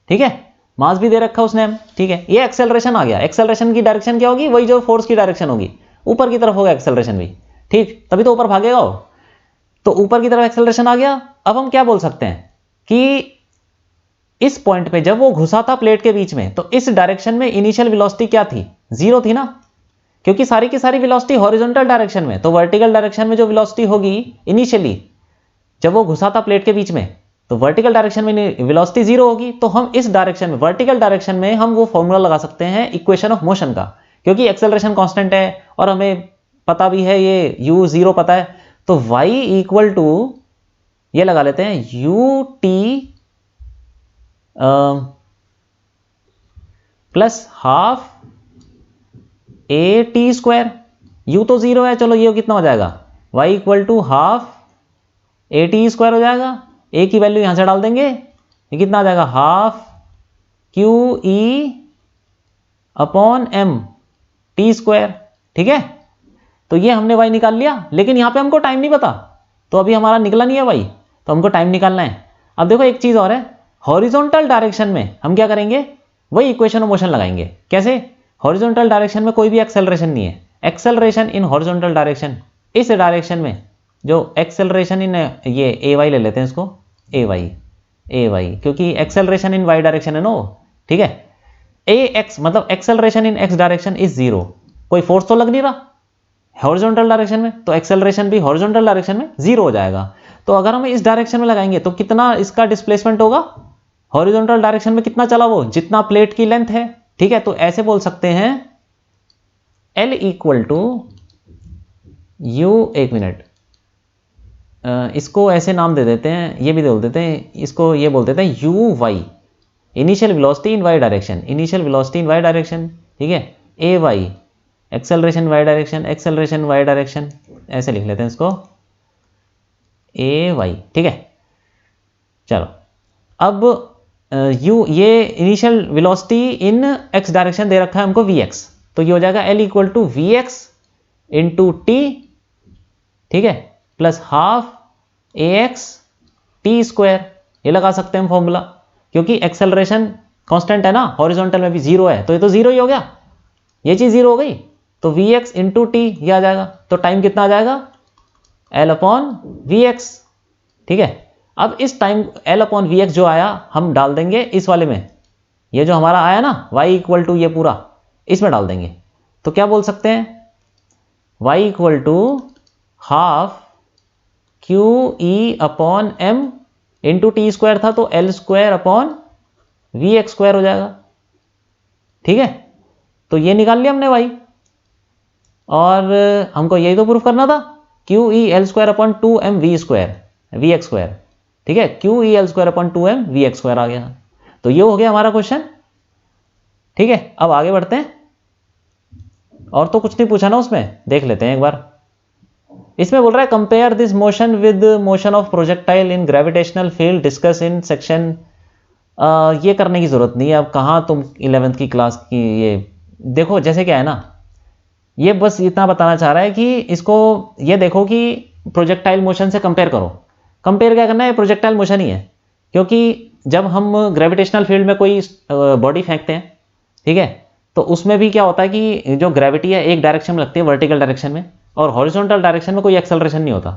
ठीक है, मास भी दे रखा उसने m, ठीक है, ये एक्सेलरेशन आ गया। एक्सेलरेशन की डायरेक्शन क्या होगी, वही जो फोर्स की डायरेक्शन होगी, ऊपर की तरफ होगा एक्सेलरेशन भी, ठीक, तभी तो ऊपर भागेगा वो, तो ऊपर की तरफ एक्सेलरेशन आ गया। अब हम क्या बोल सकते हैं कि इस पॉइंट पे जब वो घुसा था प्लेट के बीच में, तो इस डायरेक्शन में इनिशियल वेलोसिटी क्या थी? 0 थी ना, क्योंकि सारी की सारी वेलोसिटी हॉरिजॉन्टल डायरेक्शन में, तो वर्टिकल डायरेक्शन में जो वेलोसिटी होगी इनिशियली जब वो घुसा था प्लेट के बीच में, तो वर्टिकल डायरेक्शन में वेलोसिटी 0 होगी। तो हम इस डायरेक्शन में, वर्टिकल डायरेक्शन में हम वो फॉर्मूला लगा सकते हैं इक्वेशन ऑफ मोशन का, क्योंकि एक्सेलरेशन कांस्टेंट है और हमें पता भी है ये u 0 पता है। तो y इक्वल टू ये लगा लेते हैं u t plus half a t square. u तो 0 है, चलो ये कितना हो जाएगा? y equal to half a t square हो जाएगा। a की वैल्यू यहां से डाल देंगे, ये कितना आ जाएगा? Half q e upon m t square. ठीक है, तो ये हमने y निकाल लिया, लेकिन यहां पे हमको टाइम नहीं पता, तो अभी हमारा निकला नहीं है y, तो हमको टाइम निकालना है। अब देखो एक चीज और है, हॉरिजॉन्टल डायरेक्शन में हम क्या करेंगे? वही इक्वेशन ऑफ मोशन लगाएंगे। कैसे? हॉरिजॉन्टल डायरेक्शन में कोई भी एक्सेलरेशन नहीं है। एक्सेलरेशन इन हॉरिजॉन्टल डायरेक्शन, इस डायरेक्शन में जो एक्सेलरेशन इन, ये ए वाई ले लेते हैं इसको, ए वाई, क्योंकि एक्सेलरेशन इन वाई डायरेक्शन है नो। ठीक है, ए एक्स मतलब acceleration in X direction is 0, कोई फोर्स तो लग नहीं रहा हॉरिजॉन्टल डायरेक्शन में, तो एक्सेलरेशन भी हॉरिजॉन्टल डायरेक्शन में 0 हो जाएगा। तो अगर हम इस डायरेक्शन में लगाएंगे तो कितना इसका डिस्प्लेसमेंट होगा? हॉरिजॉन्टल डायरेक्शन में कितना चला वो? जितना प्लेट की लेंथ है। ठीक है, तो ऐसे बोल सकते हैं L इक्वल टू यू, एक मिनट, इसको ऐसे नाम दे देते हैं, ये भी बोल देते हैं, इसको ये बोल देते हैं U Y, initial velocity in Y direction, initial velocity in Y direction. ठीक है, A Y acceleration Y direction, acceleration Y direction, ऐसे लिख लेते हैं इसको ए वाई। ठीक है, चलो अब यू, ये initial velocity in X direction दे रखा है हमको वी एक्स, तो ये हो जाएगा L equal to V X into T. ठीक है, plus half A X T square, ये लगा सकते हैं हम फॉर्मूला, क्योंकि एक्सेलरेशन कांस्टेंट है ना, हॉरिजॉन्टल में भी 0 है, तो ये तो 0 ही हो गया, ये चीज 0 हो गई, तो वी एक्स इंटू टी ये आ जाएगा। तो टाइम कितना आ जाएगा? L upon v x. ठीक है, अब इस time l upon v x जो आया हम डाल देंगे इस वाले में, ये जो हमारा आया ना y इक्वल टू ये पूरा इसमें डाल देंगे। तो क्या बोल सकते हैं? y equal to half q e upon m into t square था, तो l square upon v x square हो जाएगा। ठीक है, तो ये निकाल लिया हमने y, और हमको यही तो प्रूफ करना था, Q E L square upon 2m V square V x square. ठीक है, Q E L square upon 2m V x square आ गया। तो ये हो गया हमारा क्वेश्चन। ठीक है, अब आगे बढ़ते हैं, और तो कुछ नहीं पूछा ना उसमें, देख लेते हैं एक बार। इसमें बोल रहा है compare this motion with motion of projectile in gravitational field discuss in section. ये करने की जरूरत नहीं है, अब कहाँ तुम 11th की क्लास की, ये देखो जैसे क्या है ना, ये बस इतना बताना चाह रहा है कि इसको ये देखो कि प्रोजेक्टाइल मोशन से कंपेयर करो। कंपेयर क्या करना है? प्रोजेक्टाइल मोशन ही है, क्योंकि जब हम ग्रेविटेशनल फील्ड में कोई बॉडी फेंकते हैं, ठीक है, तो उसमें भी क्या होता है कि जो ग्रेविटी है एक डायरेक्शन में लगती है, वर्टिकल डायरेक्शन में, और हॉरिजॉन्टल डायरेक्शन में कोई एक्सेलरेशन नहीं होता।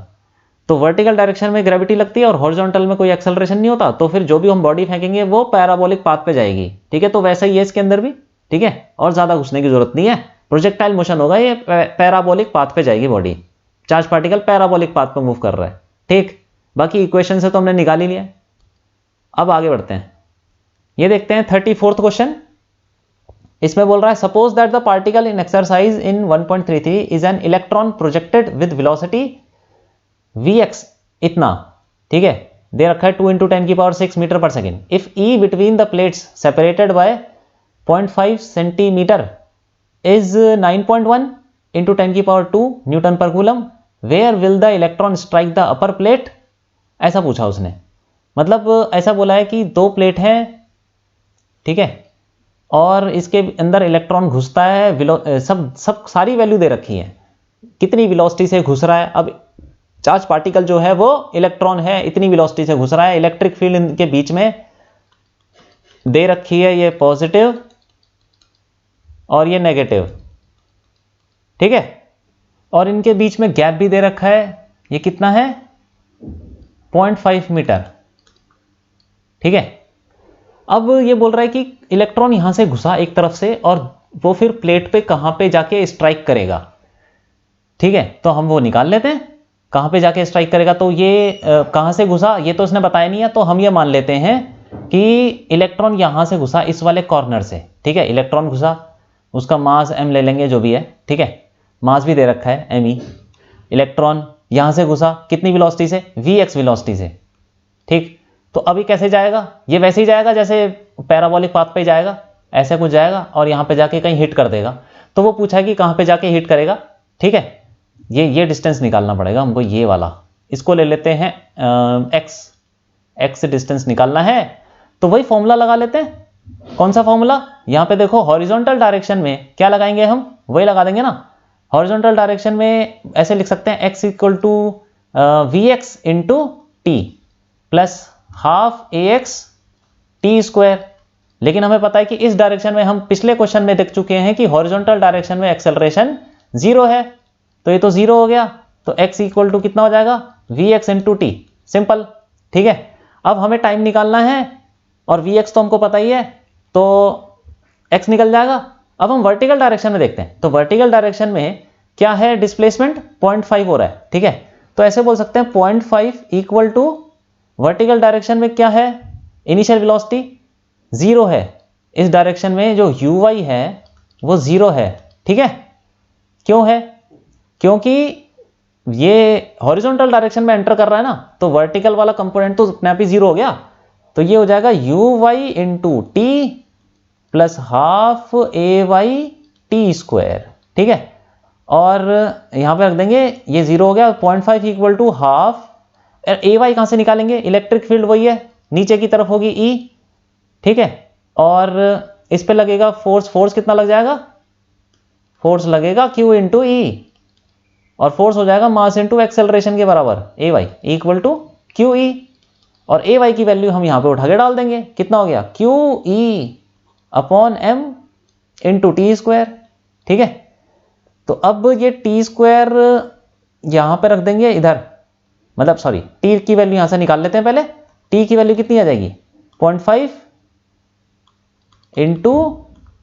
तो वर्टिकल डायरेक्शन में ग्रेविटी लगती है और हॉरिजॉन्टल में कोई एक्सेलरेशन नहीं होता, तो फिर जो भी हम बॉडी फेंकेंगे वो पैराबोलिक पाथ पे जाएगी। ठीक है, तो वैसा ही है इसके अंदर भी। ठीक है, और ज्यादा घुसने की जरूरत नहीं है, प्रोजेक्टाइल मोशन होगा, ये पैराबोलिक पाथ पे जाएगी body, charge particle parabolic path पे मूव कर रहा है। ठीक, बाकी इक्वेशन से तो हमने निकाल ही लिया। अब आगे बढ़ते हैं, ये देखते हैं 34th क्वेश्चन। इसमें बोल रहा है suppose that the particle in exercise in 1.33 is an electron projected with velocity vx इतना। ठीक है, दे रखा है 2 × 10⁶ metre per second. If E between the plates separated by 0.5 centimetre is 9.1 × 10⁻² newton per coulomb, where will the electron strike the upper plate. ऐसा पूछा उसने, मतलब ऐसा बोला है कि 2 प्लेट है, ठीक है, और इसके अंदर इलेक्ट्रॉन घुसता है, सब सारी वैल्यू दे रखी है, कितनी वेलोसिटी से घुस रहा है। अब चार्ज पार्टिकल जो है वो इलेक्ट्रॉन है, इतनी वेलोसिटी से घुस रहा है, इलेक्ट्रिक फील्ड इनके बीच में दे रखी है, ये पॉजिटिव और ये नेगेटिव। ठीक है, और इनके बीच में गैप भी दे रखा है, ये कितना है 0.5 मीटर। ठीक है, अब ये बोल रहा है कि इलेक्ट्रॉन यहां से घुसा एक तरफ से और वो फिर प्लेट पे कहां पे जाके स्ट्राइक करेगा। ठीक है, तो हम वो निकाल लेते हैं कहां पे जाके स्ट्राइक करेगा। तो ये कहां से घुसा ये तो इसने बताया नहीं है, तो हम ये मान लेते हैं कि इलेक्ट्रॉन यहां से घुसा इस वाले कॉर्नर से। ठीक है, इलेक्ट्रॉन घुसा, उसका मास m ले लेंगे जो भी है। ठीक है, मास भी दे रखा है me। इलेक्ट्रॉन यहां से घुसा कितनी वेलोसिटी से, vx वेलोसिटी से। ठीक, तो अभी कैसे जाएगा, ये वैसे ही जाएगा जैसे पैराबोलिक पाथ पे जाएगा, ऐसे कुछ जाएगा और यहां पे जाके कहीं हिट कर देगा। तो वो पूछा कि कहां पे जाके हिट करेगा। ठीक है, ये डिस्टेंस निकालना पड़ेगा हमको, ये वाला, इसको ले लेते हैं x डिस्टेंस निकालना है। तो वही फॉर्मूला लगा लेते हैं। कौन सा फॉर्मूला, यहां पे देखो हॉरिजॉन्टल डायरेक्शन में क्या लगाएंगे हम, वही लगा देंगे ना। हॉरिजॉन्टल डायरेक्शन में ऐसे लिख सकते हैं x equal to vx into t plus half ax t square. लेकिन हमें पता है कि इस डायरेक्शन में, हम पिछले क्वेश्चन में देख चुके हैं कि हॉरिजॉन्टल डायरेक्शन में एक्सेलरेशन 0 है, तो ये तो 0 हो गया। तो x इक्वल टू कितना हो जाएगा, vx इंटू टी, सिंपल। ठीक है, अब हमें टाइम निकालना है और vx तो हमको पता ही है, तो x निकल जाएगा। अब हम वर्टिकल डायरेक्शन में देखते हैं। तो वर्टिकल डायरेक्शन में क्या है, डिस्प्लेसमेंट 0.5 हो रहा है। ठीक है, तो ऐसे बोल सकते हैं 0.5 इक्वल टू वर्टिकल डायरेक्शन में क्या है, इनिशियल वेलोसिटी 0 है। इस डायरेक्शन में जो uy है वो 0 है। ठीक है, क्यों है, क्योंकि ये हॉरिजॉन्टल डायरेक्शन में एंटर कर रहा है ना, तो वर्टिकल वाला कंपोनेंट तो अपने आप ही 0 हो गया। तो ये हो जाएगा uy into t plus half ay T square. ठीक है, और यहां पे रख देंगे, ये 0 हो गया। 0.5 इक्वल टू हाफ, ay कहां से निकालेंगे, इलेक्ट्रिक फील्ड वही है, नीचे की तरफ होगी E। ठीक है, और इस पे लगेगा फोर्स कितना लग जाएगा, फोर्स लगेगा Q इंटू ई, और फोर्स हो जाएगा मास इंटू एक्सेलरेशन के बराबर, ay equal to q e. और ay की वैल्यू हम यहां पे उठा के डाल देंगे, कितना हो गया, Q e upon m into t square. ठीक है, तो अब ये टी स्क्वायर यहां पे रख देंगे इधर, मतलब सॉरी, टी की वैल्यू यहां से निकाल लेते हैं पहले। टी की वैल्यू कितनी आ जाएगी, 0.5 इंटू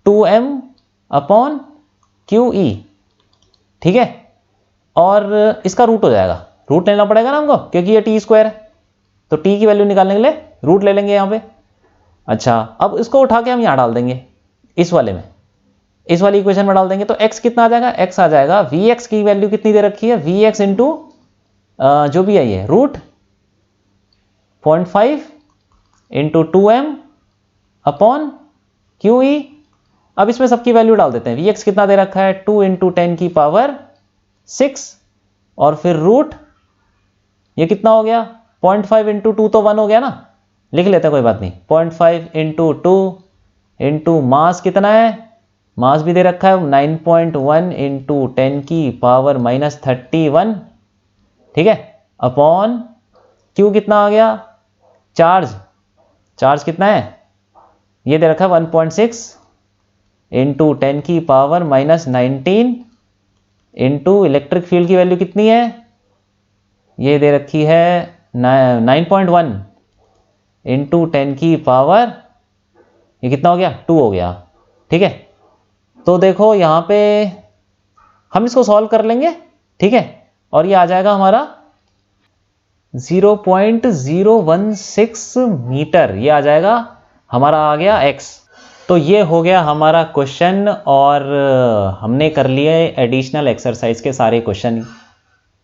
2m अपॉन क्यू ई। ठीक है, और इसका रूट हो जाएगा, रूट लेना पड़ेगा ना हमको क्योंकि ये टी स्क्वायर है, तो टी की वैल्यू निकालने के लिए रूट ले लेंगे यहाँ पे। अच्छा, अब इसको उठा के हम यहाँ डाल देंगे, इस वाले में, इस वाली इक्वेशन में डाल देंगे। तो x कितना आ जाएगा, x आ जाएगा, vx की वैल्यू कितनी दे रखी है, vx इंटू जो भी आई है root 0.5 into 2m upon q e. अब इसमें सबकी वैल्यू डाल देते हैं। vx कितना दे रखा है, 2 इंटू 10 की पावर 6, और फिर रूट, ये कितना हो गया, 0.5 इंटू 2 तो 1 हो गया ना, लिख लेते हैं कोई बात नहीं। 0.5 इंटू 2 इंटू मास कितना है, मास भी दे रखा है 9.1 इंटू 10 की पावर माइनस 31। ठीक है, अपॉन क्यू कितना आ गया, चार्ज कितना है, ये दे रखा है 1.6 इंटू 10 की power minus 19 into electric field की वैल्यू कितनी है, ये दे रखी है 9.1 इंटू 10 की पावर, ये कितना हो गया, 2 हो गया। ठीक है, तो देखो यहाँ पे हम इसको सॉल्व कर लेंगे। ठीक है, और ये आ जाएगा हमारा 0.016 मीटर, ये आ जाएगा हमारा, आ गया x। तो ये हो गया हमारा क्वेश्चन, और हमने कर लिए एडिशनल एक्सरसाइज के सारे क्वेश्चन।